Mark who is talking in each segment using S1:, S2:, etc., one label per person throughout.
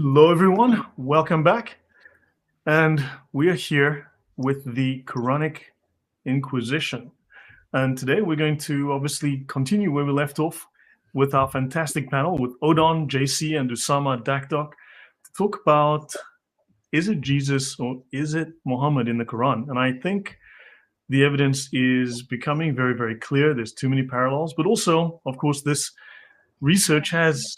S1: Hello, everyone. Welcome back. And we are here with the Quranic Inquisition. And today we're going to obviously continue where we left off with our fantastic panel with Odon, JC, and Usama Dakdok to talk about, is it Jesus or is it Muhammad in the Quran? And I think the evidence is becoming very, very clear. There's too many parallels, but also, of course, this research has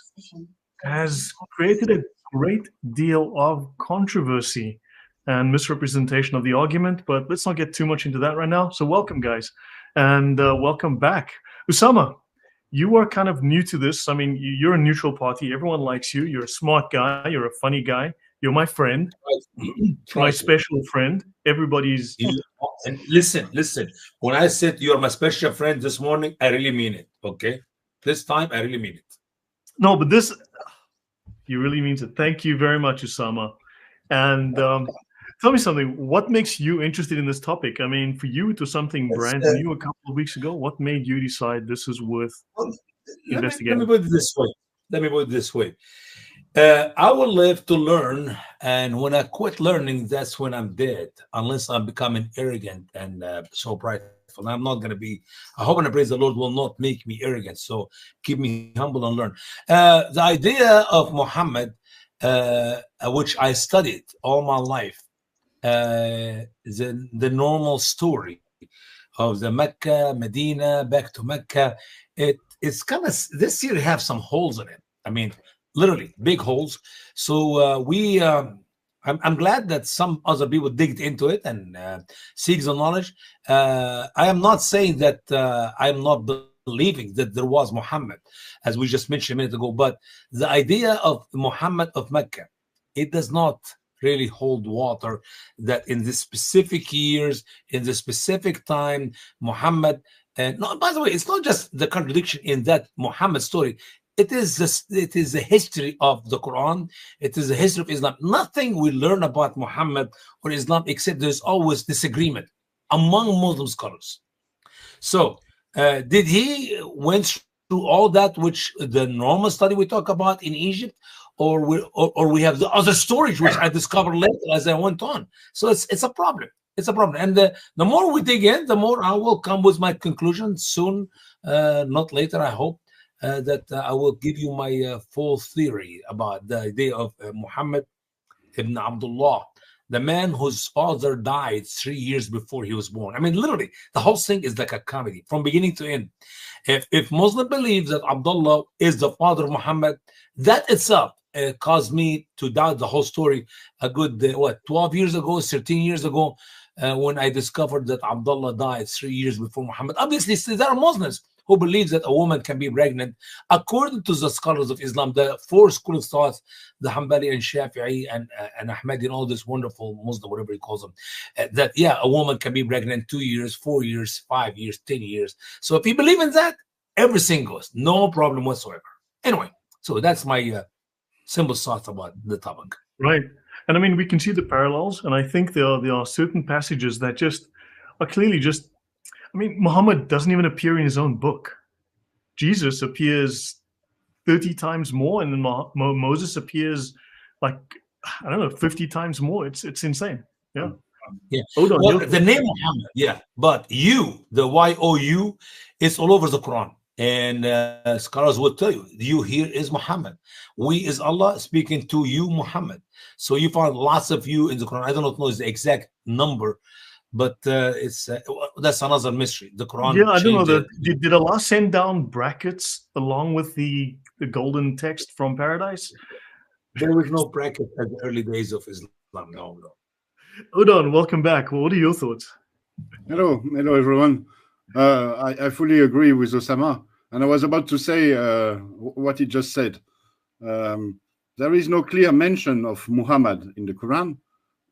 S1: created a great deal of controversy and misrepresentation of the argument, but let's not get too much into that right now. So welcome, guys, and welcome back. Usama, you are kind of new to this. I mean, you're a neutral party. Everyone likes you. You're a smart guy. You're a funny guy. You're my friend, my special friend. Everybody's...
S2: And listen. When I said you're my special friend this morning, I really mean it, okay? This time, I really mean it.
S1: No, but this... You really mean it. Thank you very much, Usama. And tell me something. What makes you interested in this topic? I mean, for you, it was something brand new a couple of weeks ago. What made you decide this is worth investigating?
S2: Let me put it this way. I will live to learn, and when I quit learning, that's when I'm dead, unless I'm becoming arrogant and so prideful. I'm not going to be. I hope and I praise the Lord will not make me arrogant. So keep me humble and learn. The idea of Muhammad, which I studied all my life, the normal story of the Mecca, Medina, back to Mecca. It's kind of, this year have some holes in it. I mean, literally big holes. So I'm glad that some other people digged into it and seek the knowledge. I am not saying that I'm not believing that there was Muhammad, as we just mentioned a minute ago, but the idea of Muhammad of Mecca, it does not really hold water, that in the specific years, in the specific time, Muhammad, and no, by the way, it's not just the contradiction in that Muhammad story. It is the history of the Quran. It is the history of Islam. Nothing we learn about Muhammad or Islam except there's always disagreement among Muslim scholars. So, did he went through all that, which the normal study we talk about in Egypt, or we have the other stories which I discovered later as I went on? So it's a problem. It's a problem. And the more we dig in, the more I will come with my conclusion soon, not later, I hope. That I will give you my full theory about the idea of Muhammad ibn Abdullah, the man whose father died 3 years before he was born. I mean, literally, the whole thing is like a comedy from beginning to end. If Muslim believes that Abdullah is the father of Muhammad, that itself caused me to doubt the whole story a good, 12 years ago, 13 years ago, when I discovered that Abdullah died 3 years before Muhammad. Obviously, there are Muslims who believes that a woman can be pregnant. According to the scholars of Islam, the four schools of thought, the Hanbali and Shafi'i and Ahmadi and all this wonderful Muslim, whatever he calls them, that, yeah, a woman can be pregnant 2 years, 4 years, 5 years, 10 years. So if you believe in that, everything goes. No problem whatsoever. Anyway, so that's my simple thoughts about the topic.
S1: Right. And I mean, we can see the parallels, and I think there are certain passages that just are clearly just, I mean, Muhammad doesn't even appear in his own book. Jesus appears 30 times more, and then Moses appears like, I don't know, 50 times more. It's insane. Yeah.
S2: Odon, well, the name Muhammad, yeah, but you, the Y-O-U, is all over the Quran. And scholars will tell you, you here is Muhammad. We is Allah speaking to you, Muhammad. So you find lots of you in the Quran. I don't know the exact number, but it's that's another mystery. The Quran.
S1: Yeah, I don't know. Did Allah send down brackets along with the golden text from paradise?
S2: There was no bracket at the early days of Islam. No.
S1: Odon, welcome back. Well, what are your thoughts?
S3: Hello, everyone. I fully agree with Osama, and I was about to say what he just said. There is no clear mention of Muhammad in the Quran,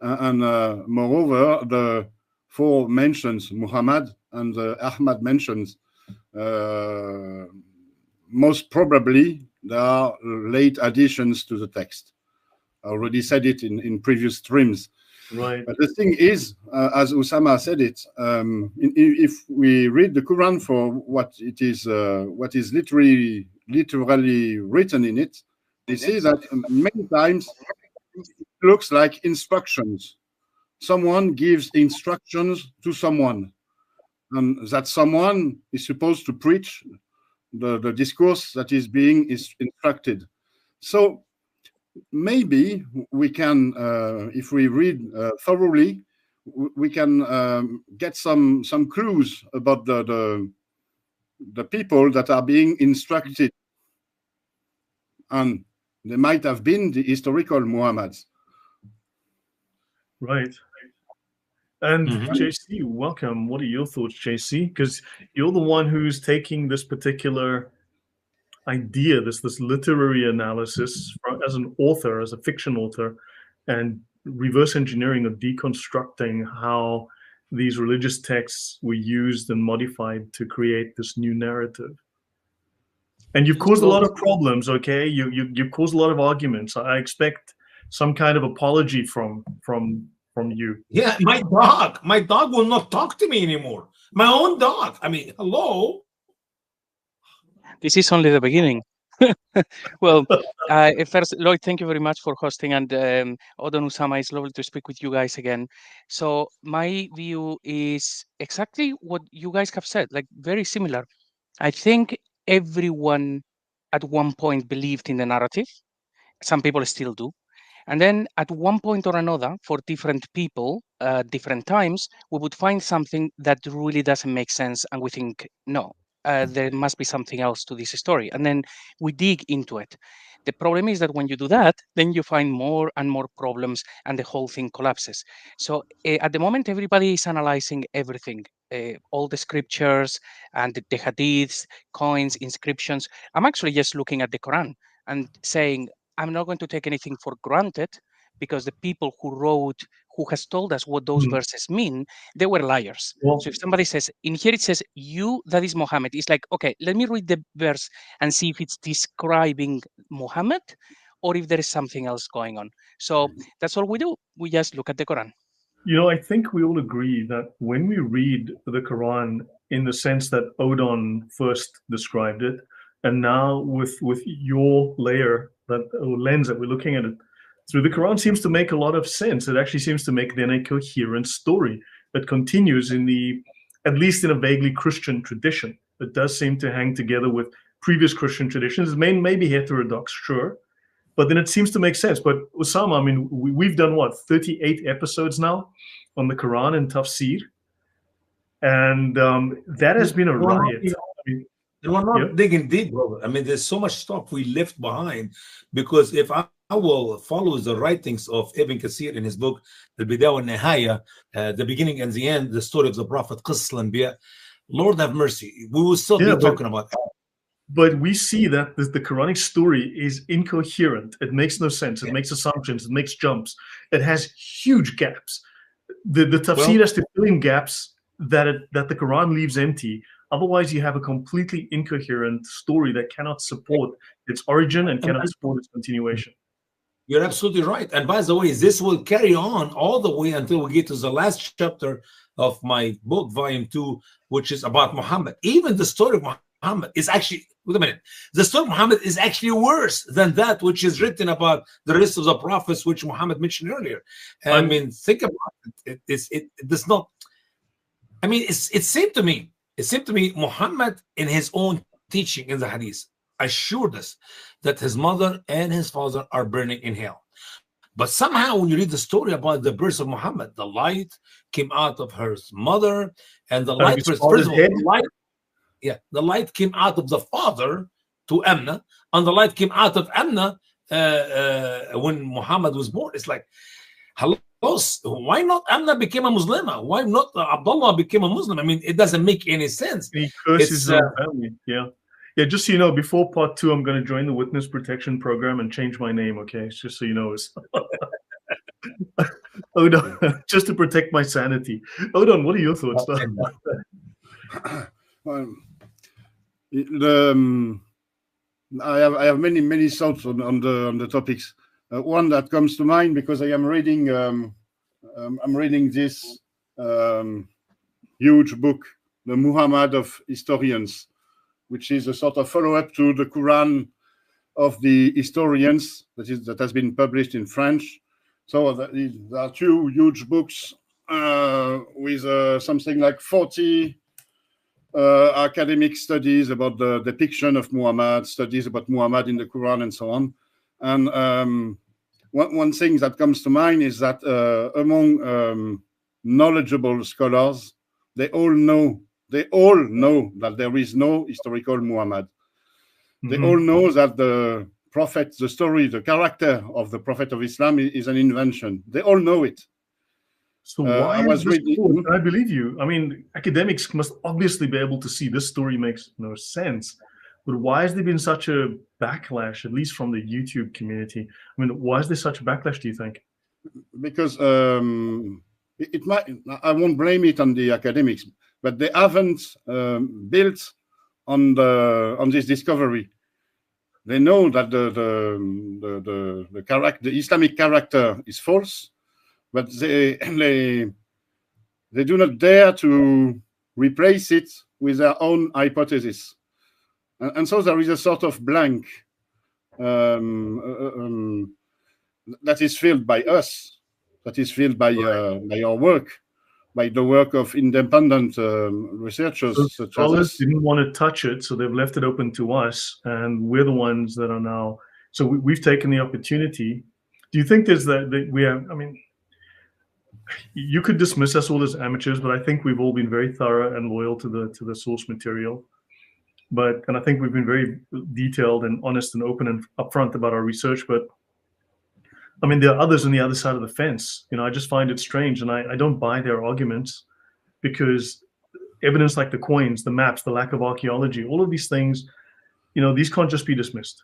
S3: and moreover, the four mentions Muhammad and Ahmad mentions, most probably there are late additions to the text. I already said it in previous streams.
S1: Right.
S3: But the thing is, as Usama said it, if we read the Quran for what it is, what is literally written in it, you see that many times it looks like instructions. Someone gives instructions to someone, and that someone is supposed to preach the discourse that is being instructed. So maybe we can, if we read thoroughly, we can get some clues about the people that are being instructed, and they might have been the historical Muhammads.
S1: Right. And JC, welcome. What are your thoughts, JC? Because you're the one who's taking this particular idea, this literary analysis as an author, as a fiction author, and reverse engineering or deconstructing how these religious texts were used and modified to create this new narrative. And you've caused a lot of problems, okay? You've caused a lot of arguments. I expect some kind of apology from you.
S2: Yeah, my dog will not talk to me anymore. My own dog. I mean, hello.
S4: This is only the beginning. Well, first, Lloyd, thank you very much for hosting, and Odon, Usama, it's lovely to speak with you guys again. So my view is exactly what you guys have said, like very similar. I think everyone at one point believed in the narrative. Some people still do. And then at one point or another, for different people, different times, we would find something that really doesn't make sense. And we think, no, there must be something else to this story. And then we dig into it. The problem is that when you do that, then you find more and more problems and the whole thing collapses. So at the moment, everybody is analyzing everything, all the scriptures and the hadiths, coins, inscriptions. I'm actually just looking at the Quran and saying, I'm not going to take anything for granted, because the people who has told us what those verses mean, they were liars.
S1: Well,
S4: so if somebody says, in here it says, you, that is Mohammed, it's like, okay, let me read the verse and see if it's describing Mohammed or if there is something else going on. So that's all we do. We just look at the Quran.
S1: You know, I think we all agree that when we read the Quran in the sense that Odon first described it, and now with your lens that we're looking at it through, the Quran seems to make a lot of sense. It actually seems to make then a coherent story that continues at least in a vaguely Christian tradition. It does seem to hang together with previous Christian traditions. It may be heterodox, sure, but then it seems to make sense. But Usama, I mean, we've done what, 38 episodes now on the Quran and Tafsir, and that has been a riot.
S2: And we're not digging deep, brother. I mean, there's so much stuff we left behind, because if I will follow the writings of Ibn Kathir in his book, The Bidayah wa Nihaya, the beginning and the end, the story of the Prophet, Qisas al-Anbiya, Lord have mercy, we will still be talking about that.
S1: But we see that the Quranic story is incoherent. It makes no sense. It makes assumptions. It makes jumps. It has huge gaps. The Tafsir has to fill in gaps that the Quran leaves empty. Otherwise, you have a completely incoherent story that cannot support its origin and cannot support its continuation.
S2: You're absolutely right. And by the way, this will carry on all the way until we get to the last chapter of my book, volume 2, which is about Muhammad. Even the story of Muhammad is actually, wait a minute, the story of Muhammad is actually worse than that which is written about the rest of the prophets, which Muhammad mentioned earlier. I mean, think about it. It does not, I mean, it seemed to me, Muhammad, in his own teaching in the hadith, assured us that his mother and his father are burning in hell. But somehow, when you read the story about the birth of Muhammad, the light came out of her mother, and the light, first of all, the light came out of the father to Amna, and the light came out of Amna when Muhammad was born. It's like, hello. Why not Amna became a Muslimah? Why not Abdullah became a Muslim? I mean, it doesn't make any sense.
S1: He curses his family. Yeah, just so you know, before part 2, I'm going to join the witness protection program and change my name, okay? It's just so you know. Odon, just to protect my sanity. Odon, what are your thoughts?
S3: I have many thoughts on the topics. One that comes to mind, because I am reading this huge book, The Muhammad of Historians, which is a sort of follow-up to the Quran of the historians that has been published in French. So there are two huge books with something like 40 academic studies about the depiction of Muhammad, studies about Muhammad in the Quran, and so on. And one thing that comes to mind is that among knowledgeable scholars, they all know that there is no historical Muhammad. They all know that the prophet, the story, the character of the Prophet of Islam is an invention. They all know it.
S1: So why is this reading, I believe you. I mean, academics must obviously be able to see this story makes no sense. But why has there been such a backlash, at least from the YouTube community? I mean, why is there such a backlash, do you think?
S3: Because it might, I won't blame it on the academics, but they haven't built on this discovery. They know that the Islamic character is false, but they do not dare to replace it with their own hypothesis. And so there is a sort of blank that is filled by us, that is filled by our work, by the work of independent researchers.
S1: So scholars didn't want to touch it, so they've left it open to us, and we're the ones that are now. So we've taken the opportunity. Do you think there's that we have? I mean, you could dismiss us all as amateurs, but I think we've all been very thorough and loyal to the source material. And I think we've been very detailed and honest and open and upfront about our research. But I mean, there are others on the other side of the fence. You know, I just find it strange, and I don't buy their arguments, because evidence like the coins, the maps, the lack of archaeology, all of these things, you know, these can't just be dismissed.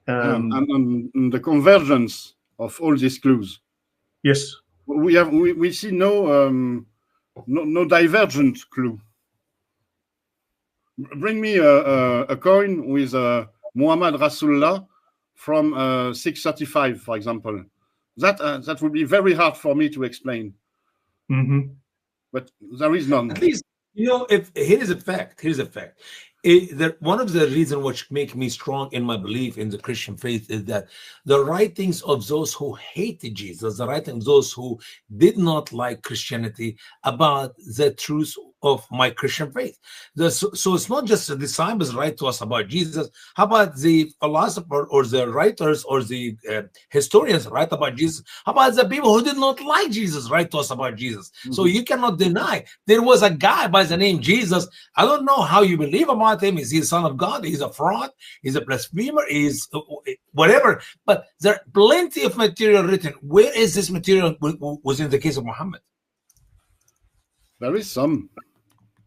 S3: And the convergence of all these clues.
S1: Yes,
S3: we see no divergent clue. Bring me a coin with Muhammad Rasulullah from 635, for example. That would be very hard for me to explain. But there is none.
S2: At least, you know, here's a fact. One of the reasons which make me strong in my belief in the Christian faith is that the writings of those who hated Jesus, the writings of those who did not like Christianity, about the truth of my Christian faith. So it's not just the disciples write to us about Jesus. How about the philosopher or the writers or the historians write about Jesus? How about the people who did not like Jesus write to us about Jesus? So you cannot deny there was a guy by the name Jesus. I don't know how you believe about him. Is he the son of God? He's a fraud. He's a blasphemer. He's whatever. But there are plenty of material written. Where is this material was in the case of Muhammad?
S3: There is some.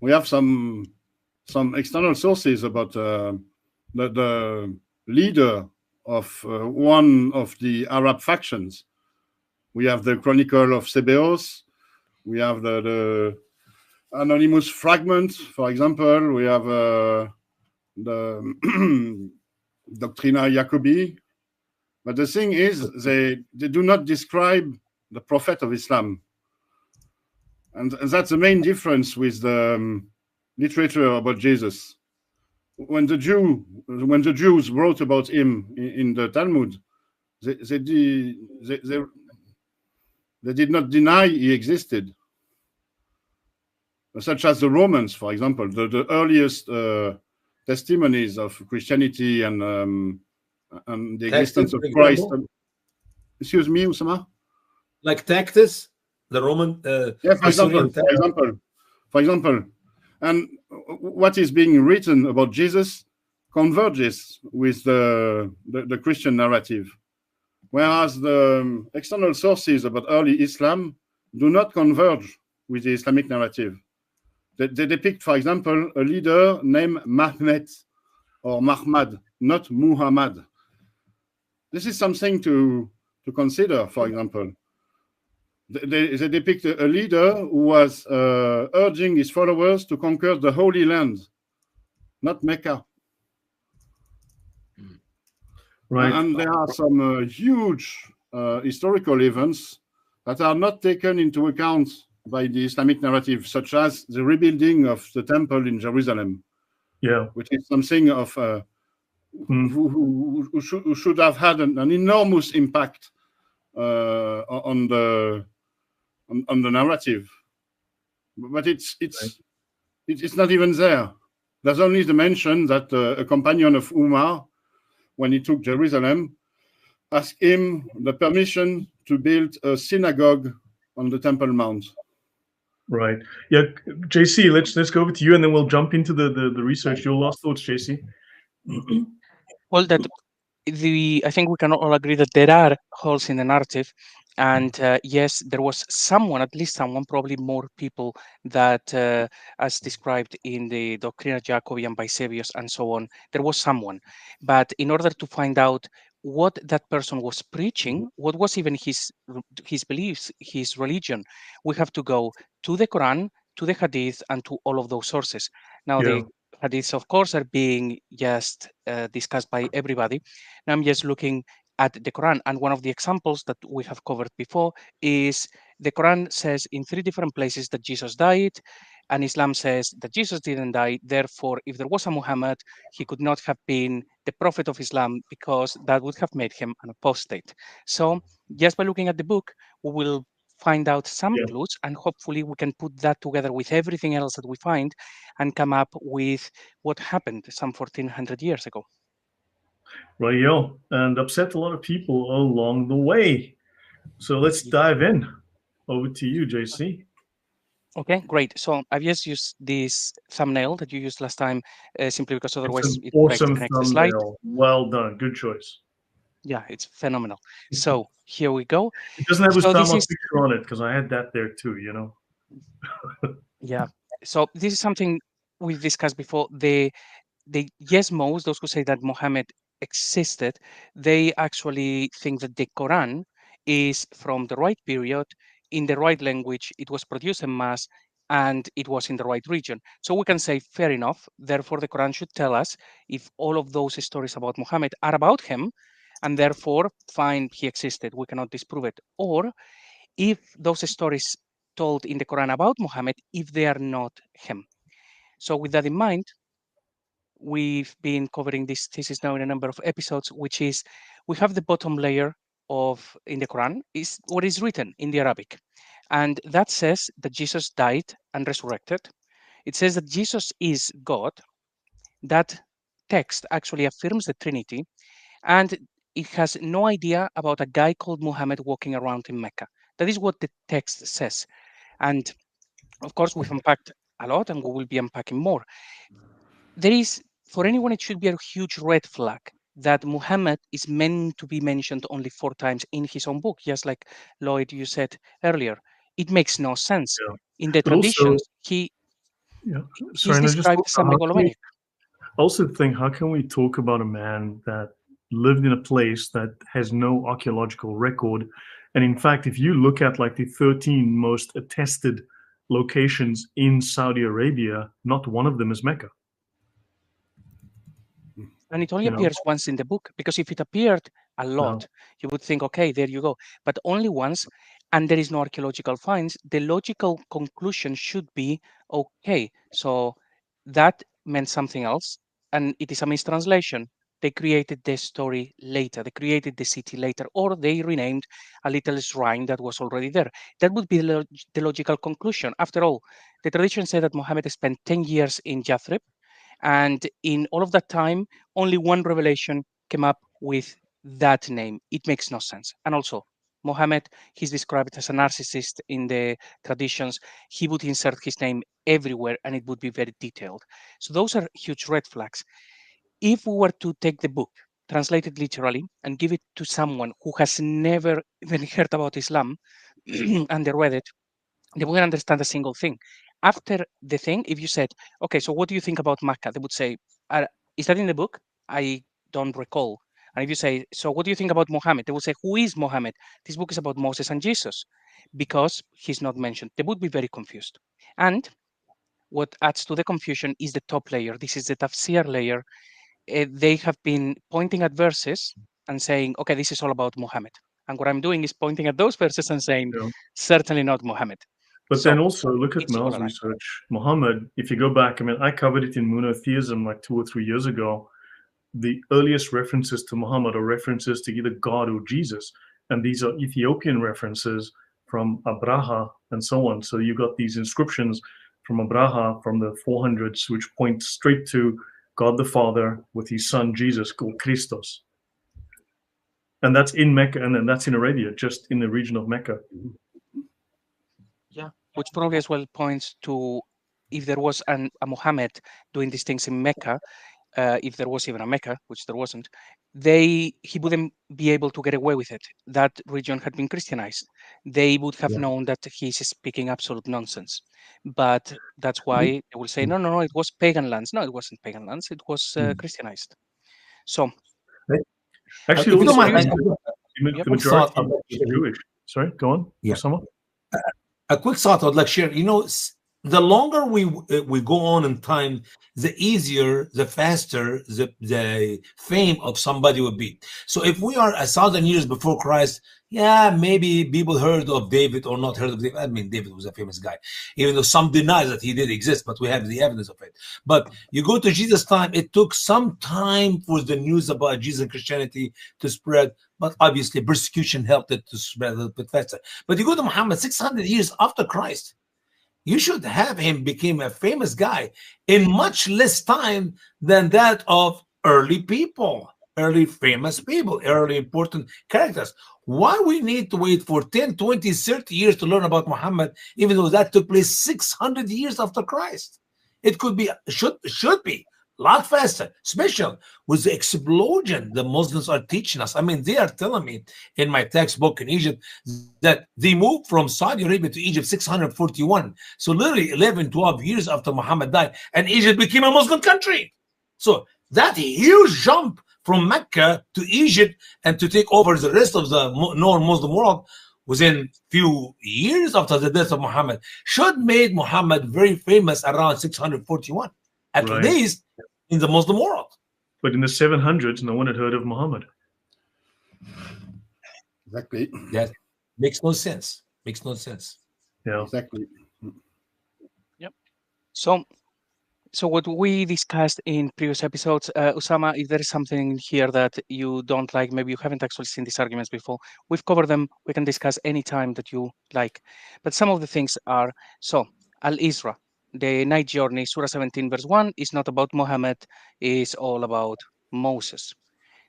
S3: We have some external sources about the leader of one of the Arab factions. We have the Chronicle of Sebeos. We have the anonymous fragment, for example. We have the Doctrina Jacobi. But the thing is, they do not describe the Prophet of Islam. And that's the main difference with the literature about Jesus. When the Jews wrote about him in the Talmud, they did not deny he existed. Such as the Romans, for example, the earliest testimonies of Christianity and the existence of Christ. Excuse me, Usama?
S2: Like Tacitus? The Roman,
S3: for example, and what is being written about Jesus converges with the Christian narrative, whereas the external sources about early Islam do not converge with the Islamic narrative. They depict, for example, a leader named Mahmed or Mahmad, not Muhammad. This is something to consider, for example. They depict a leader who was urging his followers to conquer the Holy Land, not Mecca.
S1: Right.
S3: And there are some huge historical events that are not taken into account by the Islamic narrative, such as the rebuilding of the temple in Jerusalem.
S1: Yeah.
S3: Which is something of who should have had an enormous impact on the narrative, but it's not even there. There's only the mention that a companion of Umar, when he took Jerusalem, asked him the permission to build a synagogue on the Temple Mount.
S1: Right. Yeah, JC, let's go over to you, and then we'll jump into the research. Your last thoughts, JC.
S4: Well, I think we can all agree that there are holes in the narrative, and yes, there was someone, at least someone, probably more people that, as described in the Doctrina Jacobi and by Sebius and so on, there was someone. But in order to find out what that person was preaching, what was even his beliefs, his religion, we have to go to the Quran, to the Hadith, and to all of those sources. Now, the Hadiths, of course, are being just discussed by everybody. Now I'm just looking at the Quran, and one of the examples that we have covered before is the Quran says in 3 different places that Jesus died, and Islam says that Jesus didn't die. Therefore, if there was a Muhammad, he could not have been the prophet of Islam, because that would have made him an apostate. So just by looking at the book, we will find out some clues, and hopefully we can put that together with everything else that we find and come up with what happened some 1400 years ago.
S1: Right, and upset a lot of people along the way. So let's dive in. Over to you, JC.
S4: Okay, great. So I've just used this thumbnail that you used last time, simply because otherwise
S1: it's an awesome thumbnail.
S4: Slide.
S1: Well done. Good choice.
S4: Yeah, it's phenomenal. So here we go.
S1: It doesn't have Usama's picture on it, because I had that there too,
S4: Yeah. So this is something we've discussed before. The Yesmos, those who say that Mohammed existed, they actually think that the Quran is from the right period, in the right language, it was produced en masse, and it was in the right region. So we can say, fair enough. Therefore, the Quran should tell us if all of those stories about Muhammad are about him, and therefore, fine, he existed. We cannot disprove it. Or if those stories told in the Quran about Muhammad, if they are not him. So with that in mind, we've been covering this thesis now in a number of episodes, which is we have the bottom layer of in the Quran is what is written in the Arabic. And that says that Jesus died and resurrected. It says that Jesus is God. That text actually affirms the Trinity, and it has no idea about a guy called Muhammad walking around in Mecca. That is what the text says. And of course, we've unpacked a lot, and we will be unpacking more. There is, for anyone, it should be a huge red flag that Muhammad is meant to be mentioned only 4 times in his own book, just like Lloyd, you said earlier. It makes no sense. In the traditions, he's described as a megalomaniac.
S1: I also think, how can we talk about a man that lived in a place that has no archaeological record? And in fact, if you look at like the 13 most attested locations in Saudi Arabia, not one of them is Mecca.
S4: And it only appears once in the book, because if it appeared a lot, you would think, okay, there you go. But only once, and there is no archaeological finds. The logical conclusion should be, okay, so that meant something else, and it is a mistranslation. They created the story later. They created the city later, or they renamed a little shrine that was already there. That would be the logical conclusion. After all, the tradition said that Mohammed spent 10 years in Yathrib, and in all of that time, only one revelation came up with that name. It makes no sense. And also, Mohammed, he's described as a narcissist in the traditions. He would insert his name everywhere, and it would be very detailed. So those are huge red flags. If we were to take the book, translate it literally, and give it to someone who has never even heard about Islam, and they read it, they wouldn't understand a single thing. After the thing, if you said, okay, so what do you think about Makkah? They would say, is that in the book? I don't recall. And if you say, so what do you think about Muhammad? They would say, who is Muhammad? This book is about Moses and Jesus, because he's not mentioned. They would be very confused. And what adds to the confusion is the top layer. This is the tafsir layer. They have been pointing at verses and saying, okay, this is all about Muhammad. And what I'm doing is pointing at those verses and saying, certainly not Muhammad.
S1: But then also look at Mel's research. Muhammad, if you go back, I mean, I covered it in monotheism like 2 or 3 years ago. the earliest references to Muhammad are references to either God or Jesus. And these are Ethiopian references from Abraha and so on. So you got these inscriptions from Abraha from the 400s, which point straight to God the Father with his son Jesus, called Christos. And that's in Mecca, and then that's in Arabia, just in the region of Mecca.
S4: Yeah, which probably as well points to if there was a Muhammad doing these things in Mecca, if there was even a Mecca, which there wasn't, he wouldn't be able to get away with it. That region had been Christianized. They would have known that he's speaking absolute nonsense. But that's why they will say, no, it was pagan lands. No, it wasn't pagan lands. It was Christianized. So,
S1: actually,
S2: if you
S1: also,
S2: don't mind,
S1: the majority is Jewish. Sorry, go on.
S2: Yeah.
S1: Someone?
S2: A quick thought I'd like to share. You know, the longer we go on in time, the easier, the faster the fame of somebody would be. So if we are 1,000 years before Christ, yeah, maybe people heard of David or not heard of David. I mean, David was a famous guy, even though some deny that he did exist, but we have the evidence of it. But you go to Jesus' time, it took some time for the news about Jesus and Christianity to spread, but obviously persecution helped it to spread a little bit faster. But you go to Muhammad 600 years after Christ, you should have him become a famous guy in much less time than that of early people, early famous people, early important characters. Why we need to wait for 10, 20, 30 years to learn about Muhammad, even though that took place 600 years after Christ? It could be, should be a lot faster, especially with the explosion the Muslims are teaching us. I mean, they are telling me in my textbook in Egypt that they moved from Saudi Arabia to Egypt 641. So literally 11, 12 years after Muhammad died, and Egypt became a Muslim country. So that huge jump from Mecca to Egypt and to take over the rest of the non-Muslim world within few years after the death of Muhammad should make Muhammad very famous around 641, at least in the Muslim world.
S1: But in the 700s, no one had heard of Muhammad.
S3: Exactly.
S2: That makes no sense. Makes no sense.
S1: Yeah.
S3: Exactly.
S4: Yep. So what we discussed in previous episodes, Usama, if there is something here that you don't like, maybe you haven't actually seen these arguments before, we've covered them. We can discuss any time that you like. But some of the things are, so Al-Isra, the night journey, Surah 17, verse 1, is not about Muhammad, it's all about Moses.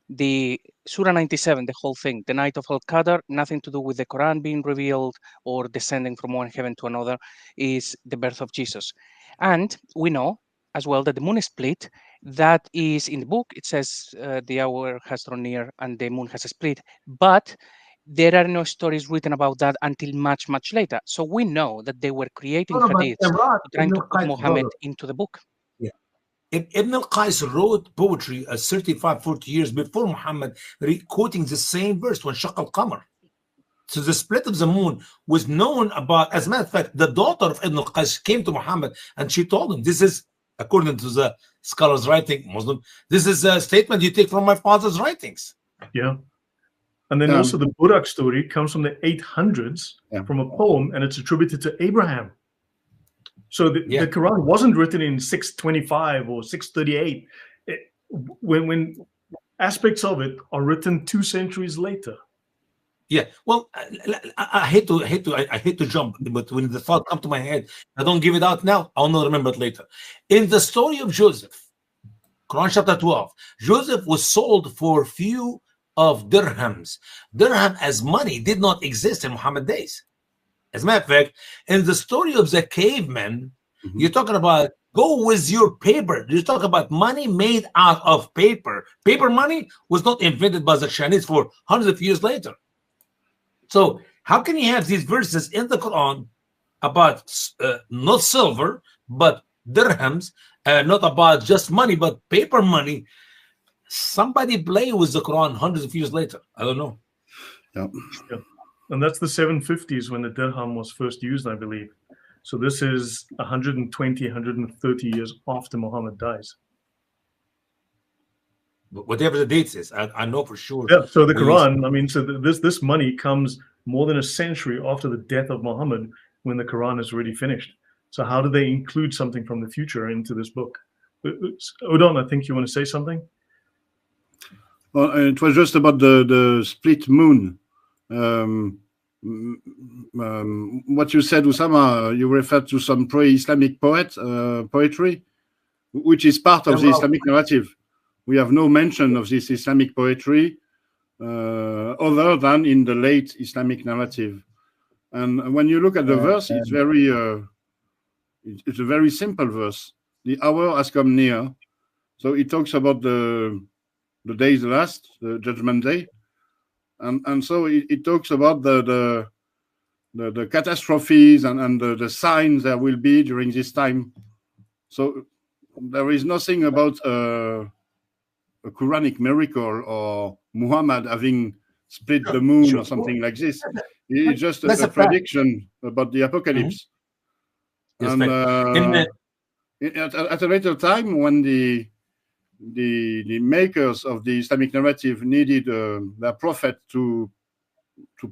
S4: The Surah 97, the whole thing, the night of Al-Qadr, nothing to do with the Quran being revealed or descending from one heaven to another, is the birth of Jesus. And we know as well that the moon split, that is in the book. It says the hour has drawn near and the moon has split, but there are no stories written about that until much, much later. So we know that they were creating hadiths trying to put Muhammad into the book.
S2: Yeah. Ibn al-Qais wrote poetry 35, 40 years before Muhammad, quoting the same verse, when Shaq al-Qamar. So the split of the moon was known about. As a matter of fact, the daughter of Ibn al-Qais came to Muhammad and she told him, this is, according to the scholars writing, Muslim, this is a statement you take from my father's writings.
S1: Yeah. And then also the Burak story comes from the 800s from a poem, and it's attributed to Abraham. So the Quran wasn't written in 625 or 638. When aspects of it are written 2 centuries later.
S2: Yeah, well, I hate to jump, but when the thought comes to my head, I don't give it out now. I'll not remember it later. In the story of Joseph, Quran chapter 12, Joseph was sold for few of dirhams. Dirham as money did not exist in Muhammad days. As a matter of fact, in the story of the cavemen, you're talking about go with your paper. You talk about money made out of paper. Paper money was not invented by the Chinese for hundreds of years later. So how can you have these verses in the Quran about not silver, but dirhams, not about just money, but paper money? Somebody play with the Quran hundreds of years later. I don't know.
S3: Yeah.
S1: And that's the 750s when the dirham was first used, I believe. So this is 120, 130 years after Muhammad dies.
S2: Whatever the date is, I know for sure.
S1: Yeah, so the Quran, I mean, so this money comes more than a century after the death of Muhammad, when the Quran is already finished. So how do they include something from the future into this book? Odon, I think you want to say something?
S3: It was just about the split moon. What you said, Usama, you referred to some pre-Islamic poetry, which is part of the Islamic narrative. We have no mention of this Islamic poetry other than in the late Islamic narrative. And when you look at the verse, it's a very simple verse. The hour has come near. So it talks about the days last, the judgment day. And so it talks about the catastrophes and the signs there will be during this time. So there is nothing about a Quranic miracle or Muhammad having split the moon or something like this. It's just a prediction about the apocalypse. And at a later time, when the makers of the Islamic narrative needed their prophet to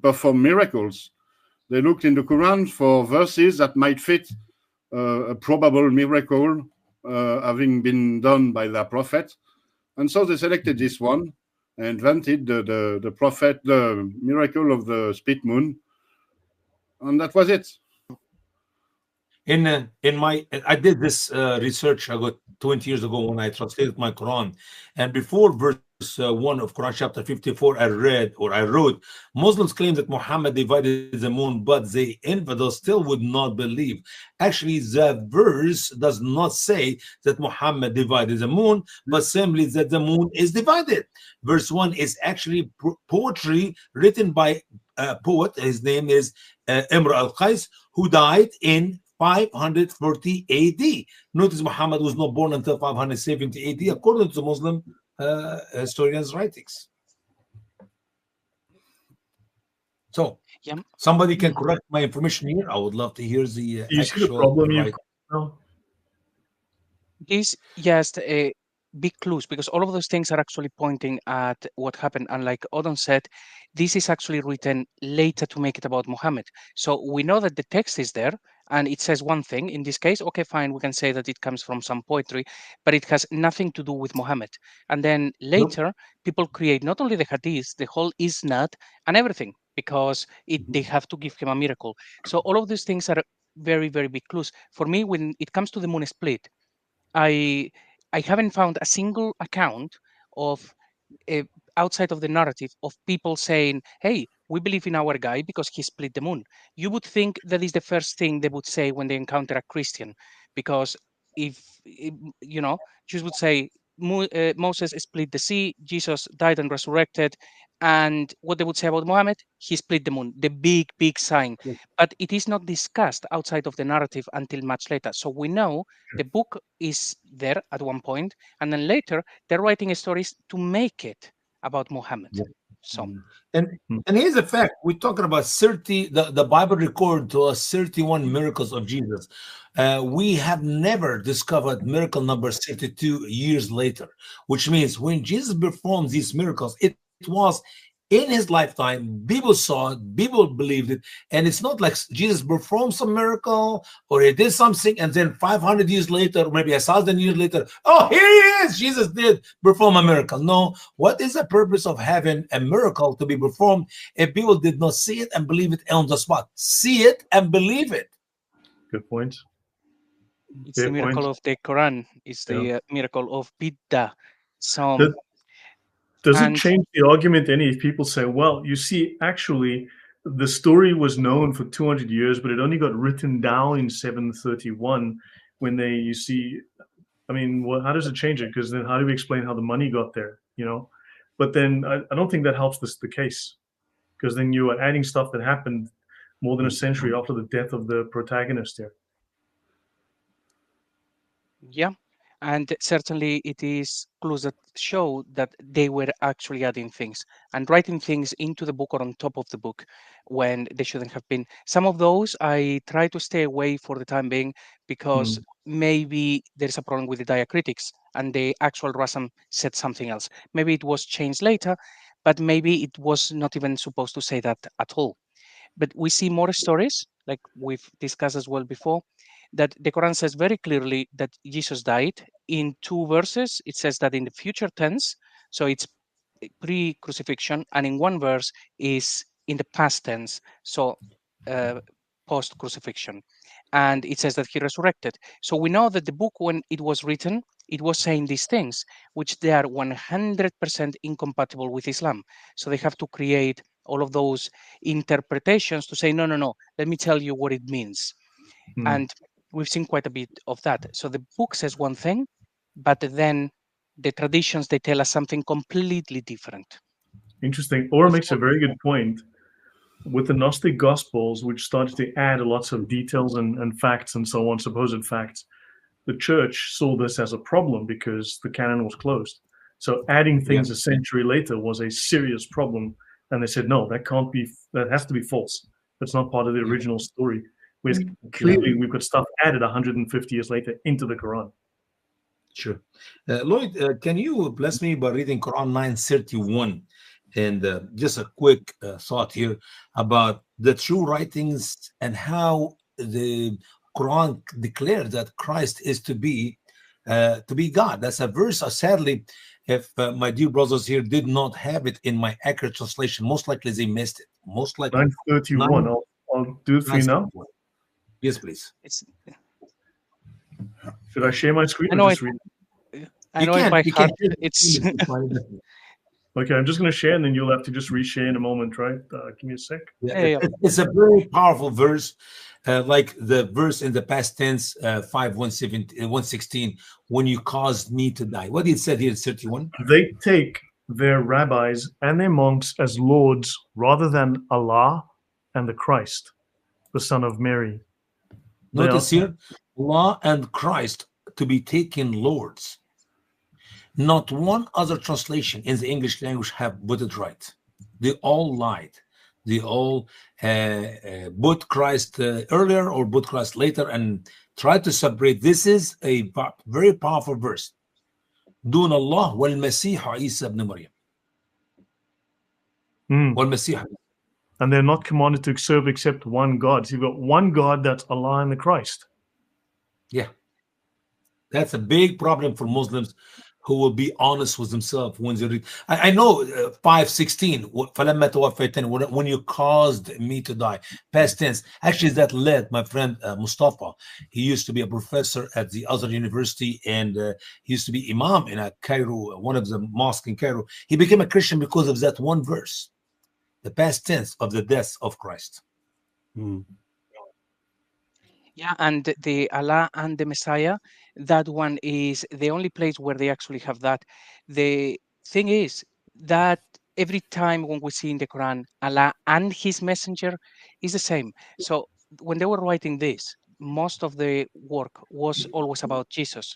S3: perform miracles, they looked in the Quran for verses that might fit a probable miracle having been done by their prophet. And so they selected this one and invented the miracle of the split moon. And that was it.
S2: I did this research I got 20 years ago when I translated my Quran, and before verse 1 of Quran chapter 54, I wrote, Muslims claim that Muhammad divided the moon, but the infidels still would not believe. Actually, the verse does not say that Muhammad divided the moon, but simply that the moon is divided. Verse 1 is actually poetry written by a poet. His name is Imr al-Qais, who died in 540 AD. Notice Muhammad was not born until 570 AD, according to the Muslim historians' writings. So, somebody can correct my information here. I would love to hear the
S1: you see the problem
S4: This just big clues, because all of those things are actually pointing at what happened. And like Odon said, this is actually written later to make it about Muhammad. So we know that the text is there and it says one thing. In this case, okay, fine, we can say that it comes from some poetry, but it has nothing to do with Muhammad. And then later, people create not only the hadith, the whole isnad and everything, because they have to give him a miracle. So all of these things are very, very big clues. For me, when it comes to the moon split, I haven't found a single account of outside of the narrative of people saying, hey, we believe in our guy because he split the moon. You would think that is the first thing they would say when they encounter a Christian, because if Jews would say Moses split the sea, Jesus died and resurrected, and what they would say about Muhammad, he split the moon, the big sign. But it is not discussed outside of the narrative until much later. So we know the book is there at one point, and then later they're writing stories to make it about Muhammad. So
S2: and here's the fact: we're talking about 30. The Bible records to us 31 miracles of Jesus. We have never discovered miracle number 32 years later, which means when Jesus performed these miracles, it was in his lifetime. People saw it, people believed it, and it's not like Jesus performed some miracle or he did something and then 500 years later, maybe 1,000 years later, oh, here he is, Jesus did perform a miracle. No, what is the purpose of having a miracle to be performed if people did not see it and believe it on the spot? See it and believe it.
S1: Good point.
S4: It's the miracle of the Quran. It's the miracle of Biddah. So
S1: does it change the argument any if people say, well, you see, actually, the story was known for 200 years, but it only got written down in 731 when you see, I mean, how does it change it? Because then how do we explain how the money got there, But then I don't think that helps the case, because then you are adding stuff that happened more than a century after the death of the protagonist there.
S4: Yeah. And certainly it is clues that show that they were actually adding things and writing things into the book or on top of the book when they shouldn't have been. Some of those I try to stay away for the time being, because maybe there's a problem with the diacritics and the actual Rassam said something else. Maybe it was changed later, but maybe it was not even supposed to say that at all. But we see more stories, like we've discussed as well before, that the Quran says very clearly that Jesus died. In 2 verses, it says that in the future tense, so it's pre-crucifixion, and in one verse is in the past tense, so post-crucifixion. And it says that he resurrected. So we know that the book, when it was written, it was saying these things, which they are 100% incompatible with Islam. So they have to create all of those interpretations to say, no, no, no, let me tell you what it means. And we've seen quite a bit of that. So the book says one thing, but then the traditions, they tell us something completely different.
S1: Interesting. Or makes a very good point. With the Gnostic Gospels, which started to add lots of details and facts and so on, supposed facts, the church saw this as a problem because the canon was closed. So adding things a century later was a serious problem. And they said, no, that can't be, that has to be false. That's not part of the original story. Whereas clearly we've got stuff added 150 years later into the Quran.
S2: Sure. Lloyd, can you bless me by reading Quran 9:31? And just a quick thought here about the true writings and how the Quran declared that Christ is to be God. That's a verse. Sadly, if my dear brothers here did not have it in my accurate translation, most likely they missed it. Most likely.
S1: 931. I'll do it for you now.
S2: Yes, please.
S1: Should I share my screen?
S4: I know it by heart. It's
S1: okay. I'm just going to share, and then you'll have to just reshare in a moment, right? Give me a sec.
S2: It's a very powerful verse, like the verse in the past tense, 5:116, when you caused me to die. What did it say here in 31?
S1: They take their rabbis and their monks as lords rather than Allah and the Christ, the son of Mary.
S2: Notice here, Allah and Christ to be taken lords. Not one other translation in the English language have put it right. They all lied. They all put Christ earlier or put Christ later and tried to separate. This is a very powerful verse. دون الله والمسيح عيسى ابن مريم. والمسيح.
S1: And they're not commanded to serve except one God. So you've got one God, that's Allah and the Christ. Yeah.
S2: That's a big problem for Muslims who will be honest with themselves when they read. I know 5:16, when you caused me to die, past tense. Actually, that led my friend Mustafa. He used to be a professor at the Azhar University, and he used to be imam in Cairo, one of the mosques in Cairo. He became a Christian because of that one verse, the past tense of the death of Christ.
S4: Yeah, and the Allah and the Messiah, that one is the only place where they actually have that. The thing is that every time when we see in the Quran, Allah and his messenger is the same. So when they were writing this, most of the work was always about Jesus.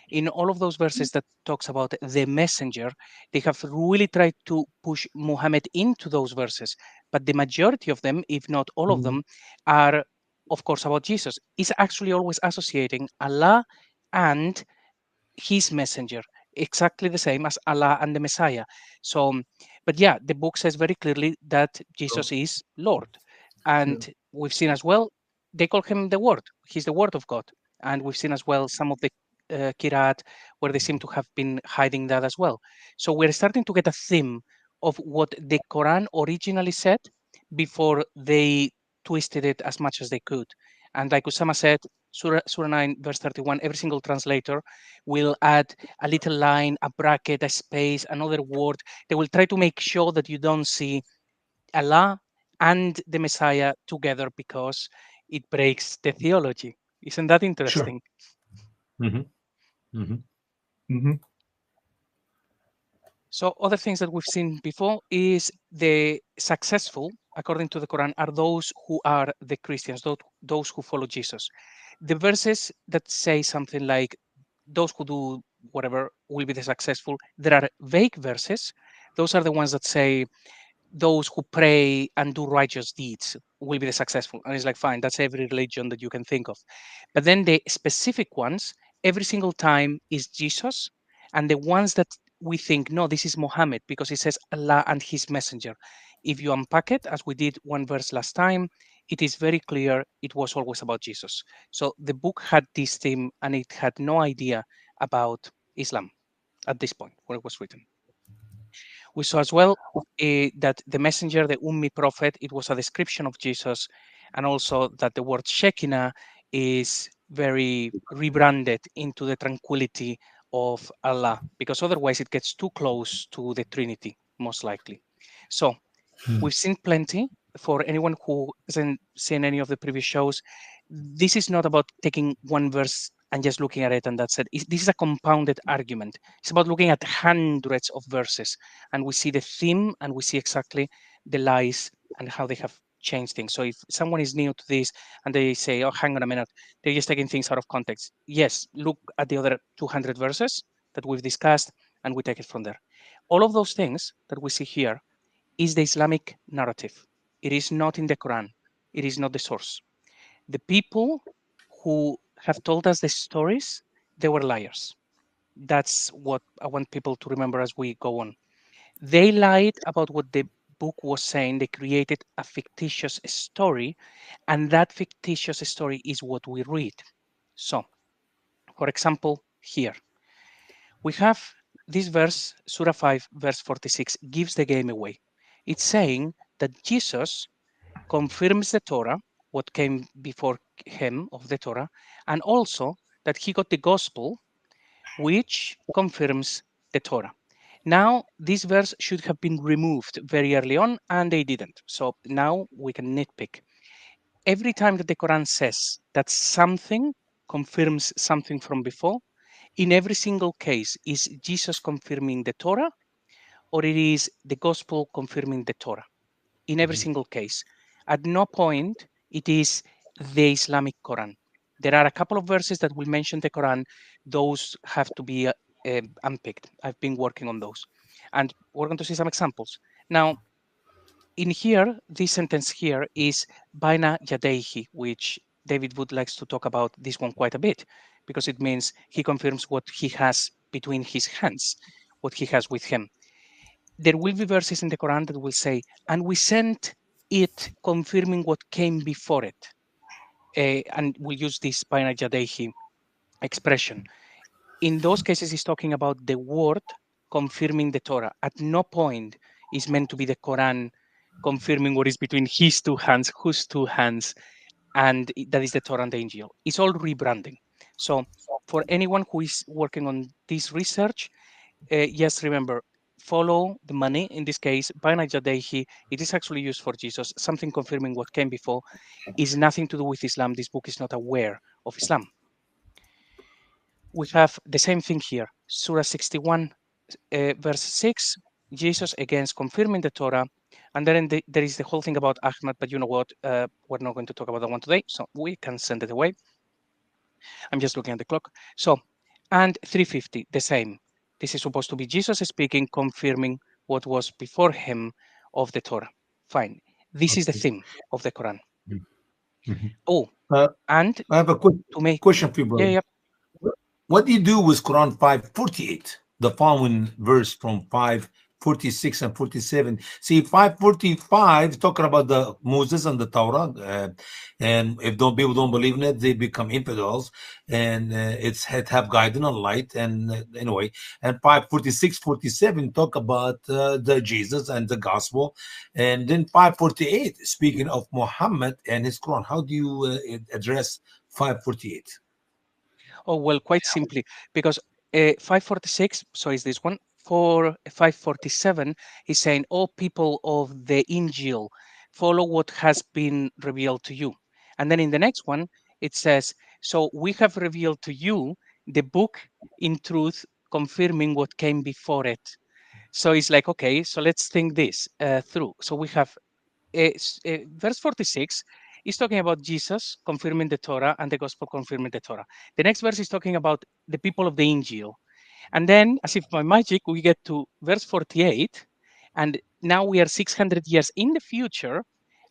S4: In all of those verses that talks about the messenger, they have really tried to push Muhammad into those verses. But the majority of them, if not all of them, are of course about Jesus. Is actually always associating Allah and his messenger, exactly the same as Allah and the Messiah. So, but yeah, the book says very clearly that Jesus is Lord. And we've seen as well, they call him the Word. He's the Word of God. And we've seen as well some of the Qiraat where they seem to have been hiding that as well. So we're starting to get a theme of what the Quran originally said before they twisted it as much as they could. And like Usama said, Surah 9, verse 31, every single translator will add a little line, a bracket, a space, another word. They will try to make sure that you don't see Allah and the Messiah together because it breaks the theology. Isn't that interesting?
S2: Sure.
S4: So other things that we've seen before is the successful, according to the Quran, are those who are the Christians, those who follow Jesus. The verses that say something like, those who do whatever will be the successful, there are vague verses. Those are the ones that say, those who pray and do righteous deeds will be the successful. And it's like, fine, that's every religion that you can think of. But then the specific ones, every single time is Jesus. And the ones that we think, no, this is Mohammed because it says Allah and his messenger. If you unpack it, as we did one verse last time, it is very clear it was always about Jesus. So the book had this theme and it had no idea about Islam at this point when it was written. We saw as well that the messenger, the Ummi prophet, it was a description of Jesus, and also that the word Shekinah is very rebranded into the tranquility of Allah, because otherwise it gets too close to the Trinity, most likely. So we've seen plenty. For anyone who hasn't seen any of the previous shows, this is not about taking one verse and just looking at it and that's it. This is a compounded argument. It's about looking at hundreds of verses, and we see the theme and we see exactly the lies and how they have changed things. So if someone is new to this and they say, oh, hang on a minute, they're just taking things out of context. Yes, look at the other 200 verses that we've discussed and we take it from there. All of those things that we see here is the Islamic narrative. It is not in the Quran. It is not the source. The people who have told us the stories, they were liars. That's what I want people to remember as we go on. They lied about what the book was saying. They created a fictitious story, and that fictitious story is what we read. So, for example, here we have this verse, Surah 5, verse 46, gives the game away. It's saying that Jesus confirms the Torah, what came before him of the Torah, and also that he got the gospel, which confirms the Torah. Now, this verse should have been removed very early on, and they didn't. So now we can nitpick. Every time that the Quran says that something confirms something from before, in every single case, is Jesus confirming the Torah, or it is the gospel confirming the Torah? In every single case. At no point it is the Islamic Quran. There are a couple of verses that will mention the Quran. Those have to be unpicked. I've been working on those. And we're going to see some examples. Now, in here, this sentence here is Baina Yadeihi, which David Wood likes to talk about this one quite a bit, because it means he confirms what he has between his hands, what he has with him. There will be verses in the Quran that will say, and we sent it confirming what came before it. And we'll use this Baina Yadehi expression. In those cases, he's talking about the word confirming the Torah. At no point is meant to be the Quran confirming what is between his two hands, whose two hands, and that is the Torah and the Injil. It's all rebranding. So for anyone who is working on this research, yes, remember, follow the money. In this case, Baina Yadehi, it is actually used for Jesus, something confirming what came before, is nothing to do with Islam. This book is not aware of Islam. We have the same thing here, Surah 61, verse 6, Jesus against confirming the Torah. And then there is the whole thing about Ahmad, but you know what? We're not going to talk about that one today, so we can send it away. I'm just looking at the clock. So, and 350, the same. This is supposed to be Jesus speaking, confirming what was before him of the Torah. Fine. This is the theme of the Quran.
S2: Mhm.
S4: Oh,
S2: Uh,
S4: and
S2: I have a quick
S4: to make
S2: question for you, brother.
S4: yeah.
S2: What do you do with Quran 548, the following verse from 546 and 47? See, 545 talking about the Moses and the Torah, and if people don't believe in it, they become infidels, and it's have guidance and light. And anyway, and 546, 47 talk about the Jesus and the gospel, and then 548 speaking of Muhammad and his Quran. How do you address 548?
S4: Oh, well, quite simply, because 546, so is this one, for 547 is saying, oh, people of the Injil, follow what has been revealed to you. And then in the next one, it says, so we have revealed to you the book in truth, confirming what came before it. So it's like, okay, so let's think this through. So we have verse 46 is talking about Jesus confirming the Torah and the gospel confirming the Torah. The next verse is talking about the people of the Injil. And then, as if by magic, we get to verse 48. And now we are 600 years in the future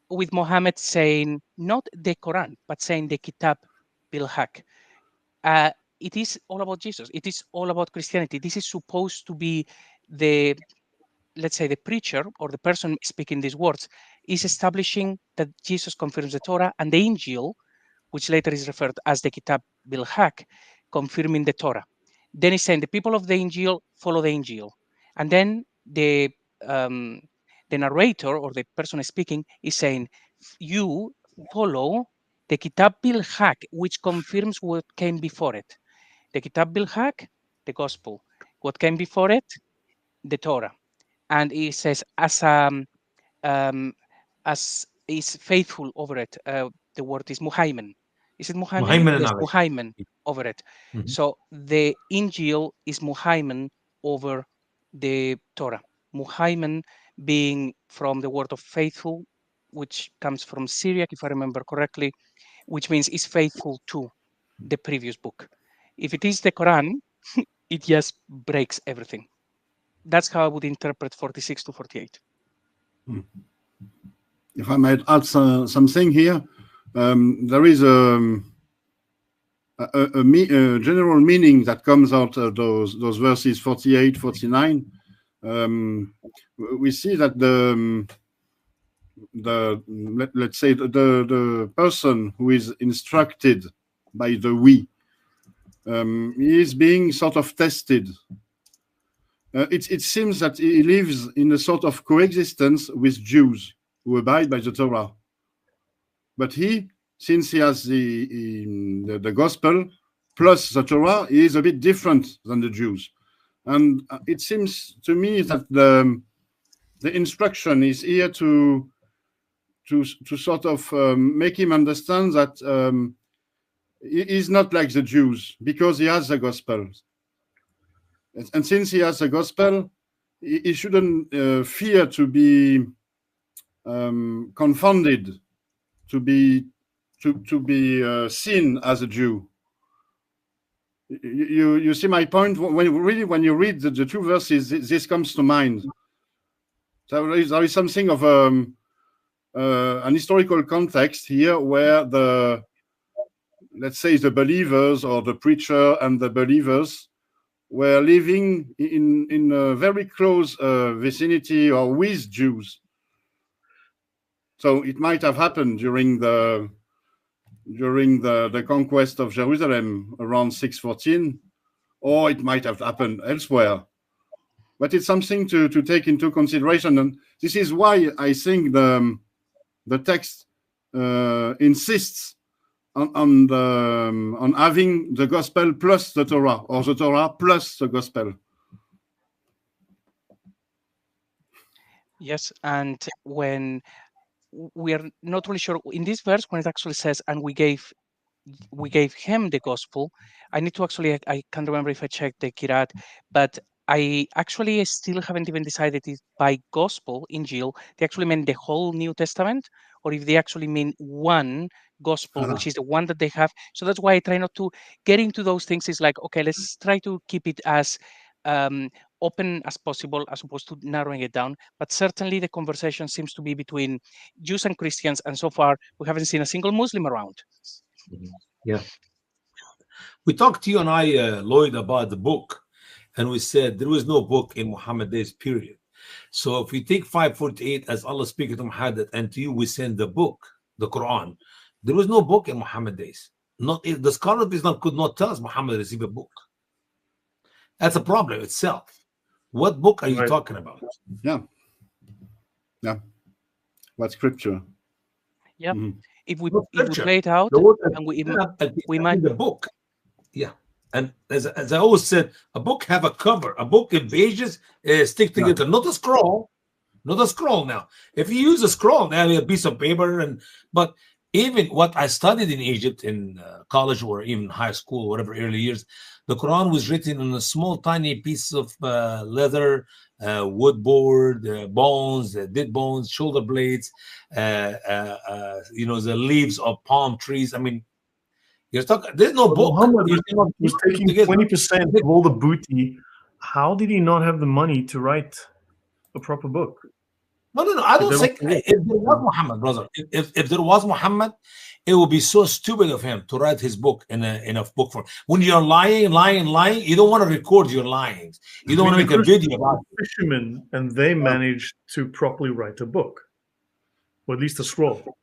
S4: with Mohammed saying, not the Quran, but saying the Kitab bil Haq. It is all about Jesus. It is all about Christianity. This is supposed to be the, let's say, the preacher or the person speaking these words is establishing that Jesus confirms the Torah, and the Injil, which later is referred as the Kitab bil Haq, confirming the Torah. Then he's saying the people of the Injil follow the Injil. And then the the narrator or the person speaking is saying, you follow the Kitab bil-Haq, which confirms what came before it. The Kitab bil-Haq, the Gospel. What came before it? The Torah. And it says, as is faithful over it. The word is Muhaymin. Is it Muhaymin?
S2: Muhaymin
S4: Yes,
S2: alayhi.
S4: Muhaymin over it.
S2: Mhm.
S4: So the Injil is Muhaymin over the Torah. Muhaymin being from the word of faithful, which comes from Syriac, if I remember correctly, which means is faithful to the previous book. If it is the Quran, it just breaks everything. That's how I would interpret 46 to 48.
S3: If I might add something here, there is a general meaning that comes out of those verses 48, 49. We see that let's say the person who is instructed by the we is being sort of tested. It seems that he lives in a sort of coexistence with Jews who abide by the Torah. But he, since he has the gospel plus the Torah, he is a bit different than the Jews. And it seems to me that the instruction is here to sort of make him understand that he is not like the Jews because he has the gospel. And since he has the gospel, he shouldn't fear to be confounded, to be seen as a Jew. You see my point? When you read the two verses, this comes to mind. There is something of an historical context here where let's say the believers or the preacher and the believers were living in a very close vicinity or with Jews. So it might have happened during the conquest of Jerusalem around 614, or it might have happened elsewhere. But it's something to take into consideration, and this is why I think the text insists on having the gospel plus the Torah, or the Torah plus the gospel.
S4: Yes, and when we are not really sure in this verse when it actually says, and we gave him the gospel. I need to actually, I can't remember if I checked the Kirat, but I actually still haven't even decided if by gospel, Injil, they actually meant the whole New Testament, or if they actually mean one gospel, which is the one that they have. So that's why I try not to get into those things. It's like, okay, let's try to keep it as open as possible, as opposed to narrowing it down. But certainly the conversation seems to be between Jews and Christians, and so far we haven't seen a single Muslim around.
S2: Yeah. We talked to you and I, Lloyd, about the book, and we said there was no book in Muhammad days, period. So if we take 548 as Allah speaking to Muhammad, and to you we send the book, the Quran, there was no book in Muhammad days. Not the scholar of Islam could not tell us Muhammad received a book. That's a problem itself. What book are you talking about?
S3: Yeah. What scripture?
S4: Yeah. If we play it out, and we might
S2: the book. Yeah. And as I always said, a book have a cover. A book in pages stick together, not a scroll. Not a scroll now. If you use a scroll, now a piece of paper, but even what I studied in Egypt in college or even high school, whatever early years, the Quran was written on a small, tiny piece of leather, wood board, bones, dead bones, shoulder blades, the leaves of palm trees. I mean, you're talking. There's no book.
S1: Muhammad was taking 20% of all the booty. How did he not have the money to write a proper book?
S2: No. I don't think if there was Muhammad, brother. If there was Muhammad, it would be so stupid of him to write his book in a book form. When you're lying, you don't want to record your lyings. You don't want to make a video about it.
S1: Fishermen, and they managed to properly write a book, or at least a scroll.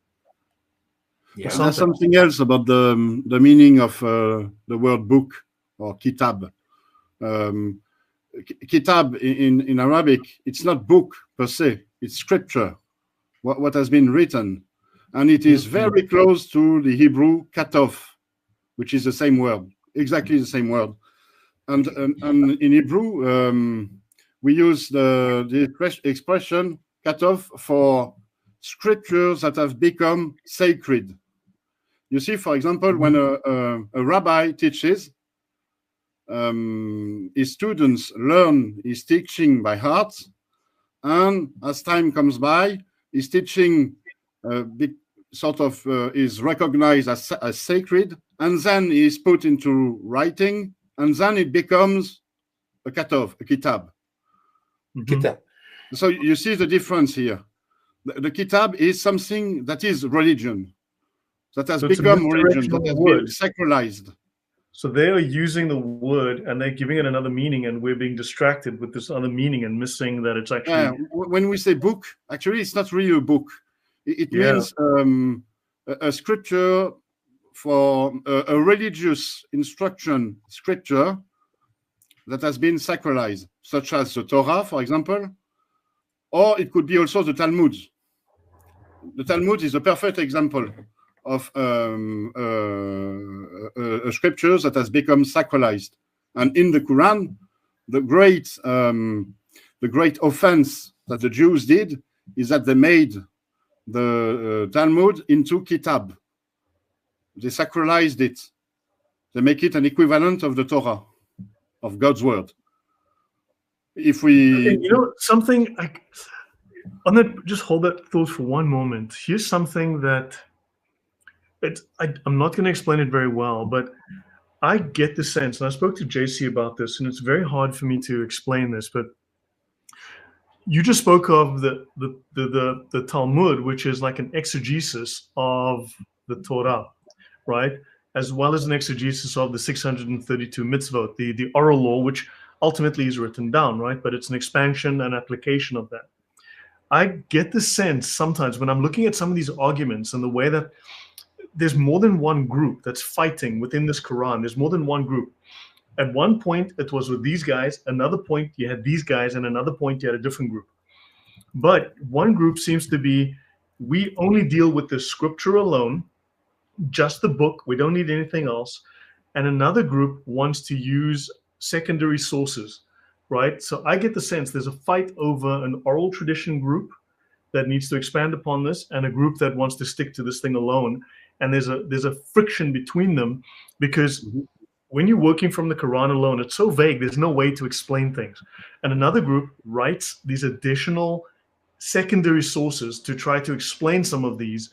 S3: Yeah. There's something else about the meaning of the word book or kitab. Kitab in Arabic, it's not book, per se. It's scripture, what has been written. And it is very close to the Hebrew katov, which is the same word, exactly the same word. And in Hebrew, we use the expression katov for scriptures that have become sacred. You see, for example, when a rabbi teaches, his students learn his teaching by heart, and as time comes by, his teaching is recognized as sacred, and then is put into writing, and then it becomes a katov, a kitab.
S2: Kitab.
S3: So you see the difference here. The kitab is something that is religion, that has become religion, that has been sacralized.
S1: So they are using the word and they're giving it another meaning, and we're being distracted with this other meaning and missing that it's actually.
S3: Yeah, when we say book, actually, it's not really a book. It means a scripture for a religious instruction scripture that has been sacralized, such as the Torah, for example, or it could be also the Talmud. The Talmud is a perfect example of a scripture that has become sacralized. And in the Quran, the great offense that the Jews did is that they made the Talmud into kitab. They sacralized it. They make it an equivalent of the Torah, of God's word. If we,
S1: something like, just hold that thought for one moment. Here's something that I'm not going to explain it very well, but I get the sense, and I spoke to JC about this, and it's very hard for me to explain this, but you just spoke of the Talmud, which is like an exegesis of the Torah, right? As well as an exegesis of the 632 mitzvot, the oral law, which ultimately is written down, right? But it's an expansion and application of that. I get the sense sometimes when I'm looking at some of these arguments and the way that there's more than one group that's fighting within this Quran. There's more than one group. At one point, it was with these guys. Another point, you had these guys. And another point, you had a different group. But one group seems to be, we only deal with the scripture alone, just the book. We don't need anything else. And another group wants to use secondary sources, right? So I get the sense there's a fight over an oral tradition group that needs to expand upon this, and a group that wants to stick to this thing alone. And there's a friction between them, because when you're working from the Quran alone, it's so vague, there's no way to explain things. And another group writes these additional secondary sources to try to explain some of these.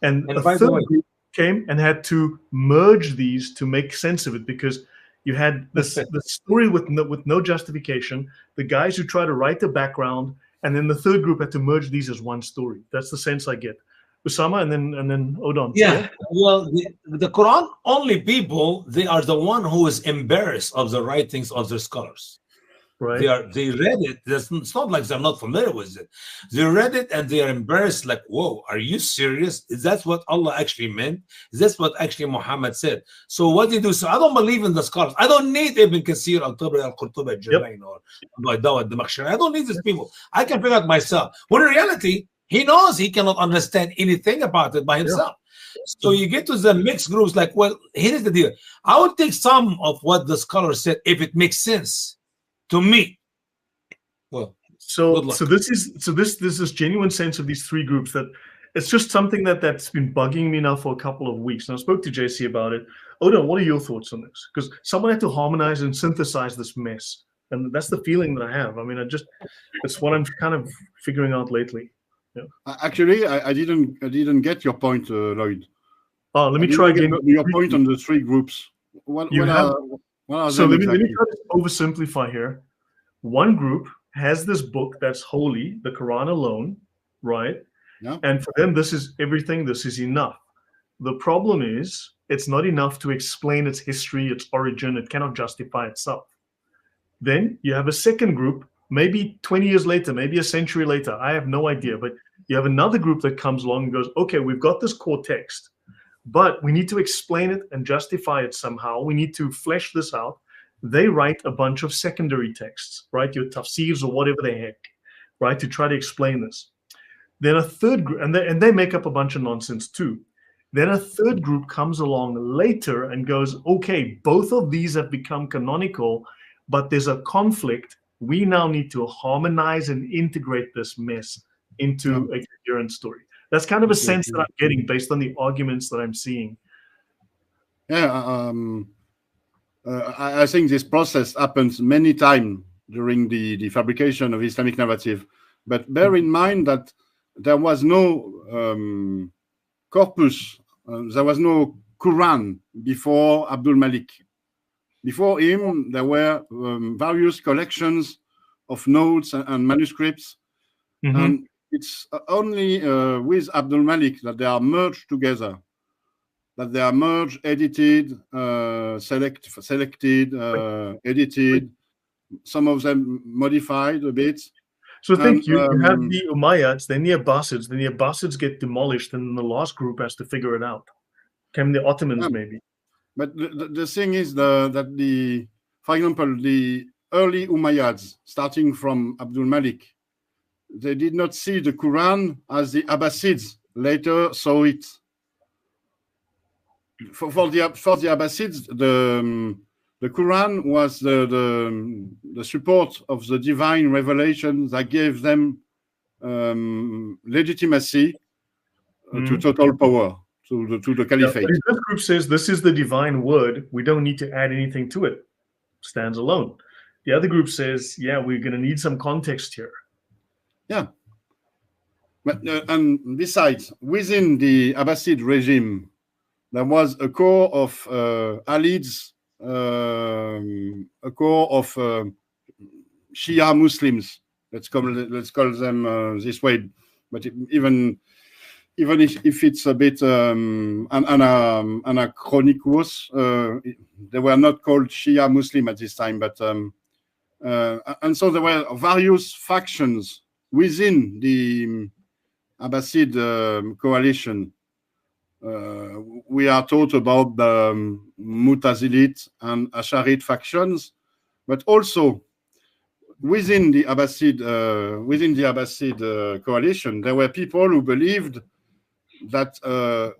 S1: And a third group came and had to merge these to make sense of it, because you had this the story with no justification, the guys who try to write the background, and then the third group had to merge these as one story. That's the sense I get. Usama, and then Odon.
S2: Yeah, well, the Quran only people, they are the one who is embarrassed of the writings of their scholars.
S1: Right.
S2: They read it. It's not like they're not familiar with it. They read it and they are embarrassed, like, whoa, are you serious? Is that what Allah actually meant? Is that what actually Muhammad said? So what they do, so I don't believe in the scholars. I don't need Ibn Kathir, Al-Tabari, Al-Qurtubi, Al-Jalain, or Dawud, Damakhshari. I don't need these people. I can figure out myself. When in reality, he knows he cannot understand anything about it by himself. Yeah. So you get to the mixed groups, like, well, here's the deal. I will take some of what the scholar said if it makes sense to me. Well,
S1: so this is genuine sense of these three groups that it's just something that's been bugging me now for a couple of weeks. And I spoke to JC about it. Odon, what are your thoughts on this? Because someone had to harmonize and synthesize this mess, and that's the feeling that I have. I mean, it's what I'm kind of figuring out lately. Yeah.
S3: Actually, I didn't get your point, Lloyd.
S1: Oh, let me try again.
S3: Your point on the three groups. What are
S1: so let
S3: exactly?
S1: me try to oversimplify here. One group has this book that's holy, the Quran alone, right?
S3: Yeah.
S1: And for them, this is everything. This is enough. The problem is it's not enough to explain its history, its origin. It cannot justify itself. Then you have a second group, maybe 20 years later, maybe a century later. I have no idea. But you have another group that comes along and goes, okay, we've got this core text, but we need to explain it and justify it somehow. We need to flesh this out. They write a bunch of secondary texts, right? Your tafsirs or whatever the heck, right, to try to explain this. Then a third group, and they make up a bunch of nonsense too. Then a third group comes along later and goes, okay, both of these have become canonical, but there's a conflict. We now need to harmonize and integrate this mess into a coherent story. That's kind of a sense that I'm getting based on the arguments that I'm seeing.
S3: Yeah, I think this process happens many times during the fabrication of Islamic narrative. But bear in mind that there was no corpus, there was no Quran before Abdul Malik. Before him, there were various collections of notes and manuscripts.
S1: Mm-hmm.
S3: And it's only with Abdul Malik that they are merged together, that they are merged, edited, selected, edited, some of them modified a bit.
S1: So think you have the Umayyads, then the Abbasids, get demolished, and then the last group has to figure it out. Came the Ottomans, maybe.
S3: But the thing is that for example, the early Umayyads, starting from Abdul Malik, they did not see the Quran as the Abbasids later saw it. For the Abbasids, the Quran was the support of the divine revelation that gave them legitimacy to total power, to the caliphate.
S1: Yeah, this group says this is the divine word. We don't need to add anything to it. Stands alone. The other group says, yeah, we're going to need some context here.
S3: Yeah. But, and besides, within the Abbasid regime, there was a core of Alids, a core of Shia Muslims. Let's call them this way. But even if it's a bit anachronicus, they were not called Shia Muslim at this time. But and so there were various factions within the Abbasid coalition. We are taught about the Mutazilit and Asharid factions, but also within the Abbasid coalition, there were people who believed that the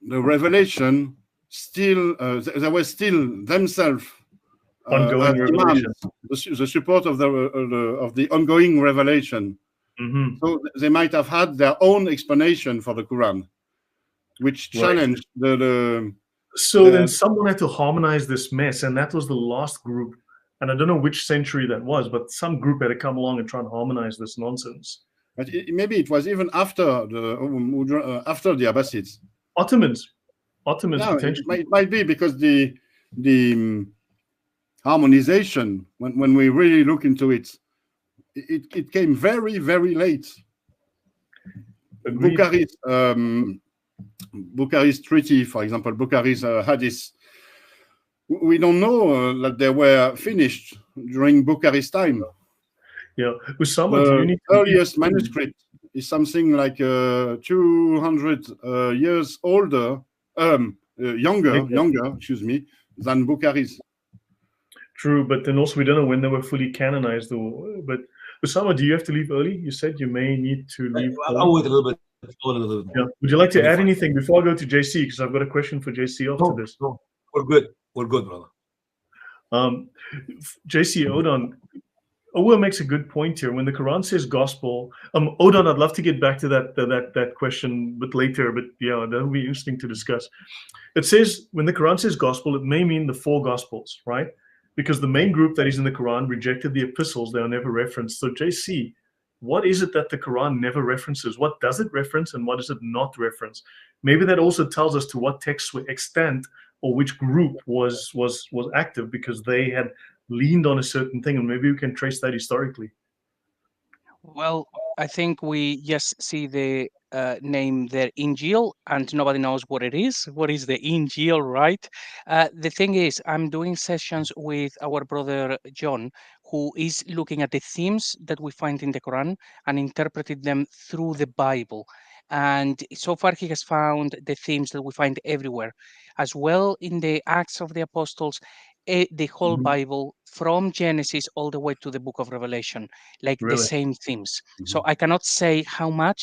S3: revelation still there were still themselves
S1: ongoing revelation,
S3: the support of the ongoing revelation.
S1: Mm-hmm.
S3: So they might have had their own explanation for the Quran, which challenged the
S1: then someone had to harmonize this mess, and that was the last group. And I don't know which century that was, but some group had to come along and try and harmonize this nonsense.
S3: But maybe it was even after the Abbasids.
S1: Ottomans
S3: No,
S1: potentially.
S3: it might be because the harmonization, when we really look into it, it came very, very late. Bukhari's treaty, for example, Bukhari's hadith, we don't know that they were finished during Bukhari's time.
S1: Yeah, Usama,
S3: the earliest manuscript is something like 200 years older, younger, excuse me, than Bukhari's.
S1: True, but then also we don't know when they were fully canonized. But Usama, do you have to leave early? You said you may need to leave.
S2: I'll wait a little bit.
S1: Yeah. Would you like to add anything before I go to JC? Because I've got a question for JC after this.
S2: No, we're good. We're good, brother.
S1: JC, Odon, Owa makes a good point here. When the Quran says gospel, Odon, I'd love to get back to that question a bit later, but yeah, that would be interesting to discuss. It says when the Quran says gospel, it may mean the four gospels, right? Because the main group that is in the Quran rejected the epistles; they are never referenced. So JC, what is it that the Quran never references? What does it reference and what does it not reference? Maybe that also tells us to what texts were extant or which group was active because they had leaned on a certain thing, and maybe we can trace that historically.
S4: Well, I think we just see the name there, Injil, and nobody knows what it is. What is the Injil, right? The thing is, I'm doing sessions with our brother John, who is looking at the themes that we find in the Quran and interpreted them through the Bible. And so far, he has found the themes that we find everywhere, as well in the Acts of the Apostles. the whole
S1: Mhm.
S4: Bible from Genesis all the way to the book of Revelation, like the
S1: Really?
S4: same themes. So I cannot say how much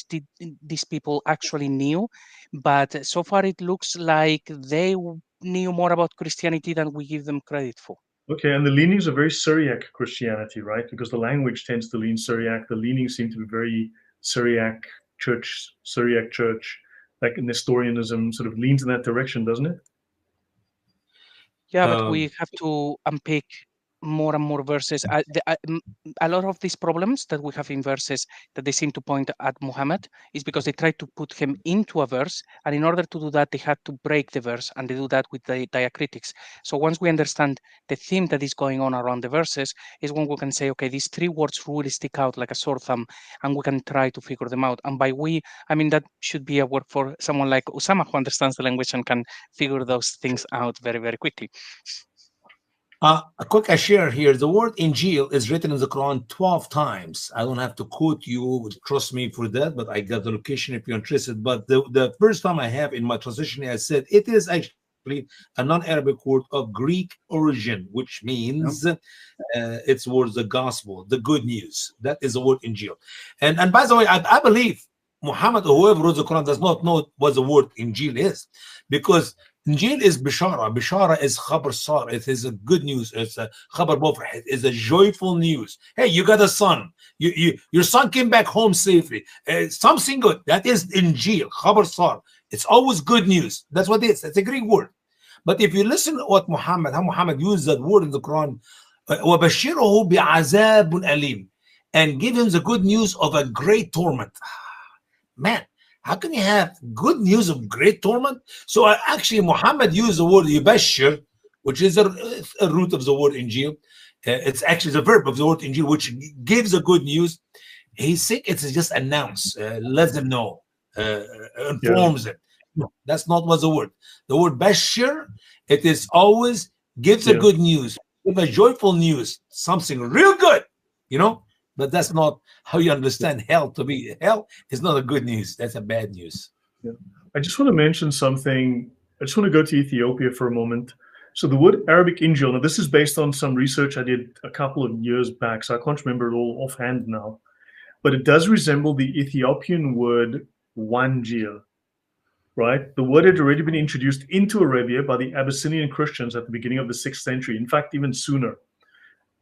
S4: these people actually knew, but so far it looks like they knew more about Christianity than we give them credit for.
S1: Okay, and the leanings are very Syriac Christianity, right? Because the language tends to lean Syriac. The leanings seem to be very Syriac church, like Nestorianism sort of leans in that direction, doesn't it?
S4: Yeah, but we have to unpick more and more verses. A lot of these problems that we have in verses that they seem to point at Muhammad is because they try to put him into a verse, and in order to do that, they had to break the verse, and they do that with the diacritics. So once we understand the theme that is going on around the verses, is when we can say, okay, these three words really stick out like a sore thumb, and we can try to figure them out. And by we, I mean that should be a word for someone like Usama who understands the language and can figure those things out very, very quickly.
S2: A quick share here. The word Injil is written in the Quran 12 times. I don't have to quote you, trust me for that, but I got the location if you're interested. But the first time I have in my translation, I said it is actually a non-Arabic word of Greek origin, which means it's words the gospel, the good news. That is the word Injil. And by the way, I believe Muhammad or whoever wrote the Quran does not know what the word Injil is, because Injil is Bishara. Bishara is Khabar Sar. It is a good news. It's a Khabar Mufrah. It is a joyful news. Hey, you got a son. Your son came back home safely. Something good. That is Injil, Khabar Sar. It's always good news. That's what it is. It's a Greek word. But if you listen to what how Muhammad used that word in the Quran, وَبَشِّرُهُ بِعَذَابٌ أَلِيمٌ, and give him the good news of a great torment. Man, how can you have good news of great torment? So actually, Muhammad used the word yubashir, which is a root of the word Injil. It's actually the verb of the word Injil, which gives a good news. He said it's just announce, let them know, informs them. No, that's not what the word. The word bashir, it is always gives a good news, give a joyful news, something real good, you know. But that's not how you understand hell to be. Hell is not a good news. That's a bad news.
S1: Yeah. I just want to mention something. I just want to go to Ethiopia for a moment. So the word Arabic Injil, now this is based on some research I did a couple of years back, so I can't remember it all offhand now. But it does resemble the Ethiopian word Wanjil, right? The word had already been introduced into Arabia by the Abyssinian Christians at the beginning of the 6th century. In fact, even sooner.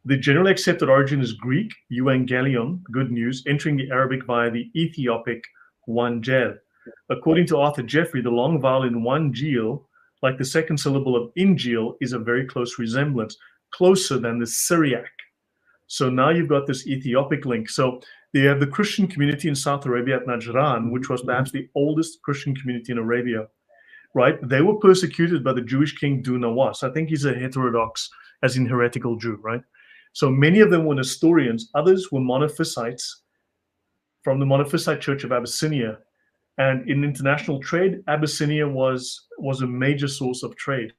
S1: The generally accepted origin is Greek, euangelion, good news, entering the Arabic via the Ethiopic wanjel. According to Arthur Jeffrey, the long vowel in wanjil, like the second syllable of Injil, is a very close resemblance, closer than the Syriac. So now you've got this Ethiopic link. So they have the Christian community in South Arabia at Najran, which was perhaps the oldest Christian community in Arabia, right? They were persecuted by the Jewish king Dunawas. I think he's a heterodox, as in heretical Jew, right? So many of them were Nestorians. Others were Monophysites from the Monophysite Church of Abyssinia. And in international trade, Abyssinia was a major source of trade.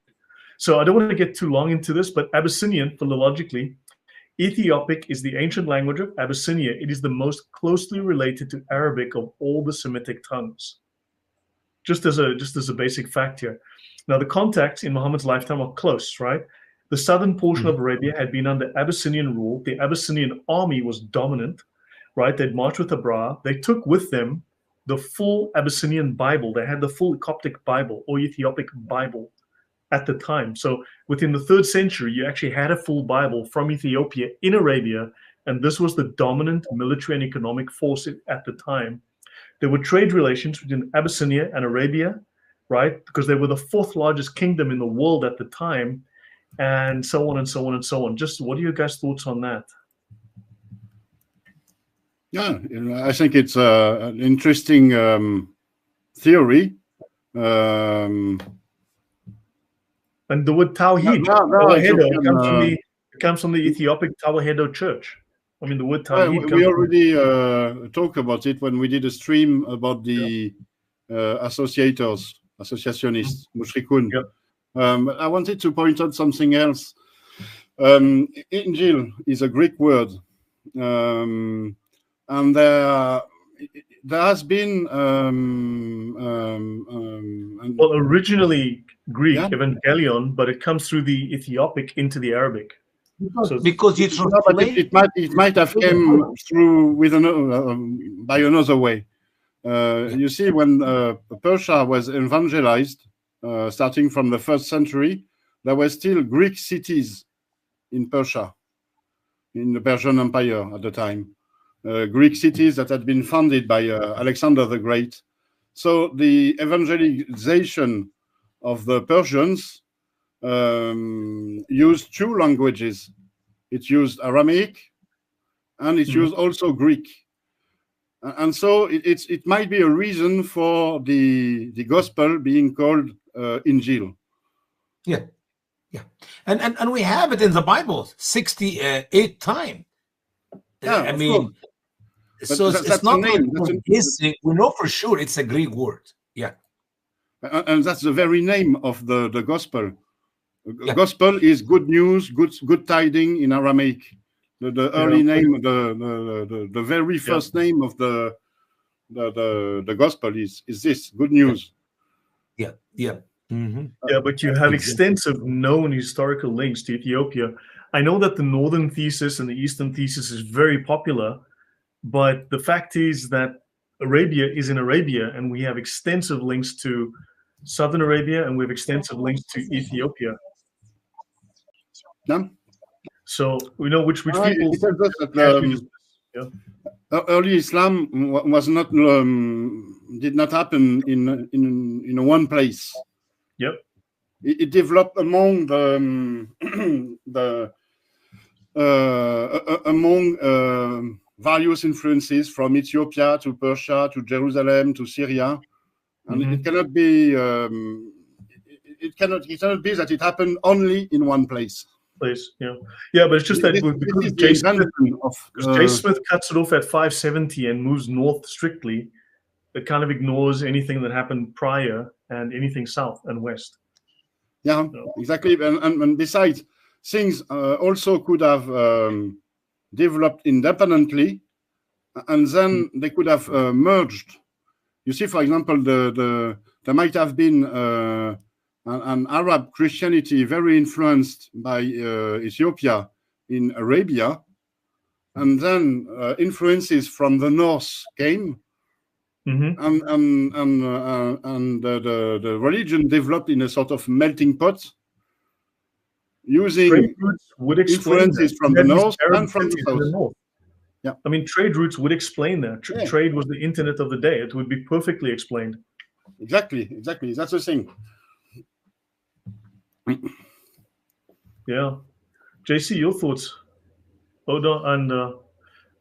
S1: So I don't want to get too long into this, but Abyssinian, philologically, Ethiopic is the ancient language of Abyssinia. It is the most closely related to Arabic of all the Semitic tongues. Just as a basic fact here. Now, the contacts in Muhammad's lifetime are close, right? The southern portion of Arabia had been under Abyssinian rule. The Abyssinian army was dominant, right? They'd marched with Abra. They took with them the full Abyssinian Bible. They had the full Coptic Bible or Ethiopic Bible at the time. So within the 3rd century, you actually had a full Bible from Ethiopia in Arabia, and this was the dominant military and economic force at the time. There were trade relations between Abyssinia and Arabia, right? Because they were the 4th largest kingdom in the world at the time, and so on and so on and so on. Just what are your guys' thoughts on that?
S3: Yeah, I think it's an interesting theory.
S1: And the word Tawhid, comes from the Ethiopic Tawahedo Church. I mean, the word Tawhid.
S3: We already talked about it when we did a stream about the associators, associationists, mushrikun.
S1: Yep.
S3: I wanted to point out something else. Injil is a Greek word, and there has been
S1: well, originally Greek,
S3: Yeah.
S1: Evangelion, but it comes through the Ethiopic into the Arabic. So
S2: Because you
S3: no, but
S2: translate.
S3: it might have came through with by another way. You see, when Persia was evangelized, starting from the 1st century, there were still Greek cities in Persia, in the Persian Empire at the time. Greek cities that had been founded by Alexander the Great. So the evangelization of the Persians used 2 languages. It used Aramaic and it used also Greek. And so it might be a reason for the gospel being called Injil.
S2: Yeah. And we have it in the Bible 68 times.
S3: Yeah,
S2: I
S3: of
S2: mean,
S3: course.
S2: so
S3: But
S2: it's not like
S3: name.
S2: we're guessing. We know for sure it's a Greek word. Yeah.
S3: And that's the very name of the gospel.
S2: Yeah.
S3: Gospel is good news, good tiding in Aramaic. The early name, the very first name of the gospel is this, good news.
S2: Yeah. Mm-hmm.
S1: Yeah, but you have extensive known historical links to Ethiopia. I know that the northern thesis and the eastern thesis is very popular, but the fact is that Arabia is in Arabia, and we have extensive links to southern Arabia, and we have extensive links to Ethiopia.
S3: Yeah.
S1: So we know which people.
S3: It tells us that early Islam was not did not happen in one place.
S1: Yep.
S3: It developed among among various influences from Ethiopia to Persia to Jerusalem to Syria, and it cannot be it cannot be that it happened only in one place.
S1: Yeah, but it's just that because J. Smith cuts it off at 570 and moves north strictly, it kind of ignores anything that happened prior and anything south and west.
S3: Yeah, exactly. And besides, things also could have developed independently, and then they could have merged. You see, for example, there might have been an Arab Christianity very influenced by Ethiopia in Arabia, and then influences from the north came, and the religion developed in a sort of melting pot, using influences from the north and from the south.
S1: Yeah, I mean, trade routes would explain that. Trade was the internet of the day. It would be perfectly explained.
S3: Exactly. That's the thing.
S1: Yeah. JC, your thoughts? Odon and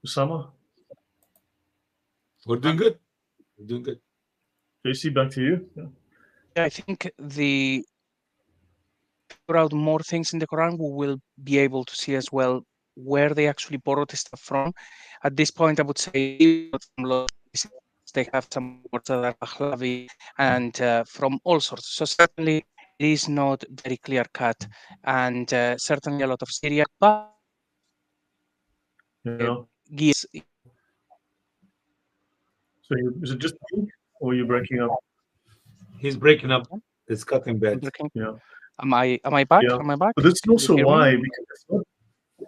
S1: Usama?
S2: We're doing good.
S1: JC, back to you.
S4: Yeah, I think figure out more things in the Quran, we will be able to see as well where they actually borrowed the stuff from. At this point, I would say they have some words that are Pahlavi and from all sorts. So certainly it is not very clear cut, and certainly a lot of Syria. But
S1: So is it just me, or are you breaking up?
S2: He's breaking up. It's cutting bad.
S1: Yeah.
S4: Am I back?
S1: Yeah.
S4: Am I back?
S1: But that's also why, because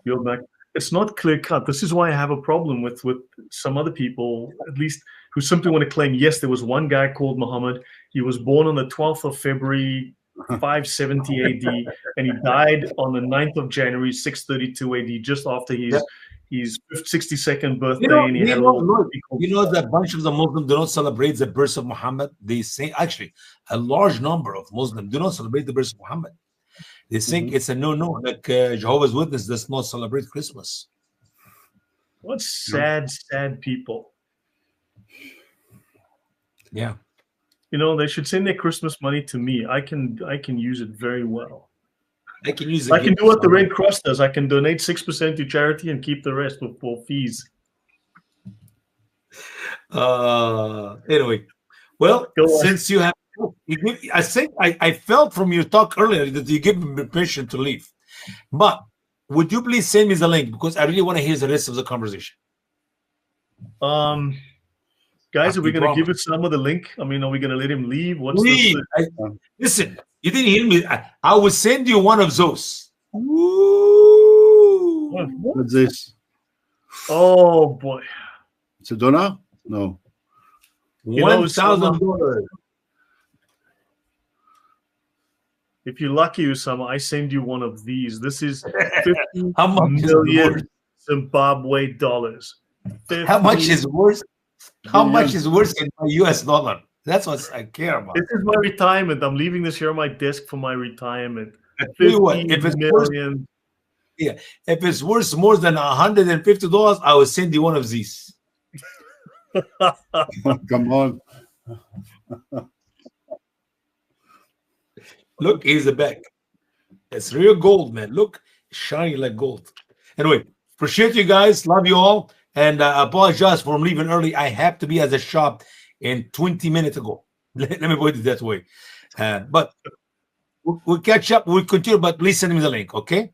S1: you're back. It's not clear cut. This is why I have a problem with some other people, at least, who simply want to claim, yes, there was one guy called Mohammed. He was born on the 12th of February, 570 AD, and he died on the 9th of January, 632 AD, just after his 62nd birthday.
S2: You know that a bunch of the Muslims do not celebrate the birth of Muhammad. They say, actually, a large number of Muslims do not celebrate the birth of Muhammad. They think it's a no. Like Jehovah's Witness does not celebrate Christmas.
S1: What sad people.
S2: Yeah.
S1: You know, they should send their Christmas money to me. I can use it very well.
S2: I can use it.
S1: I can do what the Red Cross does. I can donate 6% to charity and keep the rest for fees.
S2: Anyway, well, since you have, I think I felt from your talk earlier that you gave me permission to leave. But would you please send me the link, because I really want to hear the rest of the conversation.
S1: Guys, Guys, are we
S2: You
S1: going to give
S2: promise.
S1: Usama the link? I mean, are we going to let him leave? What's
S2: Please,
S1: this?
S2: listen, you didn't hear me. I will send you one of those. Woo!
S3: What's this?
S1: Oh boy.
S3: It's a dollar? No.
S1: You know,
S2: $1,000.
S1: If you're lucky, Usama, I send you one of these. This is 50
S2: How much is it worth?
S1: million Zimbabwe dollars.
S2: How much is worth? How much
S3: Billion.
S2: is worth in my US dollar? That's what I care about.
S1: This is my retirement. I'm leaving this here on my desk for my retirement.
S2: I tell you what,
S1: 50
S2: if it's worth,
S1: million.
S2: if it's worth more than $150, I will send you one of these.
S3: Come on.
S2: Look, here's the back. It's real gold, man. Look, shiny like gold. Anyway, appreciate you guys. Love you all. And I apologize for leaving early. I have to be at the shop in 20 minutes ago. Let me put it that way. But we'll catch up. We'll continue, but please send me the link, okay?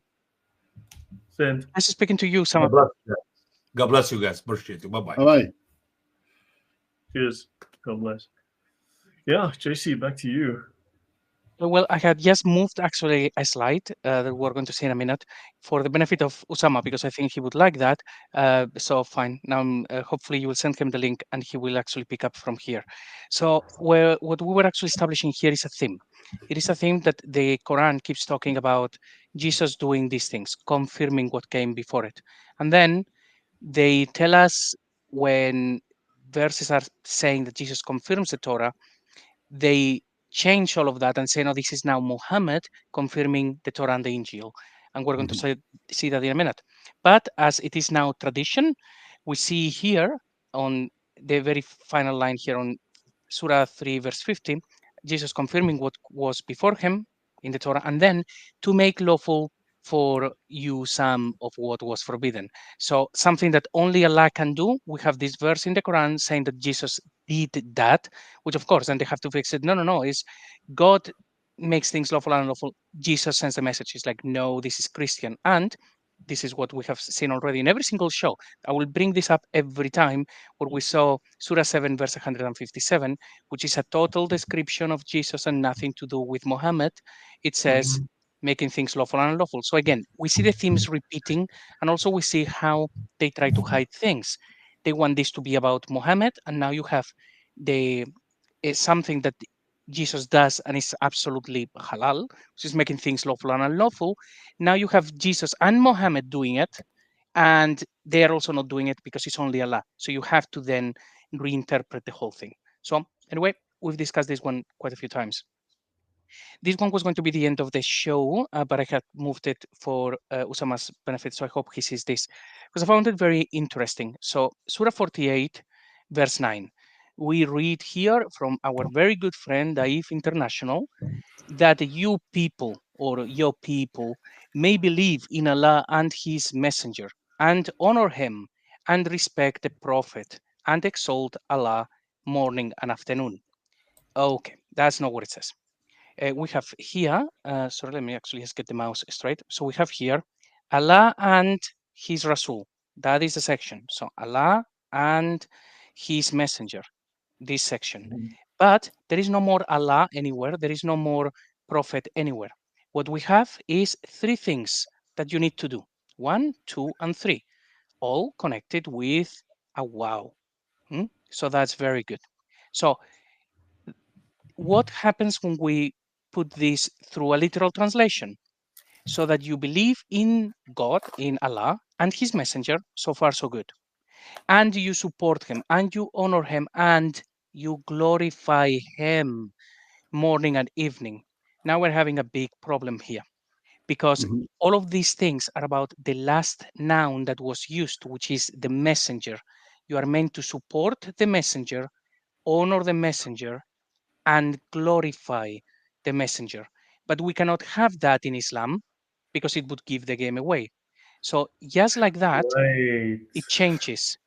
S1: Send.
S4: Nice speaking to you, Usama.
S2: God bless you guys. Appreciate you. Bye-bye.
S3: Bye-bye.
S1: Cheers. God bless. Yeah, JC, back to you.
S4: Well, I had just moved actually a slide that we're going to see in a minute for the benefit of Usama, because I think he would like that. So fine. Now, hopefully you will send him the link and he will actually pick up from here. So what we were actually establishing here is a theme. It is a theme that the Quran keeps talking about Jesus doing these things, confirming what came before it. And then they tell us when verses are saying that Jesus confirms the Torah, they change all of that and say, no, this is now Mohammed confirming the Torah and the Injil. And we're going to see that in a minute. But as it is now tradition, we see here on the very final line here on Surah 3, verse 50, Jesus confirming what was before him in the Torah, and then to make lawful for you some of what was forbidden. So something that only Allah can do. We have this verse in the Quran saying that Jesus did that, which of course, then they have to fix it. No, is God makes things lawful and unlawful. Jesus sends the message. It's like, no, this is Christian. And this is what we have seen already in every single show. I will bring this up every time where we saw Surah 7, verse 157, which is a total description of Jesus and nothing to do with Muhammad. It says, making things lawful and unlawful. So again, we see the themes repeating, and also we see how they try to hide things. They want this to be about Muhammad, and now you have the something that Jesus does and is absolutely halal, which is making things lawful and unlawful. Now you have Jesus and Muhammad doing it, and they are also not doing it because it's only Allah. So you have to then reinterpret the whole thing. So anyway, we've discussed this one quite a few times. This one was going to be the end of the show, but I had moved it for Usama's benefit, so I hope he sees this, because I found it very interesting. So Surah 48, verse 9. We read here from our very good friend, Daif International, that you people, or your people, may believe in Allah and His Messenger, and honor Him, and respect the Prophet, and exalt Allah morning and afternoon. Okay, that's not what it says. We have here, sorry, let me actually just get the mouse straight. So we have here Allah and His Rasul. That is the section. So Allah and His Messenger, this section. But there is no more Allah anywhere. There is no more Prophet anywhere. What we have is three things that you need to do. 1, 2, and 3, all connected with a wow. So that's very good. So what happens when we put this through a literal translation? So that you believe in God, in Allah, and His Messenger, so far so good. And you support Him, and you honor Him, and you glorify Him morning and evening. Now we're having a big problem here, because all of these things are about the last noun that was used, which is the messenger. You are meant to support the messenger, honor the messenger, and glorify the messenger. But we cannot have that in Islam because it would give the game away. So just like that, it changes.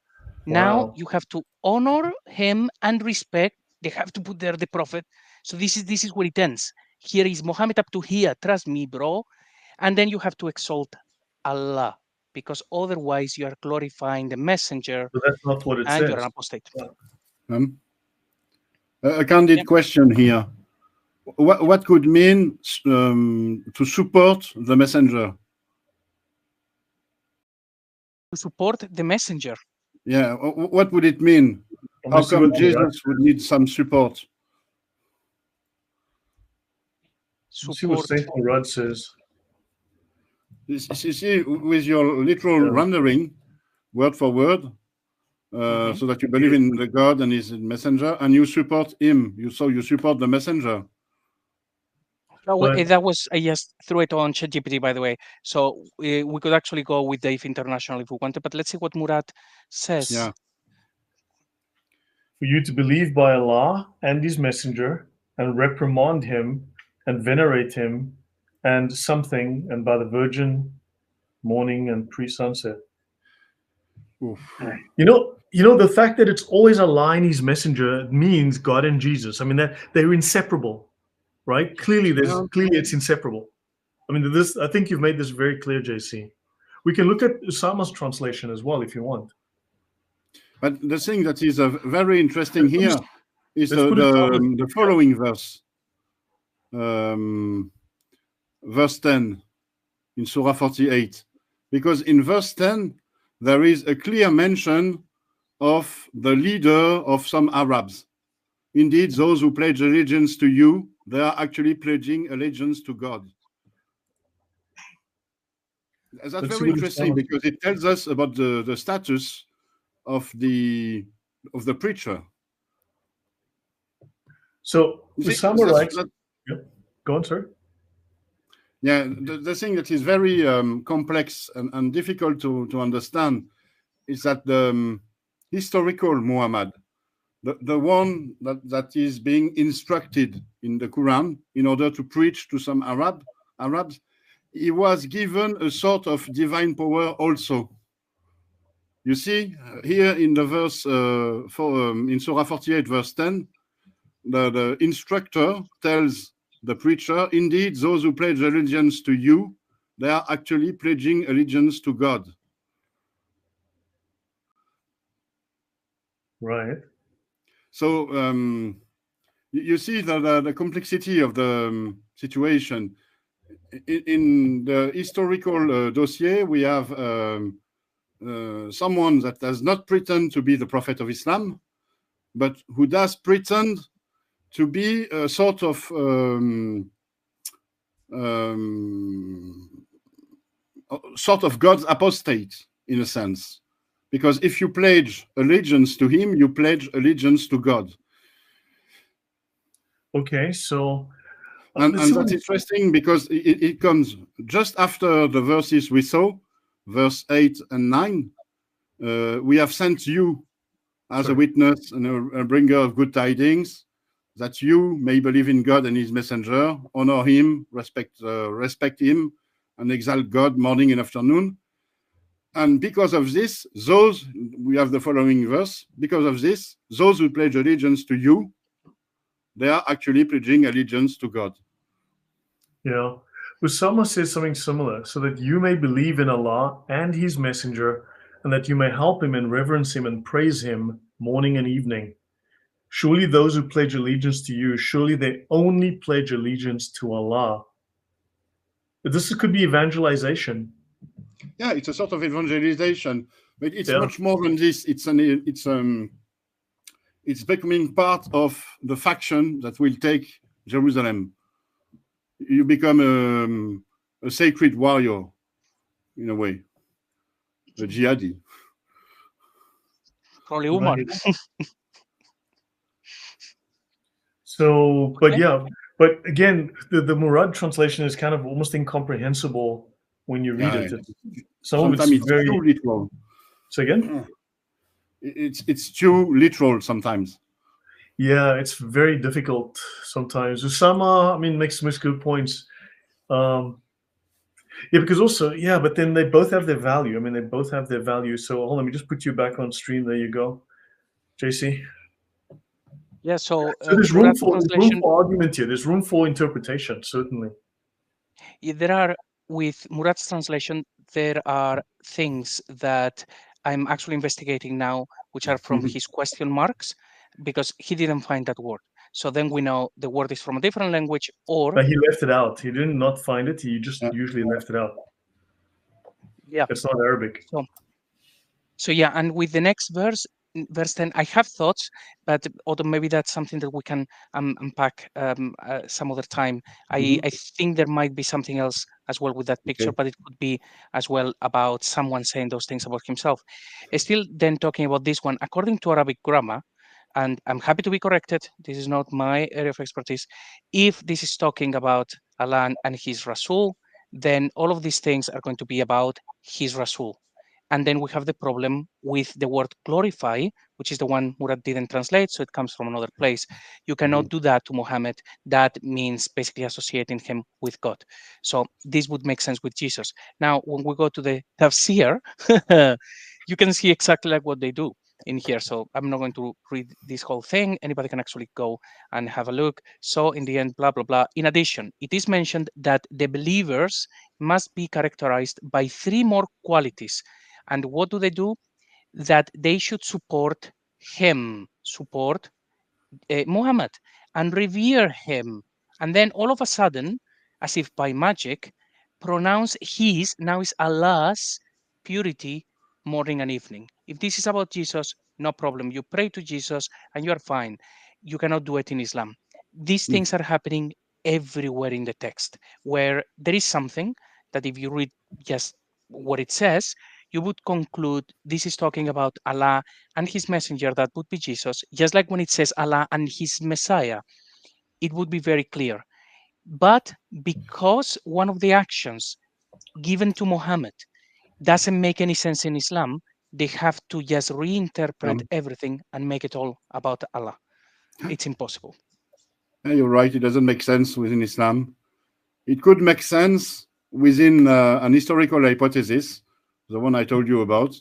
S4: Now you have to honor him and respect. They have to put there the prophet. So this is where it ends. Here is Muhammad up to here. Trust me, bro. And then you have to exalt Allah, because otherwise you are glorifying the messenger.
S1: But that's not what it
S4: and
S1: says.
S4: you're an apostate.
S3: A candid question here. What could mean to support the messenger?
S4: To support the messenger.
S3: Yeah, what would it mean? How come Jesus would need some support?
S1: See what Saint Murad says.
S3: You see, with your literal rendering, word for word, so that you believe in the God and his messenger, and you support him. You support the messenger.
S4: That was, I just threw it on ChatGPT, by the way. So we could actually go with Dave International if we wanted, but let's see what Murad says.
S3: Yeah.
S1: For you to believe by Allah and his messenger and reprimand him and venerate him and something, and by the Virgin morning and pre-sunset. You know, the fact that it's always Allah and his messenger means God and Jesus. I mean, that they're inseparable, right? Clearly it's inseparable. I mean, I think you've made this very clear, JC. We can look at Usama's translation as well if you want.
S3: But the thing that is very interesting here is the following verse. Verse 10 in Surah 48. Because in verse 10, there is a clear mention of the leader of some Arabs. Indeed, those who pledge allegiance to you, they are actually pledging allegiance to God. That's very interesting because it tells us about the status of the preacher.
S1: So Usama writes, go on, sir.
S3: Yeah, the thing that is very complex and difficult to understand is that the historical Muhammad, the one that is being instructed in the Quran in order to preach to some Arabs, he was given a sort of divine power also. You see, here in the verse in Surah 48, verse 10, the instructor tells the preacher, indeed, those who pledge allegiance to you, they are actually pledging allegiance to God.
S1: Right.
S3: So you see the complexity of the situation. In the historical dossier, we have someone that does not pretend to be the Prophet of Islam, but who does pretend to be a sort of God's apostate, in a sense. Because if you pledge allegiance to him, you pledge allegiance to God.
S1: Okay, so...
S3: And that's interesting because it comes just after the verses we saw, verse 8 and 9. We have sent you as a witness and a bringer of good tidings, that you may believe in God and his messenger, honor him, respect him, and exalt God morning and afternoon. And because of this, we have the following verse, because of this, those who pledge allegiance to you, they are actually pledging allegiance to God.
S1: Yeah. Usama says something similar, so that you may believe in Allah and his messenger, and that you may help him and reverence him and praise him morning and evening. Surely those who pledge allegiance to you, surely they only pledge allegiance to Allah. But this could be evangelization.
S3: Yeah, it's a sort of evangelization, but it's much more than this. It's becoming part of the faction that will take Jerusalem. You become a sacred warrior, in a way, a jihadi.
S4: Probably Umar.
S1: So, but but again, the Murad translation is kind of almost incomprehensible when you read it.
S3: Sometimes it's very too literal.
S1: So again?
S3: It's too literal sometimes.
S1: Yeah, it's very difficult sometimes. Usama, I mean, makes good points. Yeah, because also, but then they both have their value. I mean, they both have their value. So hold on, let me just put you back on stream. There you go, JC.
S4: Yeah, so
S1: there's room for argument here. There's room for interpretation, certainly.
S4: There are, with Murad's translation, there are things that I'm actually investigating now, which are from his question marks. because he didn't find that word. So then we know the word is from a different language, or
S1: But he left it out. He did not find it. He just
S3: Yeah.
S1: usually left it out.
S4: yeah.
S1: It's not Arabic.
S4: So yeah, and with the next verse, verse 10, I have thoughts, but although maybe that's something that we can unpack some other time. I think there might be something else as well with that picture,
S3: Okay.
S4: but it could be as well about someone saying those things about himself. Still then talking about this one, according to Arabic grammar, and I'm happy to be corrected, this is not my area of expertise. If this is talking about Allah and his Rasul, then all of these things are going to be about his Rasul. And then we have the problem with the word glorify, which is the one Murad didn't translate, so it comes from another place. You cannot do that to Mohammed. That means basically associating him with God. So this would make sense with Jesus. Now, when we go to the tafsir, you can see exactly like what they do in here. So I'm not going to read this whole thing. Anybody can actually go and have a look. So in the end, blah, blah, blah. In addition, it is mentioned that the believers must be characterized by 3 more qualities. And what do? That they should support him, support Muhammad, and revere him. And then all of a sudden, as if by magic, pronounce his, now is Allah's purity morning and evening. If this is about Jesus, no problem. You pray to Jesus and you are fine. You cannot do it in Islam. These things are happening everywhere in the text, where there is something that if you read just what it says, you would conclude this is talking about Allah and his messenger, that would be Jesus, just like when it says Allah and his Messiah, it would be very clear. But because one of the actions given to Muhammad doesn't make any sense in Islam, they have to just reinterpret everything and make it all about Allah. It's impossible.
S3: Yeah, you're right. It doesn't make sense within Islam. It could make sense within an historical hypothesis, the one I told you about.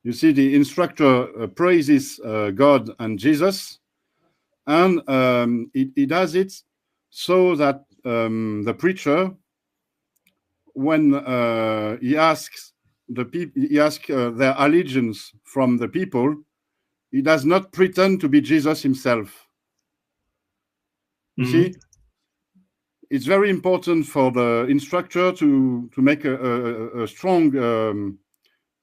S3: You see, the instructor praises God and Jesus, and he does it so that the preacher, when he asks the people, he asks their allegiance from the people, he does not pretend to be Jesus himself. You see, it's very important for the instructor to make a strong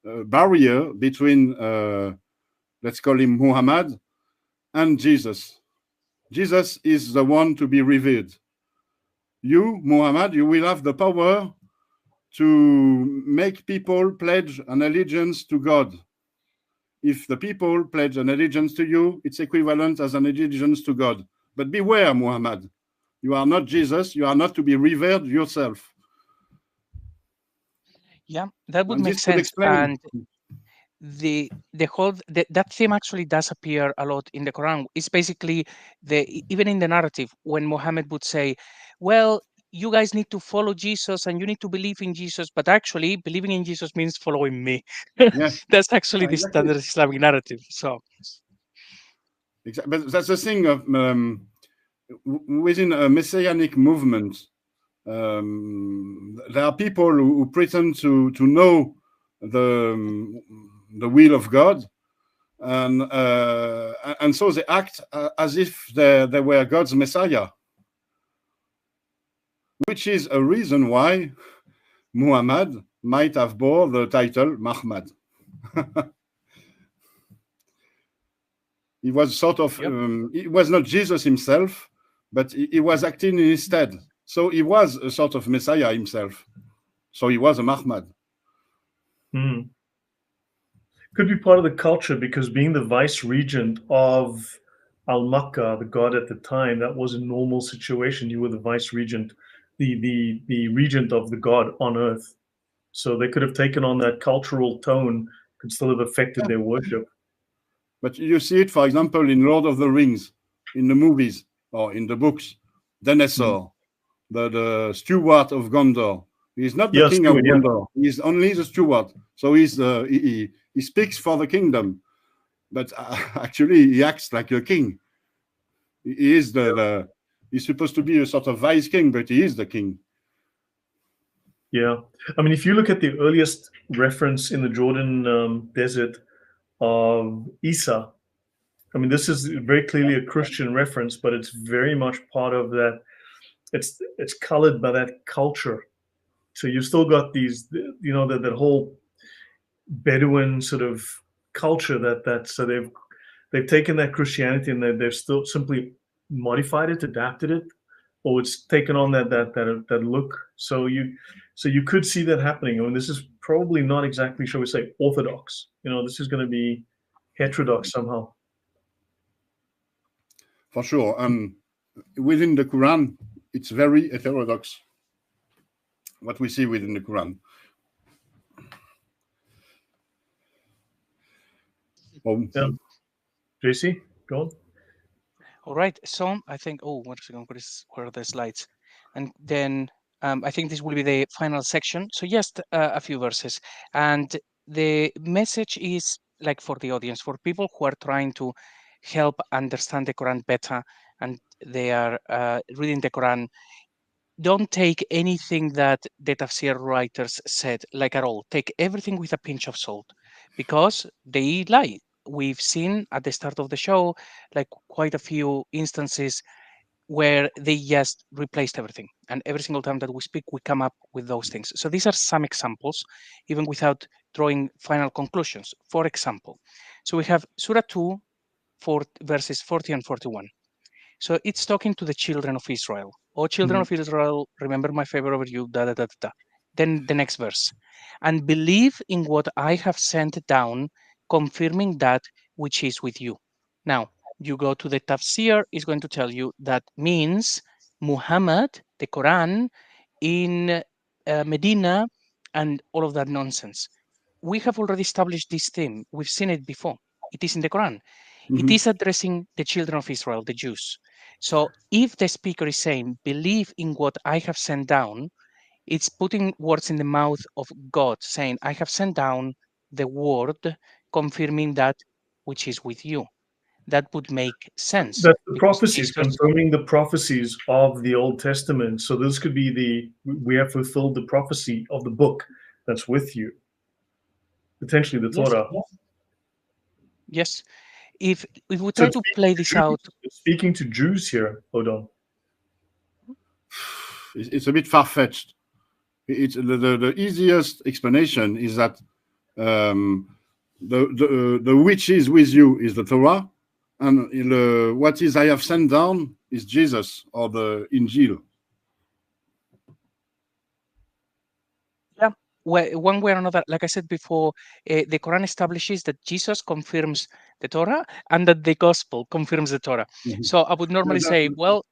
S3: barrier between, let's call him Muhammad, and Jesus. Jesus is the one to be revered. You, Muhammad, you will have the power to make people pledge an allegiance to God. If the people pledge an allegiance to you, it's equivalent as an allegiance to God. But beware, Muhammad. You are not Jesus. You are not to be revered yourself.
S4: Yeah, that would
S3: And
S4: make
S3: this could
S4: sense.
S3: explain.
S4: And the whole that theme actually does appear a lot in the Quran. It's basically even in the narrative when Muhammad would say, well, you guys need to follow Jesus and you need to believe in Jesus, but actually believing in Jesus means following me.
S3: Yeah.
S4: That's actually the
S3: Exactly.
S4: standard Islamic narrative. So
S3: But that's the thing of within a messianic movement, there are people who pretend to know the will of God, and so they act as if they were God's Messiah, which is a reason why Muhammad might have bore the title Muhammad. He was sort of, he was not Jesus himself, but he was acting in his stead. So he was a sort of Messiah himself. So he was a Muhammad.
S1: Could be part of the culture, because being the vice regent of Al-Makkah, the god at the time, that was a normal situation. You were the vice regent, the regent of the god on earth. So they could have taken on that cultural tone, could still have affected their worship.
S3: But you see it, for example, in Lord of the Rings, in the movies or in the books. Denethor, the steward of Gondor. He's not the king of Gondor. He's only the steward. So he speaks for the kingdom, but actually he acts like a king. He is he's supposed to be a sort of vice king, but he is the king.
S1: Yeah, I mean, if you look at the earliest reference in the Jordan desert of Isa, I mean, this is very clearly a Christian reference, but it's very much part of that. It's colored by that culture. So you've still got these, that whole Bedouin sort of culture that so they've taken that Christianity and they've still simply modified it, adapted it, or it's taken on that look. So you could see that happening. I mean, this is probably not exactly, shall we say, orthodox. This is going to be heterodox somehow.
S3: For sure. And within the Quran, it's very heterodox, what we see within the Quran.
S1: Yeah. JC, go on.
S4: All right. So I think, one second, where are the slides? And then I think this will be the final section. So just a few verses. And the message is like for the audience, for people who are trying to help understand the Quran better, and they are reading the Quran, don't take anything that the tafsir writers said like at all. Take everything with a pinch of salt, because they lie. We've seen at the start of the show like quite a few instances where they just replaced everything, and every single time that we speak we come up with those things. So these are some examples, even without drawing final conclusions. For example, so we have Surah 2, verses 40 and 41. So it's talking to the children of Israel. Oh, children of Israel, remember my favor over you, da da da da. Then the next verse. And believe in what I have sent down, confirming that which is with you. Now, you go to the tafsir, is going to tell you that means Muhammad, the Quran, in Medina, and all of that nonsense. We have already established this theme. We've seen it before. It is in the Quran. It is addressing the children of Israel, the Jews. So if the speaker is saying, believe in what I have sent down, it's putting words in the mouth of God, saying, I have sent down the word, confirming that which is with you. That would make sense.
S1: That's the prophecies, confirming the prophecies of the Old Testament. So this could be we have fulfilled the prophecy of the book that's with you. Potentially the Torah.
S4: Yes. If we try to play this out.
S1: Speaking to Jews here, Odon.
S3: It's a bit far-fetched. It's the easiest explanation is that the which is with you is the Torah, and what is I have sent down is Jesus, or the Injil.
S4: Yeah, one way or another, like I said before, the Quran establishes that Jesus confirms the Torah and that the Gospel confirms the Torah. So I would normally say, well,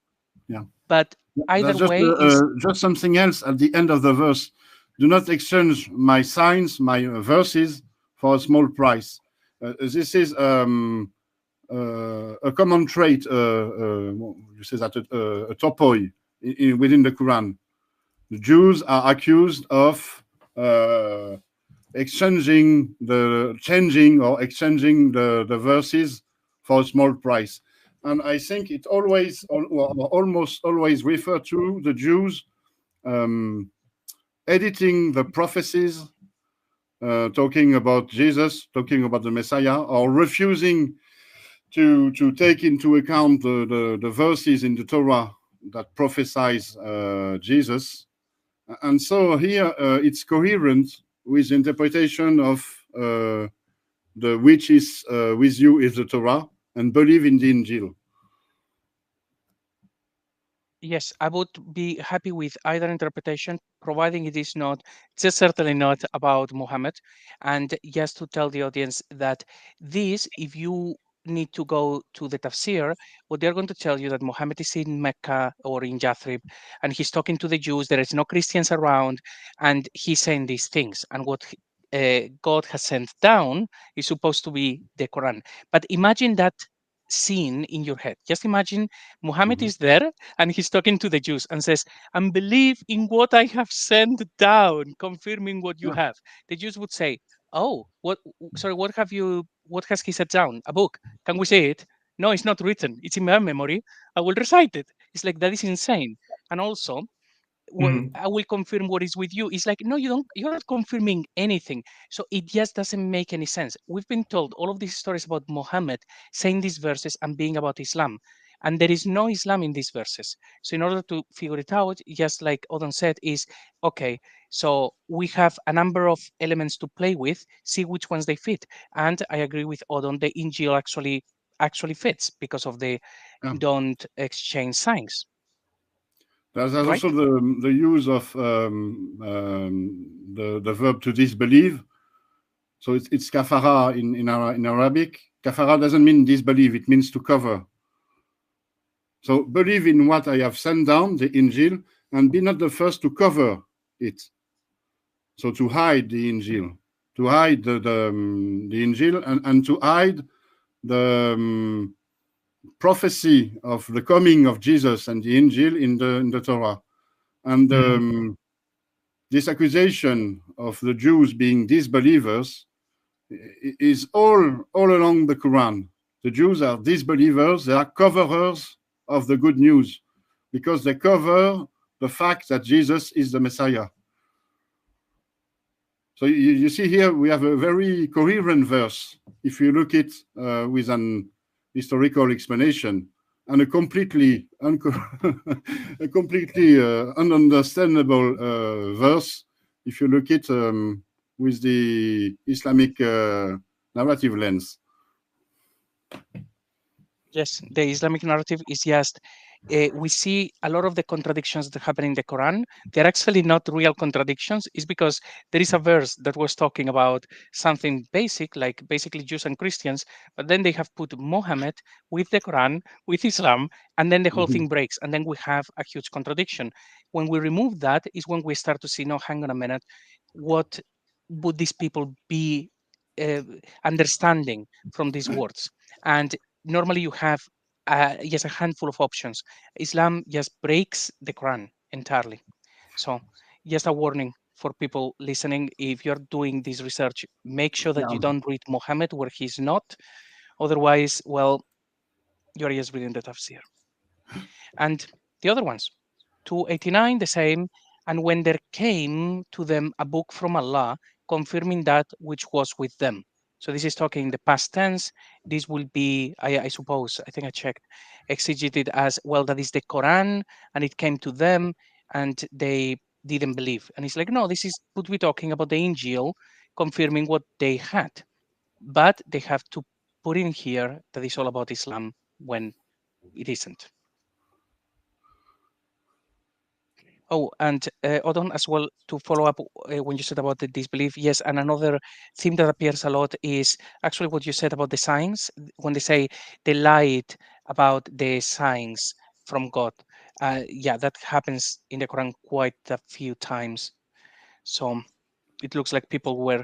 S4: but either way is
S3: just something else at the end of the verse. Do not exchange my signs, my verses, for a small price. This is a common trait. You say that a topoi within the Quran. The Jews are accused of changing the verses for a small price. And I think it almost always refer to the Jews editing the prophecies, talking about Jesus, talking about the Messiah, or refusing to take into account the verses in the Torah that prophesies Jesus. And so here it's coherent with the interpretation of the which is with you is the Torah, and believe in the Injil.
S4: Yes, I would be happy with either interpretation, providing it is not, just certainly not about Muhammad. And just to tell the audience that this, if you need to go to the tafsir, what they're going to tell you that Muhammad is in Mecca or in Yathrib, and he's talking to the Jews, there is no Christians around, and he's saying these things. And what God has sent down is supposed to be the Quran. But imagine that scene in your head. Just imagine Muhammad is there and he's talking to the Jews and says, and believe in what I have sent down, confirming what you have. The Jews would say, oh, what has he set down? A book. Can we see it? No, it's not written. It's in my memory. I will recite it. It's like, that is insane. And also, I will confirm what is with you. It's like, no, you're not confirming anything. So it just doesn't make any sense. We've been told all of these stories about Mohammed saying these verses and being about Islam. And there is no Islam in these verses. So in order to figure it out, just like Odon said, is okay, so we have a number of elements to play with, see which ones they fit. And I agree with Odon, the Injil actually fits because of the don't exchange signs.
S3: There's
S4: right?
S3: also the use of the verb to disbelieve. So it's kafara in Arabic. Kafara doesn't mean disbelieve, it means to cover. So believe in what I have sent down, the Injil, and be not the first to cover it. So to hide the Injil, to hide the Injil, and to hide the prophecy of the coming of Jesus and the Injil in the Torah. And this accusation of the Jews being disbelievers is all along the Quran. The Jews are disbelievers, they are coverers of the good news because they cover the fact that Jesus is the Messiah. So you see here we have a very coherent verse if you look at it with an historical explanation, and a completely ununderstandable verse if you look at it with the Islamic narrative lens.
S4: Yes, the Islamic narrative is just, we see a lot of the contradictions that happen in the Quran. They're actually not real contradictions. It's because there is a verse that was talking about something basic, like basically Jews and Christians, but then they have put Mohammed with the Quran, with Islam, and then the whole thing breaks. And then we have a huge contradiction. When we remove that is when we start to see, no, hang on a minute, what would these people be understanding from these words? And normally you have just a handful of options. Islam just breaks the Quran entirely. So just a warning for people listening, if you're doing this research, make sure that you don't read Muhammad where he's not. Otherwise, well, you're just reading the tafsir. And the other ones, 289, the same. And when there came to them a book from Allah, confirming that which was with them. So this is talking in the past tense. This will be, I suppose, I think I checked, exegeted as, well, that is the Quran, and it came to them, and they didn't believe. And it's like, no, this is would be talking about the Injil, confirming what they had. But they have to put in here that it's all about Islam when it isn't. Oh, and Odon, as well, to follow up when you said about the disbelief, yes, and another theme that appears a lot is actually what you said about the signs, when they say they lied about the signs from God. Yeah, that happens in the Quran quite a few times. So it looks like people were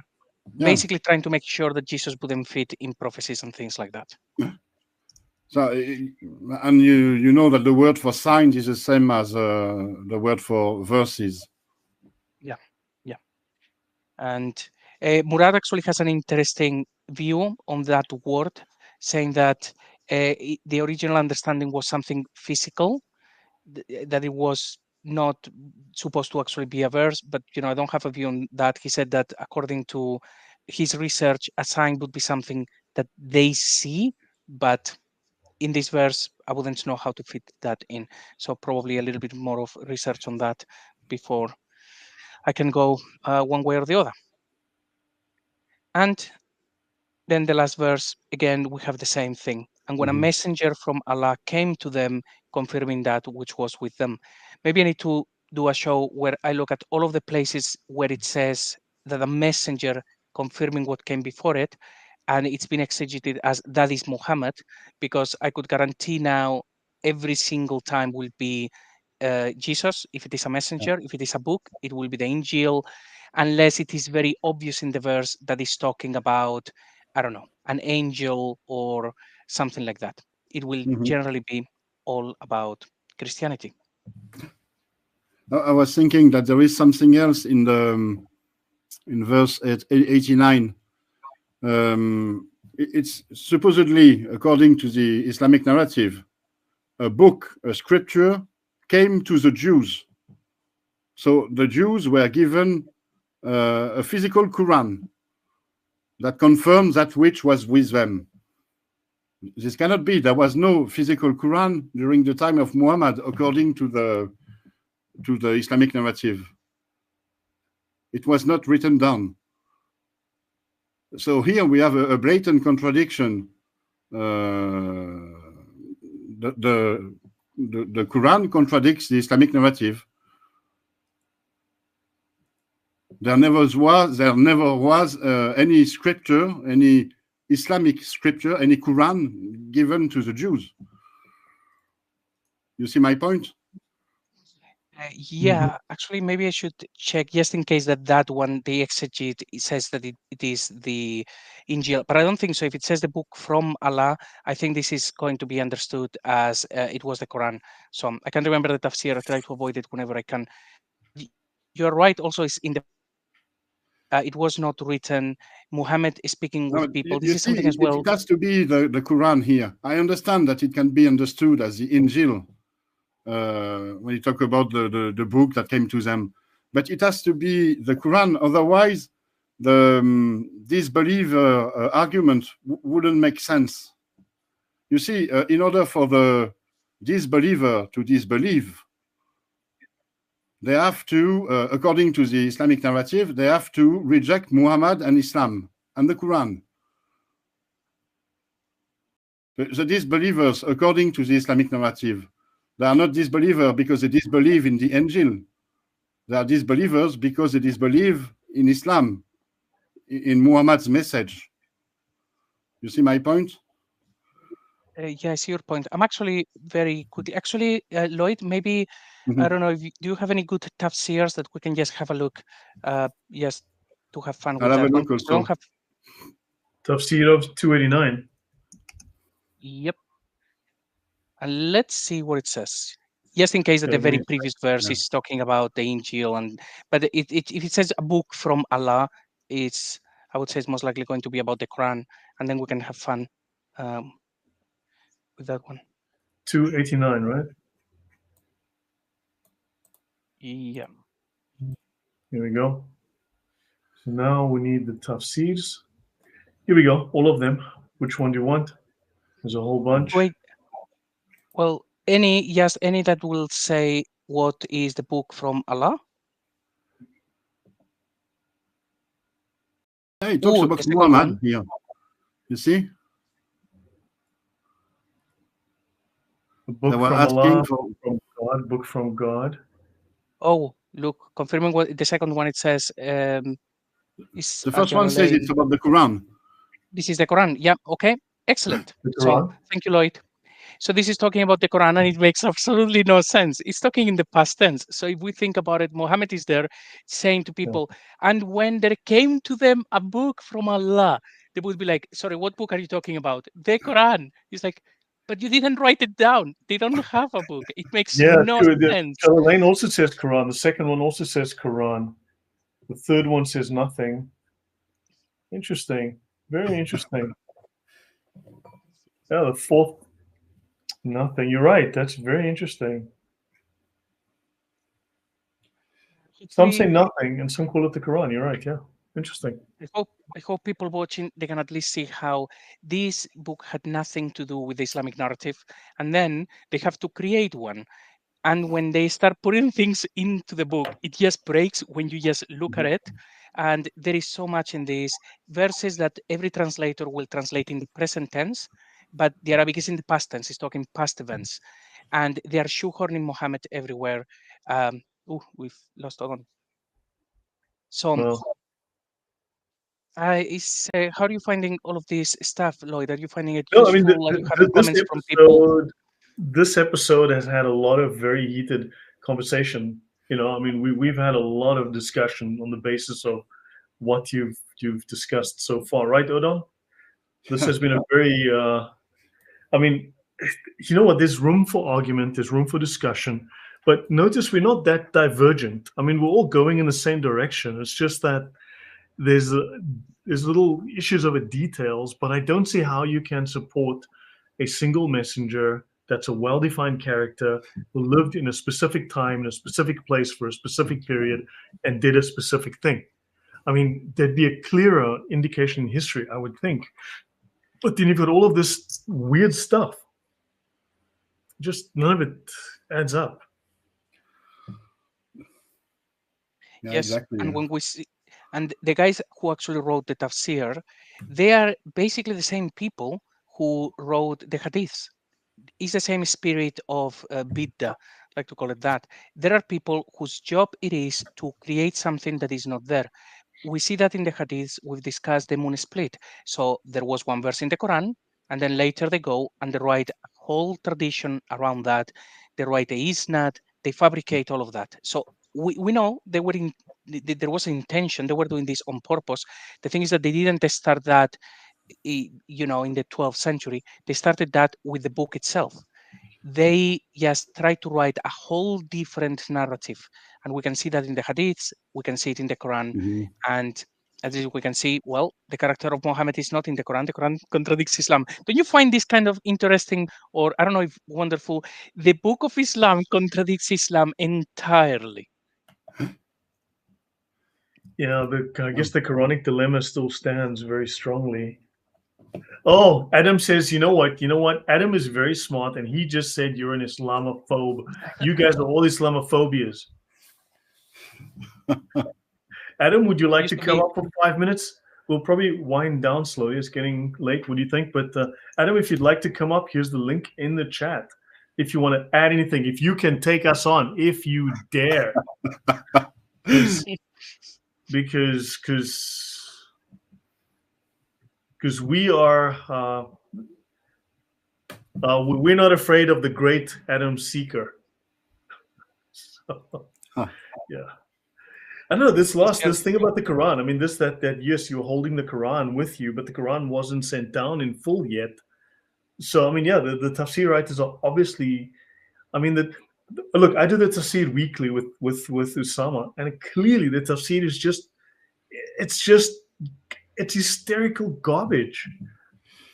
S4: basically trying to make sure that Jesus wouldn't fit in prophecies and things like that.
S3: So, and you know that the word for signs is the same as the word for verses.
S4: Yeah. And Murad actually has an interesting view on that word, saying that the original understanding was something physical, that it was not supposed to actually be a verse. But I don't have a view on that. He said that according to his research, a sign would be something that they see, but in this verse, I wouldn't know how to fit that in. So probably a little bit more of research on that before I can go one way or the other. And then the last verse, again, we have the same thing. And when a messenger from Allah came to them, confirming that which was with them. Maybe I need to do a show where I look at all of the places where it says that a messenger confirming what came before it, and it's been exegeted as that is Muhammad, because I could guarantee now every single time will be Jesus. If it is a messenger, if it is a book, it will be the Injil, unless it is very obvious in the verse that is talking about, I don't know, an angel or something like that. It will generally be all about Christianity.
S3: I was thinking that there is something else in verse 89. It's supposedly, according to the Islamic narrative, a book, a scripture, came to the Jews. So the Jews were given a physical Quran that confirms that which was with them. This cannot be. There was no physical Quran during the time of Muhammad, according to the Islamic narrative. It was not written down. So here we have a blatant contradiction. The Quran contradicts the Islamic narrative. There never was any scripture, any Islamic scripture, any Quran given to the Jews. You see my point?
S4: Yeah, actually, maybe I should check just in case that one, the exegete, it says that it is the Injil, but I don't think so. If it says the book from Allah, I think this is going to be understood as it was the Quran. So I can't remember the tafsir. I try to avoid it whenever I can. You're right. Also, it's in the. It was not written. Muhammad is speaking with people. This is something as well.
S3: It has to be the Quran here. I understand that it can be understood as the Injil. When you talk about the book that came to them, but it has to be the Quran. Otherwise, the disbeliever argument wouldn't make sense. You see, in order for the disbeliever to disbelieve, they have to, according to the Islamic narrative, they have to reject Muhammad and Islam and the Quran. The disbelievers, according to the Islamic narrative, they are not disbelievers because they disbelieve in the Injil. They are disbelievers because they disbelieve in Islam, in Muhammad's message. You see my point?
S4: Yeah, I see your point. I'm actually very quickly. Actually, Lloyd, maybe, I don't know, if do you have any good tafsirs that we can just have a look, just to have fun with
S3: I'll have
S4: that
S3: a look
S4: one?
S3: also.
S4: Don't have...
S1: Tafsir of 289.
S4: Yep. And let's see what it says. Just in case that the very previous verse is talking about the Injil, but if it says a book from Allah, I would say it's most likely going to be about the Quran, and then we can have fun with that one.
S1: 289, right?
S4: Yeah.
S1: Here we go. So now we need the tafsirs. Here we go, all of them. Which one do you want? There's a whole bunch.
S4: Wait. Well, any that will say what is the book from Allah?
S3: Yeah, it talks about Muhammad here. You see?
S1: A book from Allah, from God, book from God.
S4: Oh, look, confirming what the second one it says.
S3: The first one says it's about the Quran.
S4: This is the Quran. Yeah, okay. Excellent. So thank you, Lloyd. So this is talking about the Quran, and it makes absolutely no sense. It's talking in the past tense. So if we think about it, Mohammed is there saying to people, and when there came to them a book from Allah, they would be like, sorry, what book are you talking about? The Quran. He's like, but you didn't write it down. They don't have a book. It makes no sense.
S1: Charlemagne also says Quran. The second one also says Quran. The third one says nothing. Interesting. Very interesting. Yeah, the fourth, nothing. You're right. That's very interesting. Some say nothing, and some call it the Quran. You're right. Yeah, interesting.
S4: I hope people watching, they can at least see how this book had nothing to do with the Islamic narrative, and then they have to create one. And when they start putting things into the book, it just breaks when you just look at it. And there is so much in these verses that every translator will translate in the present tense, but the Arabic is in the past tense. It's talking past events. And they are shoehorning Muhammad everywhere. We've lost Odon. So how are you finding all of this stuff, Lloyd? Are you finding it useful?
S1: I mean,
S4: are you having comments from people?
S1: This episode has had a lot of very heated conversation. You know, I mean, we've had a lot of discussion on the basis of what you've discussed so far, right, Odon? This has been a very, I mean, you know what? There's room for argument. There's room for discussion. But notice we're not that divergent. I mean, we're all going in the same direction. It's just that there's little issues over details. But I don't see how you can support a single messenger that's a well-defined character who lived in a specific time, in a specific place for a specific period, and did a specific thing. I mean, there'd be a clearer indication in history, I would think. But then you've got all of this weird stuff. Just none of it adds up.
S3: Yeah,
S4: Yes,
S3: exactly.
S4: and
S3: Yeah.
S4: when we see, and the guys who actually wrote the tafsir, they are basically the same people who wrote the hadiths. It's the same spirit of bid'ah, like to call it that. There are people whose job it is to create something that is not there. We see that in the hadiths. We've discussed the moon split. So there was one verse in the Quran, and then later they go and they write a whole tradition around that. They write a isnad, they fabricate all of that. So we know they were in, there was an intention, they were doing this on purpose. The thing is that they didn't start that you know, in the 12th century. They started that with the book itself. They just try to write a whole different narrative, and we can see that in the hadiths, we can see it in the Quran,
S3: Mhm.
S4: and as we can see, well, the character of Mohammed is not in the Quran. The Quran contradicts Islam. Don't you find this kind of interesting, or I don't know if wonderful? The book of Islam contradicts Islam entirely.
S1: Yeah, I guess the Quranic dilemma still stands very strongly. Oh, Adam says, you know what? You know what? Adam is very smart, and he just said you're an Islamophobe. You guys are all Islamophobias. Adam, would you like to come up for 5 minutes? We'll probably wind down slowly. It's getting late. What do you think? But Adam, if you'd like to come up, here's the link in the chat. If you want to add anything, if you can take us on, if you dare. because we are we're not afraid of the great Adam Seeker. So, yeah, I don't know this thing about the Quran. I mean, that yes, you're holding the Quran with you, but the Quran wasn't sent down in full yet. So I mean, yeah, the tafsir writers are obviously. I mean, look, I do the tafsir weekly with Usama, and clearly the tafsir is it's hysterical garbage,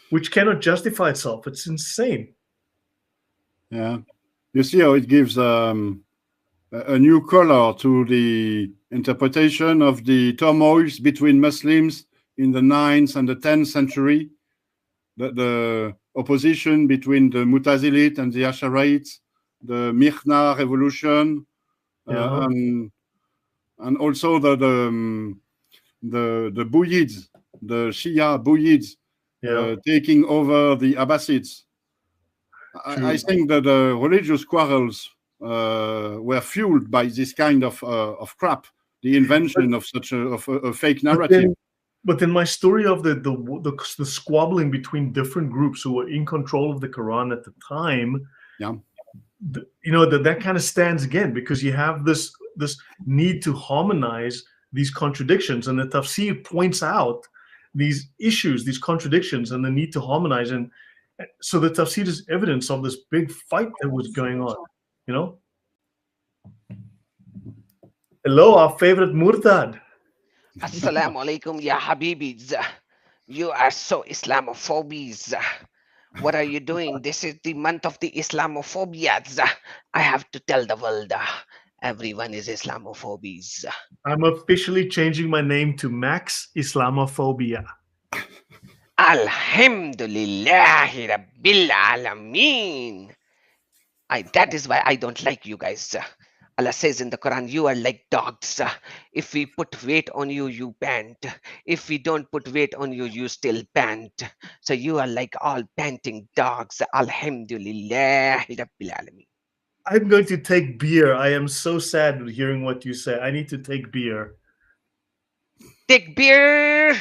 S1: which cannot justify itself. It's insane.
S3: Yeah, you see how it gives a new color to the interpretation of the turmoils between Muslims in the 9th and the 10th century, the opposition between the Mutazilit and the Asharites, the Mihna revolution, and also the Buyids, the Shia Buyids, taking over the Abbasids. I think that the religious quarrels were fueled by this kind of crap, the invention of such a fake narrative.
S1: But then my story of the squabbling between different groups who were in control of the Quran at the time, you know, that kind of stands again, because you have this need to harmonize these contradictions, and the tafsir points out these issues, these contradictions, and the need to harmonize. And so the tafsir is evidence of this big fight that was going on, you know. Hello, our favorite Murtad.
S5: Assalamu alaikum, ya Habibis. You are so Islamophobes. What are you doing? This is the month of the Islamophobias. I have to tell the world, everyone is Islamophobes.
S1: I'm officially changing my name to Max Islamophobia.
S5: Alhamdulillahi Rabbil Alameen. That is why I don't like you guys. Allah says in the Quran, you are like dogs. If we put weight on you, you pant. If we don't put weight on you, you still pant. So you are like all panting dogs. Alhamdulillah Rabbil Alameen.
S1: I'm going to take beer. I am so sad hearing what you say. I need to take beer.
S5: Take beer.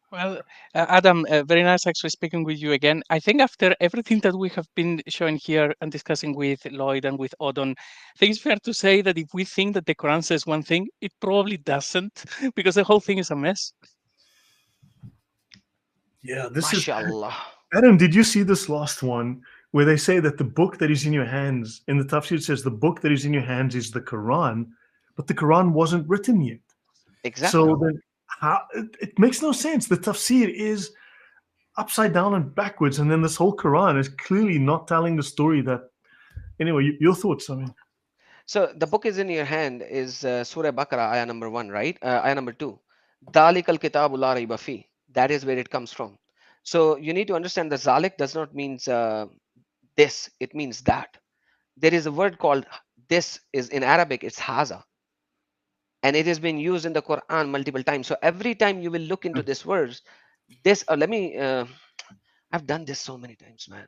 S4: Well, Adam, very nice actually speaking with you again. I think after everything that we have been showing here and discussing with Lloyd and with Odon, I think it's fair to say that if we think that the Quran says one thing, it probably doesn't, because the whole thing is a mess.
S1: Yeah, this
S5: Mashallah.
S1: is... Adam, did you see this last one where they say that the book that is in your hands, in the tafsir it says the book that is in your hands is the Quran, but the Quran wasn't written yet.
S5: Exactly.
S1: So then, it makes no sense. The tafsir is, upside down and backwards, and then this whole Quran is clearly not telling the story that. Anyway, your thoughts? I mean,
S5: So the book is in your hand is Surah Baqarah, ayah number 1, right? Ayah number 2. Dalikal kitabu la rayba fi. That is where it comes from. So you need to understand that zalik does not mean this, it means that. There is a word called this is in Arabic, it's haza. And it has been used in the Quran multiple times. So every time you will look into this verse, this, I've done this so many times, man.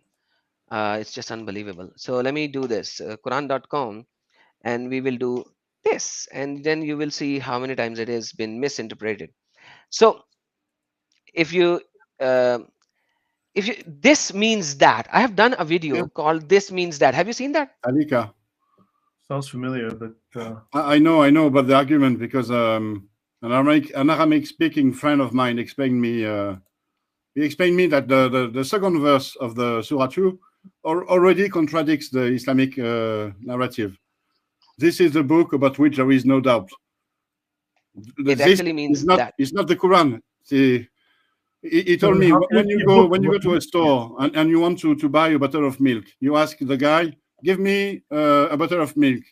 S5: It's just unbelievable. So let me do this, Quran.com, and we will do this, and then you will see how many times it has been misinterpreted. So if you this means that, I have done a video called this means that. Have you seen that?
S3: Alika.
S1: sounds familiar, but
S3: I know about the argument because an Aramaic speaking friend of mine explained me. He explained me that the second verse of the Surah 2 already contradicts the Islamic narrative. This is the book about which there is no doubt.
S5: It actually means that.
S3: It's not the Quran. He told me when you go to a store and you want to buy a bottle of milk, you ask the guy, give me a bottle of milk.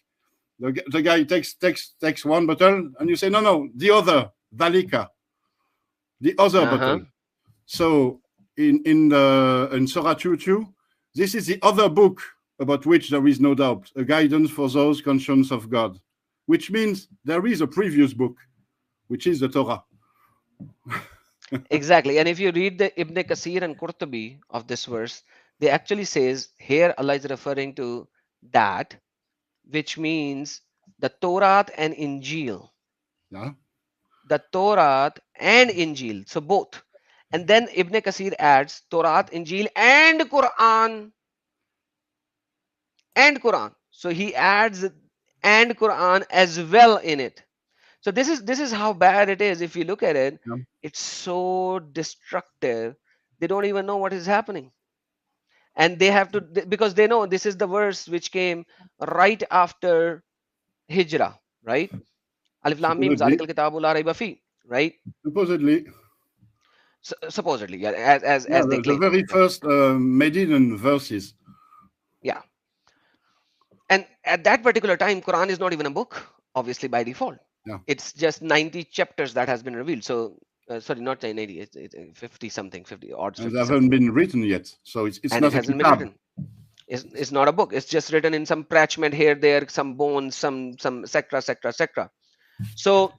S3: The guy takes one bottle and you say, no, the other, Valika, the other bottle. So in Surah 2, this is the other book about which there is no doubt, a guidance for those conscious of God, which means there is a previous book, which is the Torah.
S5: Exactly. And if you read the Ibn Kasir and Qurtubi of this verse, they actually says here Allah is referring to that, which means the Torah and Injil.
S3: Yeah.
S5: The Torah and Injil. So both. And then Ibn Kasir adds Torah, Injil, and Quran. And Quran. So he adds and Quran as well in it. So this is how bad it is. If you look at it, it's so destructive. They don't even know what is happening. And they have to, because they know this is the verse which came right after Hijrah, right? Alif Lam Mim, Zalikal Kitabu La Rayba Fi, right?
S3: Supposedly.
S5: Supposedly, yeah, as they claim.
S3: The very first Medinan verses.
S5: Yeah. And at that particular time, Quran is not even a book, obviously by default.
S3: Yeah.
S5: It's just 90 chapters that has been revealed. So, sorry, not 90, it's 50 something, 50 odd.
S3: And they haven't been written yet. So it's
S5: and
S3: not
S5: it hasn't been written. It's not a book. It's just written in some parchment here, there, some bones, some etc. So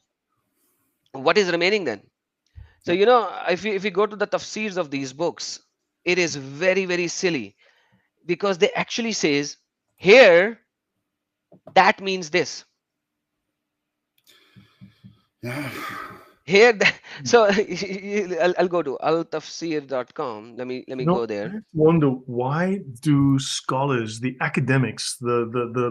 S5: what is remaining then? So, you know, if you go to the tafsirs of these books, it is very, very silly because they actually says here, that means this.
S3: Yeah.
S5: Here, so I'll go to altafsir.com. Let me go there.
S1: I wonder, why do scholars, the academics, the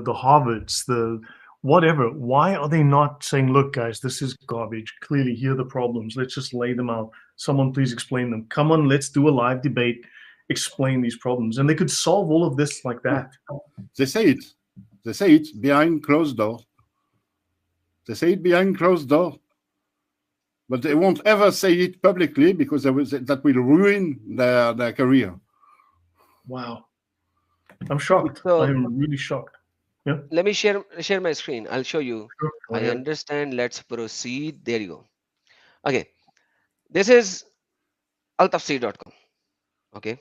S1: Harvards, the whatever, why are they not saying, look, guys, this is garbage. Clearly, here are the problems. Let's just lay them out. Someone please explain them. Come on, let's do a live debate. Explain these problems. And they could solve all of this like that.
S3: They say it behind closed door. They say it behind closed door. But they won't ever say it publicly because that will ruin their career.
S1: Wow. I'm shocked.
S5: So,
S1: I'm really shocked. Yeah.
S5: Let me share my screen. I'll show you.
S1: Sure.
S5: I understand. Let's proceed. There you go. Okay. This is altafsir.com. Okay.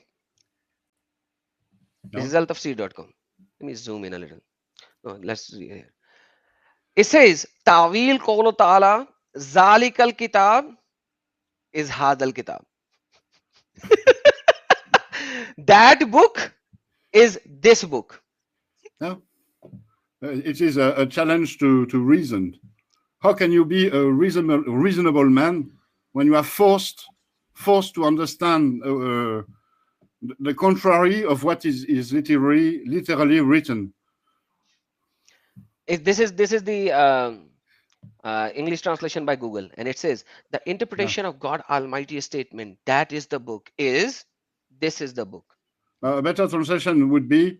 S5: This is altafsir.com. Let me zoom in a little. No, let's see here. It says, Ta'wil qawlu ta'ala, Zalikal kitab is hadal kitab. That book is this book.
S3: Yeah. It is a challenge to reason. How can you be a reasonable man when you are forced to understand the contrary of what is literally written?
S5: This is the English translation by Google, and it says the interpretation of God Almighty's statement, that is the book, is this is the book.
S3: A better translation would be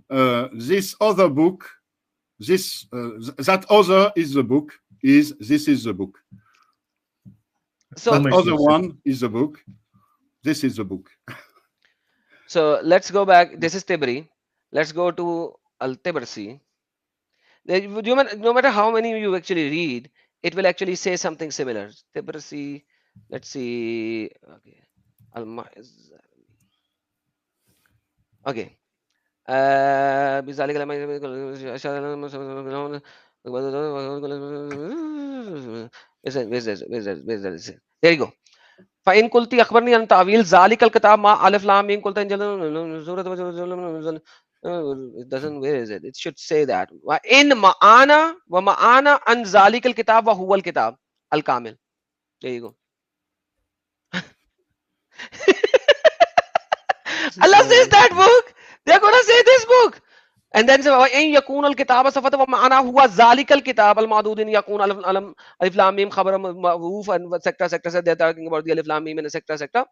S3: this other book, that other is the book, this is the book.
S5: So
S3: that other one is the book. this is the book.
S5: So let's go back. This is Tibri. Let's go to Al-Tibrisi. No matter how many you actually read, it will actually say something similar. Tibrisi, let's see. Okay. Okay. There you go. فإن قلت أخبرني عن تعويل ذلك الكتاب ما ألف لام ميم قلت it doesn't, where is it? It should say that in ma'ana wa ma'ana an ذلك الكتاب وهو الكتاب الكامل. There you go. Allah says that book. They're gonna say this book. And then إن يكون الكتاب صفة ومعنى هو ذلك الكتاب المعدود إن يكون ألف لام ميم خبر معروف and etc. They're talking about the ألف لام ميم and etc.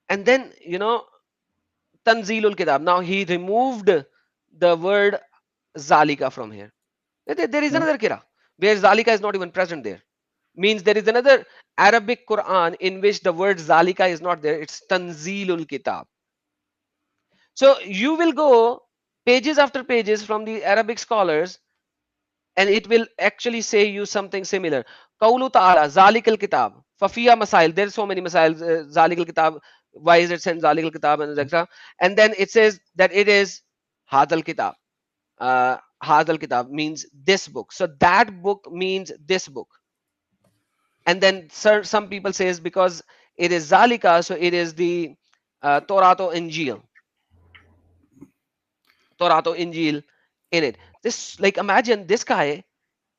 S5: And then Tanzilul Kitab. Now he removed the word Zalika from here. There is another Kira where Zalika is not even present there. Means there is another Arabic Quran in which the word Zalika is not there. It's Tanzilul Kitab. So you will go pages after pages from the Arabic scholars, and it will actually say you something similar. Qawlu ta'ala, Zalikal Kitab, Fafiya Masail. There's so many Masail. Zalikal Kitab, why is it sent Zalikal Kitab, and etc. And then it says that it is Hadal Kitab. Hadal Kitab means this book. So that book means this book. And then some people says because it is Zalika, so it is the Torah or Injil. Torah or Injil in it. This, like, imagine this guy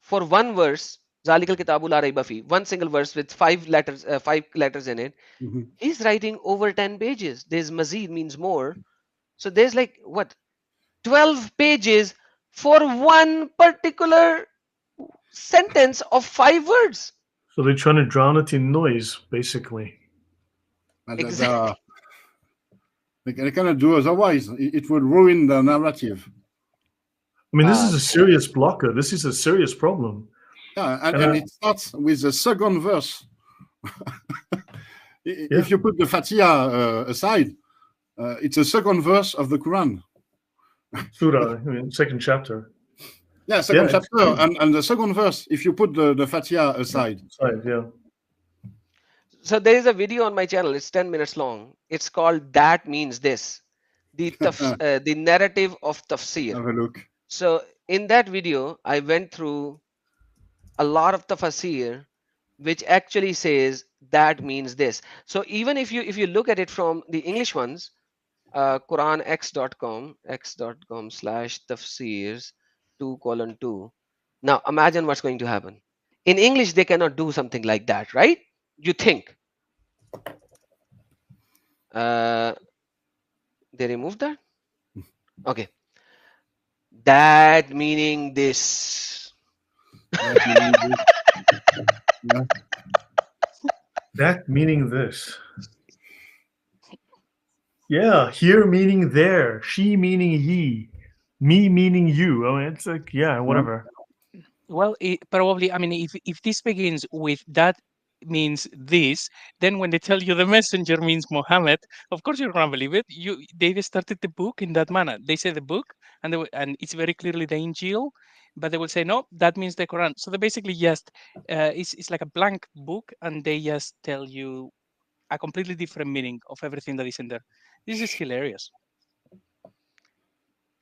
S5: for one verse, Zalikal Kitabul La Raiba Fi, one single verse with 5 letters in it. He's writing over 10 pages. There's Mazid means more. So there's like what, 12 pages for one particular sentence of 5 words.
S1: So they're trying to drown it in noise, basically.
S5: Exactly.
S3: They cannot do otherwise. It would ruin the narrative.
S1: I mean, this is a serious blocker. This is a serious problem.
S3: Yeah, and it starts with the second verse. If you put the Fatiha aside, it's a second verse of the Quran.
S1: Surah, I mean, second chapter.
S3: Yeah, second chapter, and the second verse, if you put the Fatiha aside.
S1: Yeah.
S5: So there is a video on my channel. It's 10 minutes long. It's called That Means This. The narrative of tafsir.
S3: Have a look.
S5: So in that video, I went through a lot of tafsir, which actually says that means this. So even if you look at it from the English ones, quranx.com/tafsirs 2:2. Now imagine what's going to happen. In English, they cannot do something like that, right? You think. They removed that? Okay. That meaning this.
S1: That meaning this. Yeah, here meaning there, she meaning he, me meaning you. I mean, it's like, yeah, whatever.
S4: Well, probably, I mean, if this begins with that means this, then when they tell you the messenger means Mohammed, of course you're gonna believe it. They started the book in that manner. They say the book, and it's very clearly the Injil, but they will say no, that means the Quran. So they basically just it's like a blank book, and they just tell you a completely different meaning of everything that is in there. This is hilarious.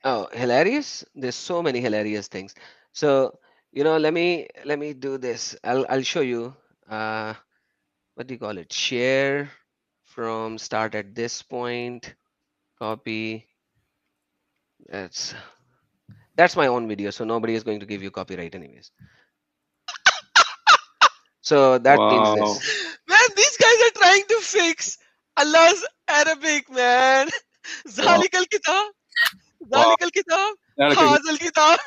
S5: Oh, hilarious! There's so many hilarious things. So let me do this. I'll show you. What do you call it? Share from start at this point. Copy. That's my own video, so nobody is going to give you copyright anyways. So that means this. Man, these guys are trying to fix Allah's Arabic, man. Zalikal Kitab. Zalikal Kitab. Hazal Kitab.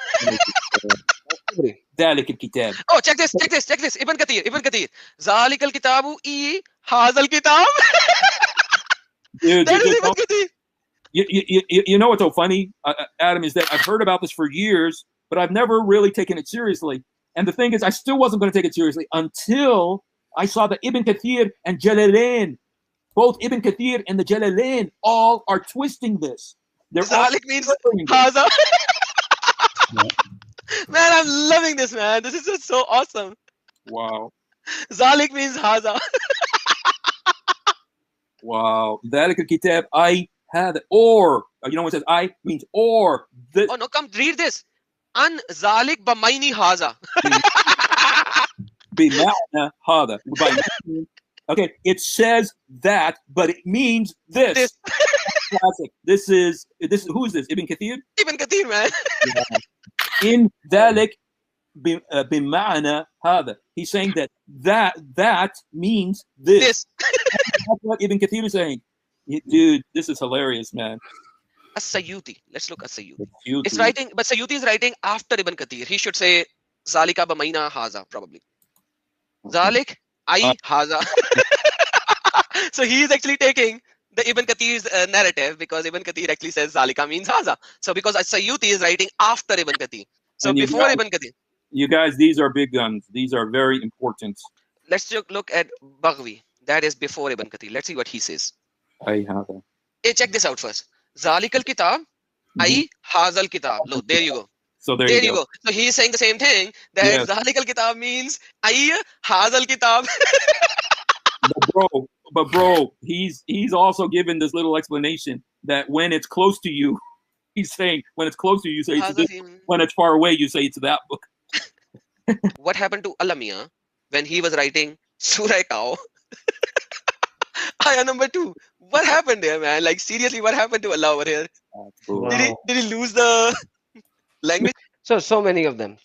S6: ذلك الكتاب.
S5: Oh, check this. Ibn Kathir. Zalikal Kitabu Hazal Kitab.
S6: Dude,
S5: that is Ibn Kathir.
S6: You know what's so funny, Adam, is that I've heard about this for years, but I've never really taken it seriously. And the thing is, I still wasn't going to take it seriously until I saw the Ibn Kathir and Jalalain. Both Ibn Kathir and the Jalalain all are twisting this. They're all
S5: Zalik means
S6: twisting this.
S5: Haza. Man, I'm loving this, man. This is just so awesome.
S6: Wow.
S5: Zalik means Haza.
S6: Wow. ذلك الكتاب I had or you know what it says I means or the
S5: Oh no, come read this. An Zalik bamaini Haza.
S6: بمعنى هذا. Okay, it says that, but it means this.
S5: This.
S6: Classic. This is who is this? Ibn Kathir?
S5: Ibn Kathir, man.
S6: In ذلك بمعنى هذا. He's saying that means this. That's what Ibn Kathir is saying. Dude, this is hilarious, man.
S5: As-Sayyuti. Let's look at Sayyuti.
S6: Sayyuti.
S5: It's writing, but Sayyuti is writing after Ibn Kathir. He should say Zalika bamaina Haza, probably. Zalik, I, Haza. So he is actually taking the Ibn Kathir's narrative because Ibn Kathir actually says Zalika means Haza. So because Sayyuti is writing after Ibn Kathir. So
S6: And you
S5: before
S6: guys-
S5: Ibn Kathir.
S6: You guys, these are big guns. These are very important.
S5: Let's look at Baghvi. That is before Ibn Kathir. Let's see what he says.
S6: I have it.
S5: Hey, check this out first. Zalikal kitab, I hazal kitab. Look, there you go.
S6: So there
S5: There
S6: you
S5: you
S6: go.
S5: go. So he is saying the same thing. That
S6: Yes.
S5: Zalikal kitab means I hazal kitab.
S6: But bro, he's also given this little explanation that when it's close to you, he's saying when it's close to you, you say it's this. When it's far away, you say it's that book.
S5: What happened to Alamiya when he was writing Surah Cow? Ayah number 2. What happened there, man? Like seriously, what happened to Allah over here?
S1: Wow.
S5: Did he lose the language? So many of them.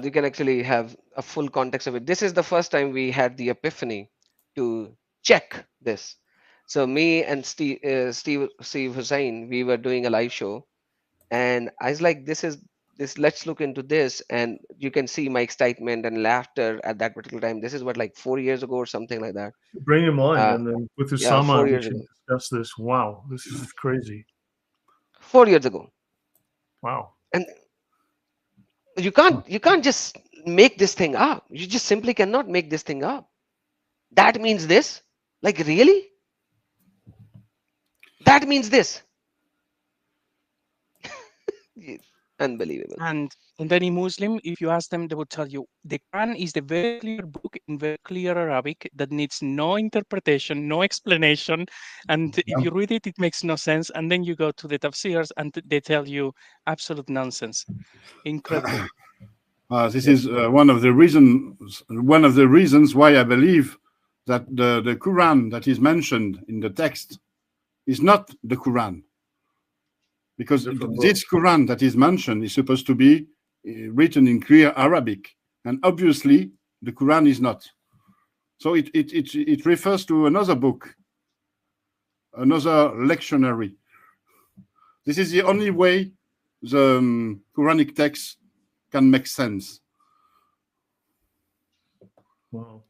S5: You can actually have a full context of it. This is the first time we had the epiphany to check this. So me and Steve Hussain, we were doing a live show, and I was like, "This. Let's look into this." And you can see my excitement and laughter at that particular time. This is what, like 4 years ago or something like that.
S1: Bring him on, and then with Usama,
S5: 4
S1: we
S5: years
S1: should
S5: ago.
S1: discuss this. Wow, this is crazy.
S5: 4 years ago.
S1: Wow.
S5: And you can't just make this thing up. You just simply cannot make this thing up. That means this? Like really? That means this. Unbelievable.
S4: And any Muslim, if you ask them, they would tell you the Quran is the very clear book in very clear Arabic that needs no interpretation, no explanation. And if you read it, it makes no sense. And then you go to the tafsirs and they tell you absolute nonsense. Incredible.
S3: This is one of the reasons why I believe that the Quran that is mentioned in the text is not the Quran. Because this Quran that is mentioned is supposed to be written in clear Arabic, and obviously the Quran is not. So it refers to another book, another lectionary. This is the only way the Quranic text can make sense.
S1: Wow.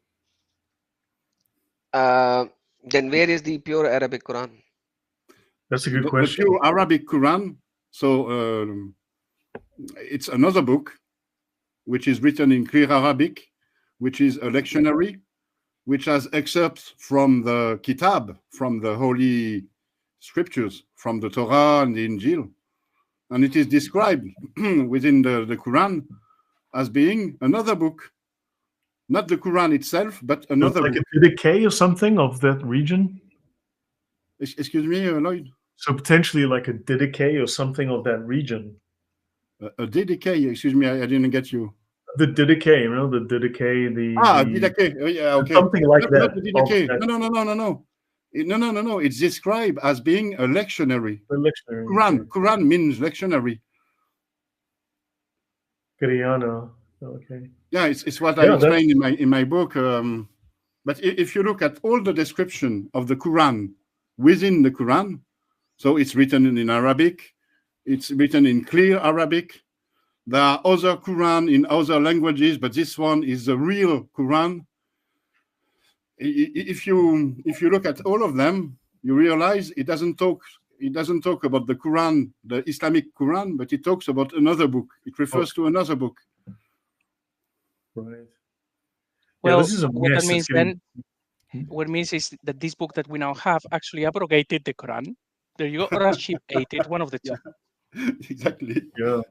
S5: Then where is the pure Arabic Quran?
S1: That's a good
S3: The
S1: question.
S3: pure Arabic Quran, so it's another book which is written in clear Arabic, which is a lectionary, which has excerpts from the Kitab, from the Holy Scriptures, from the Torah and the Injil. And it is described within the Quran as being another book. Not the Quran itself, but another
S1: like
S3: book.
S1: a decay or something of that region?
S3: Excuse me, Lloyd?
S1: So potentially like a Didache or something of that region.
S3: A Didache, excuse me, I didn't get you.
S1: The Didache, you know, the Didache,
S3: Didache. Oh, yeah, okay.
S1: Something like
S3: Not
S1: that.
S3: the Didache.
S1: Okay.
S3: No. It's described as being a lectionary.
S1: The lectionary.
S3: Quran means lectionary.
S1: Kriana. Okay.
S3: Yeah, it's what I explained in my book. But if you look at all the description of the Quran within the Quran, so it's written in Arabic, it's written in clear Arabic. There are other Quran in other languages, but this one is the real Quran. If you look at all of them, you realize it doesn't talk about the Quran, the Islamic Quran, but it talks about another book. It refers to another book.
S1: Right.
S4: Well,
S1: this is a
S4: what that
S1: mess.
S4: means
S1: It's getting.
S4: then, what it means is that this book that we now have actually abrogated the Quran. There you go, or a sheep ate it, one of the two.
S3: Exactly.
S1: Yeah.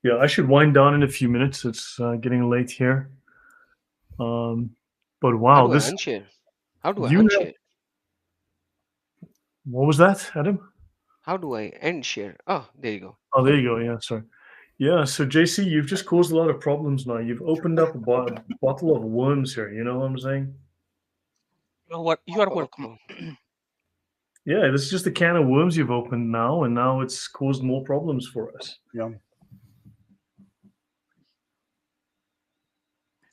S1: Yeah, I should wind down in a few minutes. It's getting late here. But
S5: How
S1: wow,
S5: do I
S1: this
S5: unshare? How do I
S1: you have,
S5: unshare?
S1: what was that, Adam?
S5: How do I end share? Oh, there you go.
S1: Oh, there you go. Yeah, sorry. Yeah, so JC, you've just caused a lot of problems now. You've opened up a bottle of worms here. You know what I'm saying?
S4: Well, what you are welcome.
S5: Uh-oh.
S1: Yeah, this is just a can of worms you've opened now, and now it's caused more problems for us.
S3: Yeah.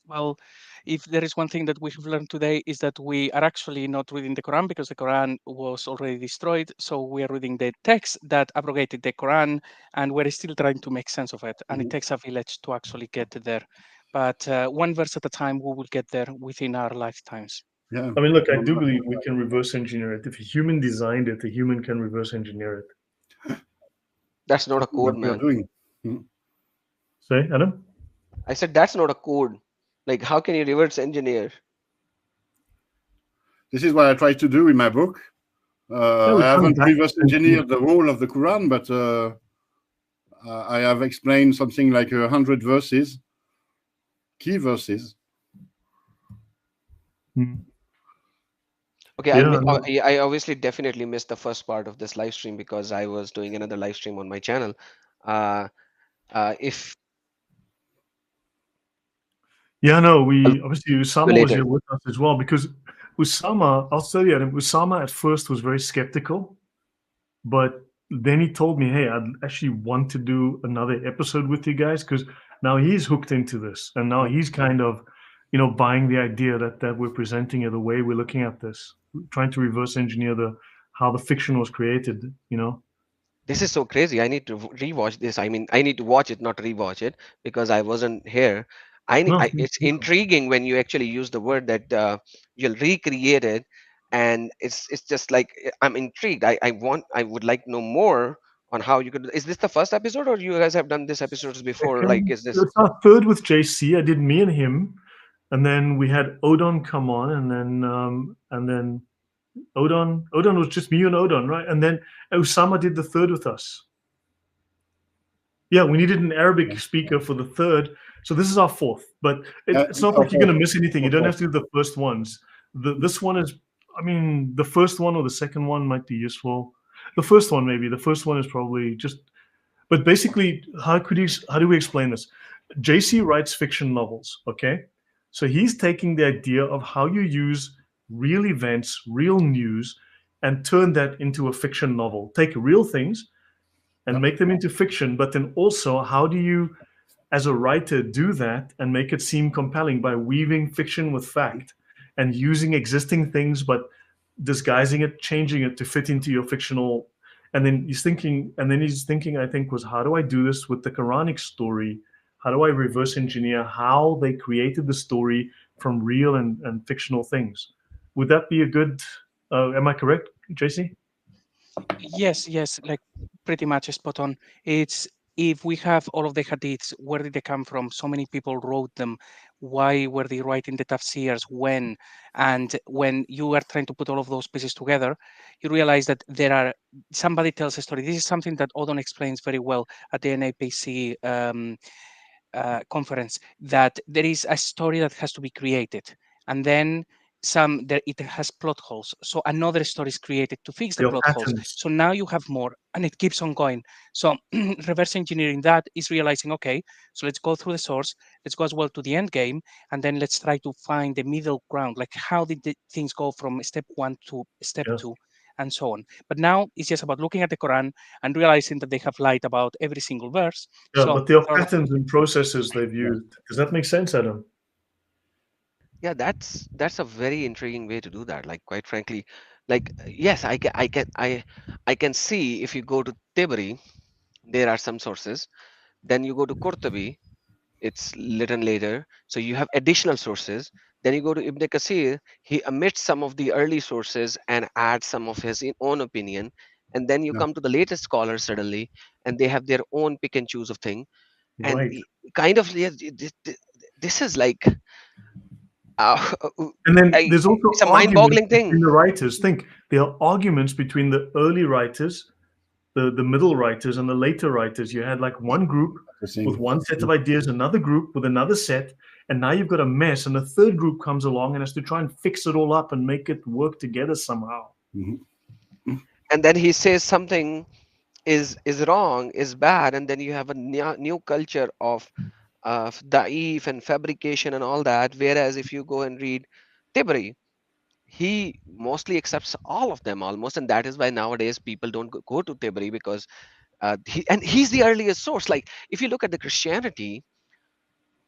S4: Well, if there is one thing that we have learned today is that we are actually not reading the Quran because the Quran was already destroyed. So we are reading the text that abrogated the Quran, and we're still trying to make sense of it. And it takes a village to actually get there. But one verse at a time, we will get there within our lifetimes.
S3: Yeah.
S1: I mean, look, I do believe we can reverse engineer it. If a human designed it, a human can reverse engineer it.
S5: That's not a code,
S3: What we are
S5: man.
S3: doing.
S1: Say, Adam?
S5: I said that's not a code. Like, how can you reverse engineer?
S3: This is what I try to do in my book. I haven't reverse engineered the whole of the Quran, but I have explained something like 100 verses, key verses.
S5: Okay,
S1: Yeah,
S5: I obviously definitely missed the first part of this live stream because I was doing another live stream on my channel. If
S1: Yeah, no, obviously Usama was
S5: later.
S1: here with us as well, because Usama, I'll tell you, Adam, Usama at first was very skeptical, but then he told me, hey, I'd actually want to do another episode with you guys, because now he's hooked into this, and now he's kind of, buying the idea that we're presenting it, the way we're looking at this, trying to reverse engineer how the fiction was created,
S5: This is so crazy. I need to rewatch this. I mean, I need to watch it, not rewatch it, because I wasn't here.
S1: No,
S5: It's intriguing when you actually use the word that you'll recreate it, and it's just like I'm intrigued. I would like to know more on how you could. Is this the first episode, or you guys have done this episodes before? Like, is this?
S1: It's our third with JC. I did me and him, and then we had Odon come on, and then Odon was just me and Odon, right? And then Usama did the third with us. Yeah, we needed an Arabic speaker for the third, so this is our fourth. But it's not like you're going to miss anything. You don't have to do the first ones. This one is, I mean, the first one or the second one might be useful. The first one maybe. The first one is probably just. But basically, how do we explain this? JC writes fiction novels, okay? So he's taking the idea of how you use real events, real news, and turn that into a fiction novel. Take real things and make them into fiction, but then also how do you, as a writer, do that and make it seem compelling by weaving fiction with fact and using existing things, but disguising it, changing it to fit into your fictional. And then he's thinking, I think, was how do I do this with the Quranic story? How do I reverse engineer how they created the story from real and fictional things? Would that be a good, am I correct, JC?
S4: Yes, like pretty much spot on. It's if we have all of the hadiths, where did they come from? So many people wrote them. Why were they writing the tafsirs? When? And when you are trying to put all of those pieces together, you realize that somebody tells a story. This is something that Odon explains very well at the NAPC conference, that there is a story that has to be created. And then it has plot holes, so another story is created to fix the plot holes, so now you have more, and it keeps on going. So reverse engineering that is realizing, okay, so let's go through the source, let's go as well to the end game, and then let's try to find the middle ground, like how did the things go from step 1 to step 2 and so on. But now it's just about looking at the Quran and realizing that they have lied about every single verse.
S1: Yeah, but there are patterns and processes they've used. Does that make sense, Adam?
S5: Yeah, that's a very intriguing way to do that. Like, quite frankly, like, yes, I can see if you go to Tibri, there are some sources. Then you go to Qurtubi, it's written later, so you have additional sources. Then you go to Ibn Kasir, he omits some of the early sources and adds some of his own opinion. And then you come to the latest scholars suddenly, and they have their own pick and choose of thing. And kind of, yeah, this is like,
S1: And then there's also
S5: it's a
S1: arguments
S5: mind-boggling thing.
S1: between the writers. Think there are arguments between the early writers, the middle writers, and the later writers. You had like one group with one set of ideas, another group with another set, and now you've got a mess. And a third group comes along and has to try and fix it all up and make it work together somehow.
S5: And then he says something is wrong, is bad, and then you have a new culture of da'if and fabrication and all that. Whereas if you go and read Tibri, he mostly accepts all of them almost, and that is why nowadays people don't go to Tibri, because he's the earliest source. Like if you look at the Christianity,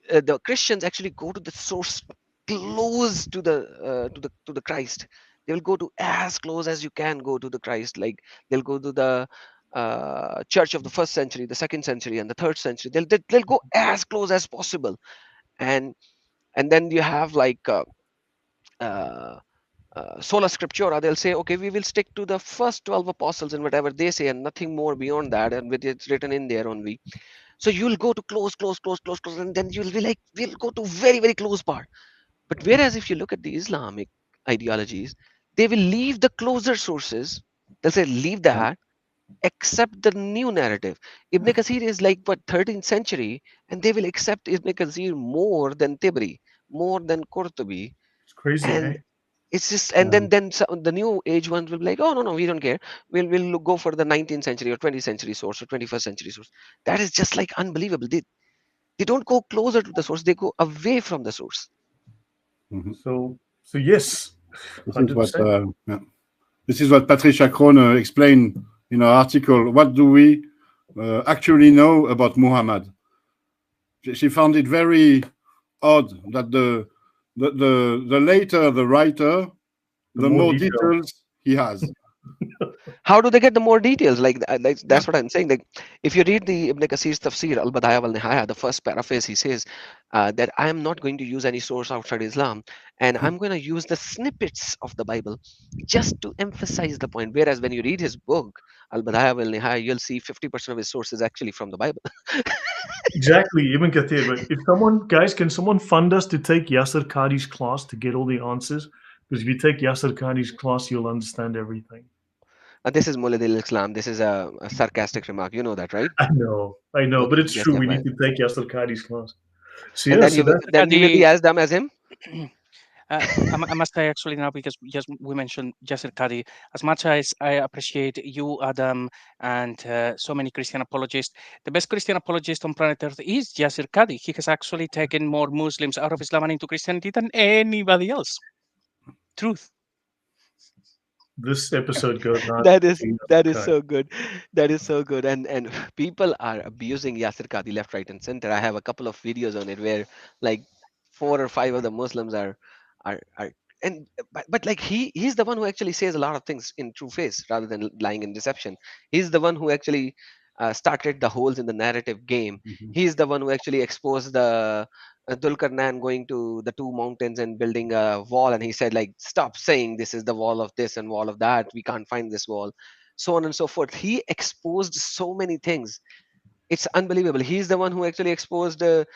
S5: the Christians actually go to the source close to the Christ. They will go to as close as you can go to the Christ. Like they'll go to the church of the 1st century, the 2nd century, and the 3rd century. They'll go as close as possible, and then you have like sola scriptura. They'll say, okay, we will stick to the first 12 apostles and whatever they say, and nothing more beyond that, and with it's written in there only. So you'll go to close, and then you'll be like, we'll go to very, very close part. But whereas if you look at the Islamic ideologies, they will leave the closer sources. They'll say, leave that, accept the new narrative. Ibn Kathir is like, what, 13th century, and they will accept Ibn Kathir more than Tibri, more than Qurtubi.
S1: It's crazy,
S5: And
S1: eh?
S5: it's just, and then the new age ones will be like, oh no, we don't care. We'll go for the 19th century or 20th century source or 21st century source. That is just like unbelievable. They don't go closer to the source; they go away from the source.
S1: So yes,
S3: this is what Patricia Krohn explained in her article. What do we actually know about Muhammad? She found it very odd that the later the writer, the more details he has.
S5: How do they get the more details? Like that's what I'm saying. Like if you read the Ibn Kathir's Tafsir Al-Badaya wal-Nihaya, the first paraphrase, he says that I am not going to use any source outside Islam, and I'm going to use the snippets of the Bible just to emphasize the point. Whereas when you read his book Al-Badaya wal-Nihaya, you'll see 50% of his source is actually from the Bible.
S1: Exactly, Ibn Kathir. But can someone fund us to take Yasser Qadhi's class to get all the answers? Because if you take Yasser Qadhi's class, you'll understand everything.
S5: This is Mulad al-Islam. This is a sarcastic remark. You know that, right?
S1: I know, but it's true. We need to take Yasser Qadhi's class. So,
S5: and then you will be as dumb as him.
S4: I must say, actually, now, because just we mentioned Yasser Qadhi, as much as I appreciate you, Adam, and so many Christian apologists, the best Christian apologist on planet Earth is Yasser Qadhi. He has actually taken more Muslims out of Islam and into Christianity than anybody else. Truth.
S1: This episode goes on.
S5: That is so good. That is so good. And people are abusing Yasser Qadhi left, right, and center. I have a couple of videos on it where like 4 or 5 of the Muslims are but like he's the one who actually says a lot of things in true face rather than lying in deception. He's the one who actually started the holes in the narrative game. He's the one who actually exposed the Dulkarnain going to the 2 mountains and building a wall, and he said, like, stop saying this is the wall of this and wall of that, we can't find this wall, so on and so forth. He exposed so many things. It's unbelievable. He's the one who actually exposed the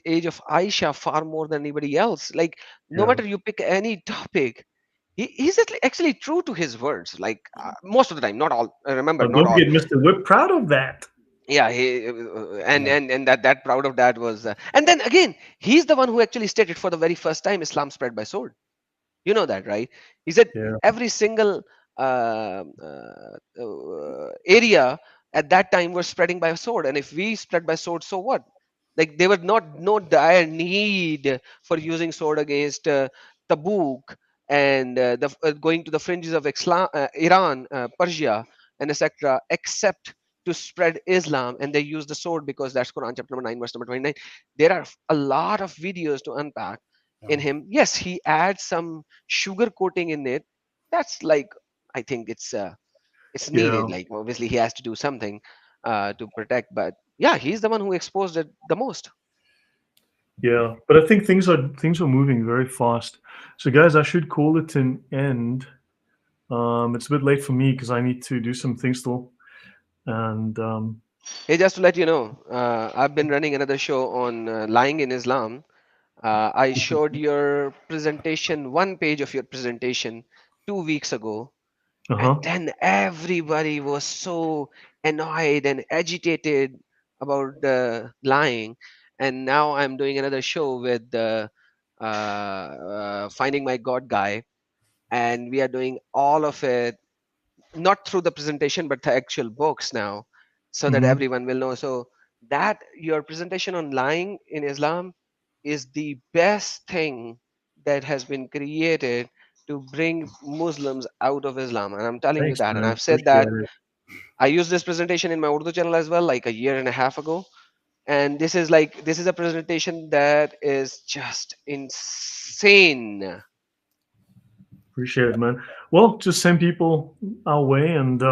S5: age of Aisha far more than anybody else. Like, no matter you pick any topic, he's actually true to his words, like most of the time, not all. Remember, not all.
S1: We're proud of that.
S5: Yeah, and that proud of that was, and then again, he's the one who actually stated for the very first time Islam spread by sword. You know that, right? He said every single area at that time were spreading by sword, and if we spread by sword, so what? Like, there was no dire need for using sword against Tabuk and going to the fringes of Iran, Persia, and etc., except to spread Islam, and they use the sword because that's Quran chapter number 9 verse number 29. There are a lot of videos to unpack in him. Yes, he adds some sugar coating in it. That's like, I think it's needed. Like, obviously he has to do something to protect, but yeah, he's the one who exposed it the most.
S1: Yeah, but I think things are moving very fast. So guys, I should call it an end. It's a bit late for me because I need to do some things still. And
S5: hey, just to let you know, I've been running another show on lying in Islam. I showed your presentation, one page of your presentation 2 weeks ago, and then everybody was so annoyed and agitated about the lying. And now I'm doing another show with the Finding My God guy, and we are doing all of it not through the presentation but the actual books now, so that everyone will know. So that your presentation on lying in Islam is the best thing that has been created to bring Muslims out of Islam, and I'm telling you
S1: Thanks,
S5: that. And
S1: man.
S5: I've said
S1: Appreciate
S5: that
S1: it.
S5: I used this presentation in my Urdu channel as well, like a year and a half ago. And this is a presentation that is just insane.
S1: Appreciate it, man. Well, just send people our way, and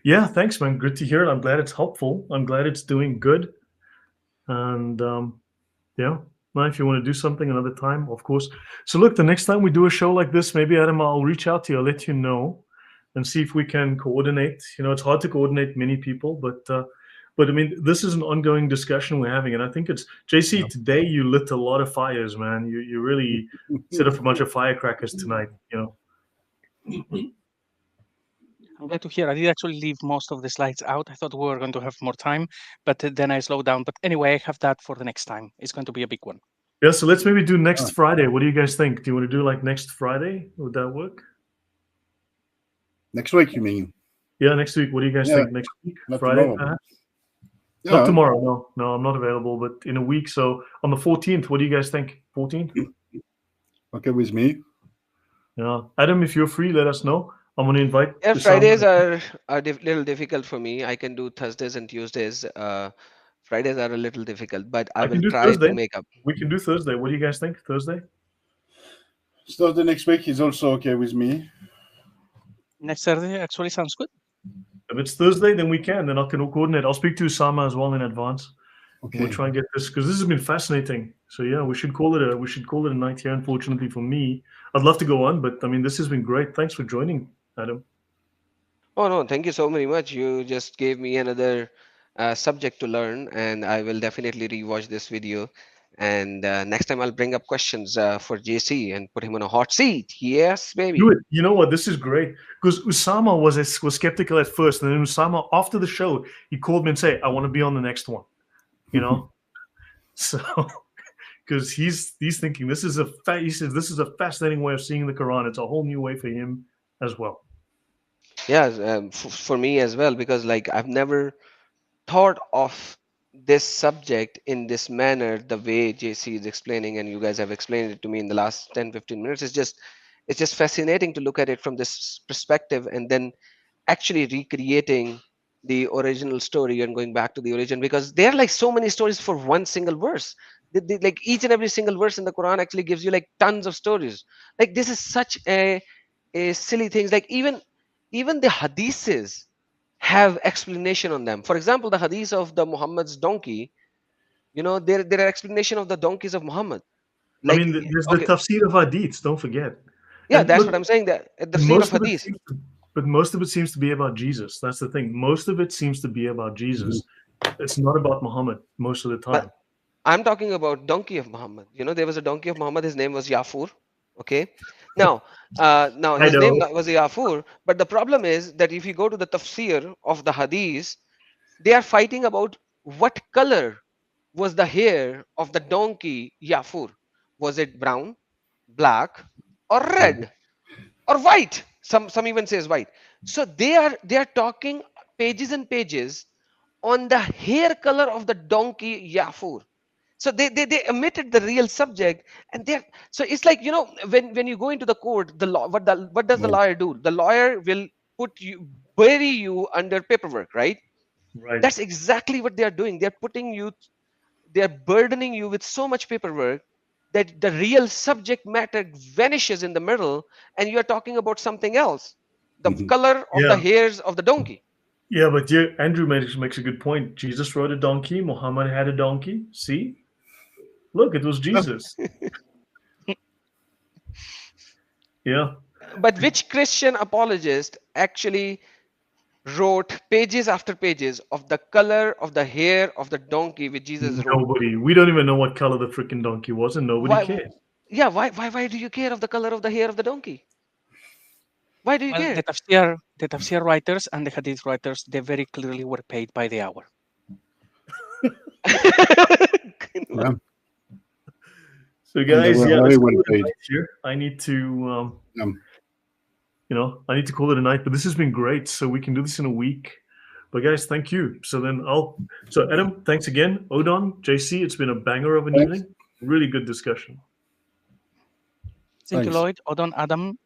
S1: yeah, thanks, man. Good to hear it. I'm glad it's helpful. I'm glad it's doing good, and yeah. Well, if you want to do something another time, of course. So look, the next time we do a show like this, maybe Adam, I'll reach out to you. I'll let you know, and see if we can coordinate. You know, it's hard to coordinate many people, but I mean, this is an ongoing discussion we're having, and I think it's JC. Today, you lit a lot of fires, man. You really set off a bunch of firecrackers tonight. You know.
S4: I'm glad to hear. I did actually leave most of the slides out. I thought we were going to have more time, but then I slowed down. But anyway, I have that for the next time. It's going to be a big one.
S1: Yeah, so let's maybe do next Friday. What do you guys think? Do you want to do like next Friday? Would that work?
S3: Next week, you mean?
S1: Yeah, next week. What do you guys think? Next week,
S3: Not
S1: Friday?
S3: tomorrow.
S1: Not tomorrow. No, I'm not available. But in a week, so on the 14th. What do you guys think? 14th?
S3: Okay with me.
S1: Yeah, Adam, if you're free, let us know. I'm going to invite.
S5: Yeah, Fridays are little difficult for me. I can do Thursdays and Tuesdays. Fridays are a little difficult, but I will try
S1: Thursday.
S5: to make up.
S1: We can do Thursday. What do you guys think? Thursday?
S3: Thursday next week is also okay with me.
S4: Next Thursday actually sounds good.
S1: If it's Thursday, then we can. Then I can coordinate. I'll speak to Usama as well in advance.
S3: Okay.
S1: We'll try and get this, because this has been fascinating. So yeah, we should call it a night here. Unfortunately for me, I'd love to go on, but I mean, this has been great. Thanks for joining, Adam.
S5: Oh no, thank you so very much. You just gave me another subject to learn, and I will definitely rewatch this video. And next time I'll bring up questions for JC and put him on a hot seat. Yes, baby.
S1: Do it. You know what? This is great, because Usama was skeptical at first, and then Usama, after the show, he called me and said, "I want to be on the next one." You know, so because he's thinking he says this is a fascinating way of seeing the Quran. It's a whole new way for him as well.
S5: Yeah, for me as well, because like I've never thought of this subject in this manner, the way JC is explaining, and you guys have explained it to me in the last 10-15 minutes. It's just fascinating to look at it from this perspective, and then actually recreating the original story and going back to the origin, because there are like so many stories for one single verse. Like each and every single verse in the Quran actually gives you like tons of stories. Like this is such a silly things. Like even the hadiths have explanation on them. For example, the hadith of the Muhammad's donkey, you know, there are explanation of the donkeys of Muhammad.
S1: Like, I mean, there's the tafsir of hadiths. Don't forget.
S5: Yeah, and that's what I'm saying. That the tafsir of hadith.
S1: But most of it seems to be about Jesus. That's the thing. Most of it seems to be about Jesus. It's not about Muhammad most of the time.
S5: But I'm talking about donkey of Muhammad. You know, there was a donkey of Muhammad. His name was Yafur. Okay. Now his name was Yafur. But the problem is that if you go to the tafsir of the hadith, they are fighting about what color was the hair of the donkey Yafur. Was it brown, black, or red, or white? Some even says white. So they are talking pages and pages on the hair color of the donkey Yafur. So they omitted the real subject, and so it's like, you know, when you go into the court, the law, what does the lawyer do? The lawyer will bury you under paperwork, right?
S1: Right.
S5: That's exactly what they are doing. They're burdening you with so much paperwork that the real subject matter vanishes in the middle, and you are talking about something else, the color of the hairs of the donkey.
S1: Yeah, but Andrew makes a good point. Jesus rode a donkey. Muhammad had a donkey. See? Look, it was Jesus. Yeah.
S5: But which Christian apologist actually wrote pages after pages of the color of the hair of the donkey which Jesus rode.
S1: Nobody. We don't even know what color the freaking donkey was, and nobody cared.
S5: Yeah, why do you care of the color of the hair of the donkey? Why do you care?
S4: The tafsir writers and the hadith writers, they very clearly were paid by the hour.
S3: Yeah.
S1: So guys,
S3: And they
S1: yeah,
S3: were
S1: let's
S3: very
S1: call
S3: well
S1: it a
S3: paid.
S1: night here. I need to, I need to call it a night. But this has been great. So we can do this in a week. But guys, thank you. So Adam, thanks again. Odon, JC, it's been a banger of an evening. Really good discussion.
S4: Thank you, Lloyd, Odon, Adam.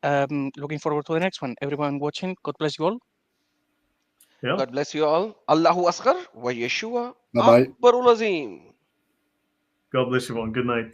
S4: Looking forward to the next one. Everyone watching, God bless you all.
S1: Yeah.
S5: God bless you all. Allahu Asghar wa Yeshua
S3: Bye-bye.
S5: Akbarul Azim.
S1: God bless you all. Good night.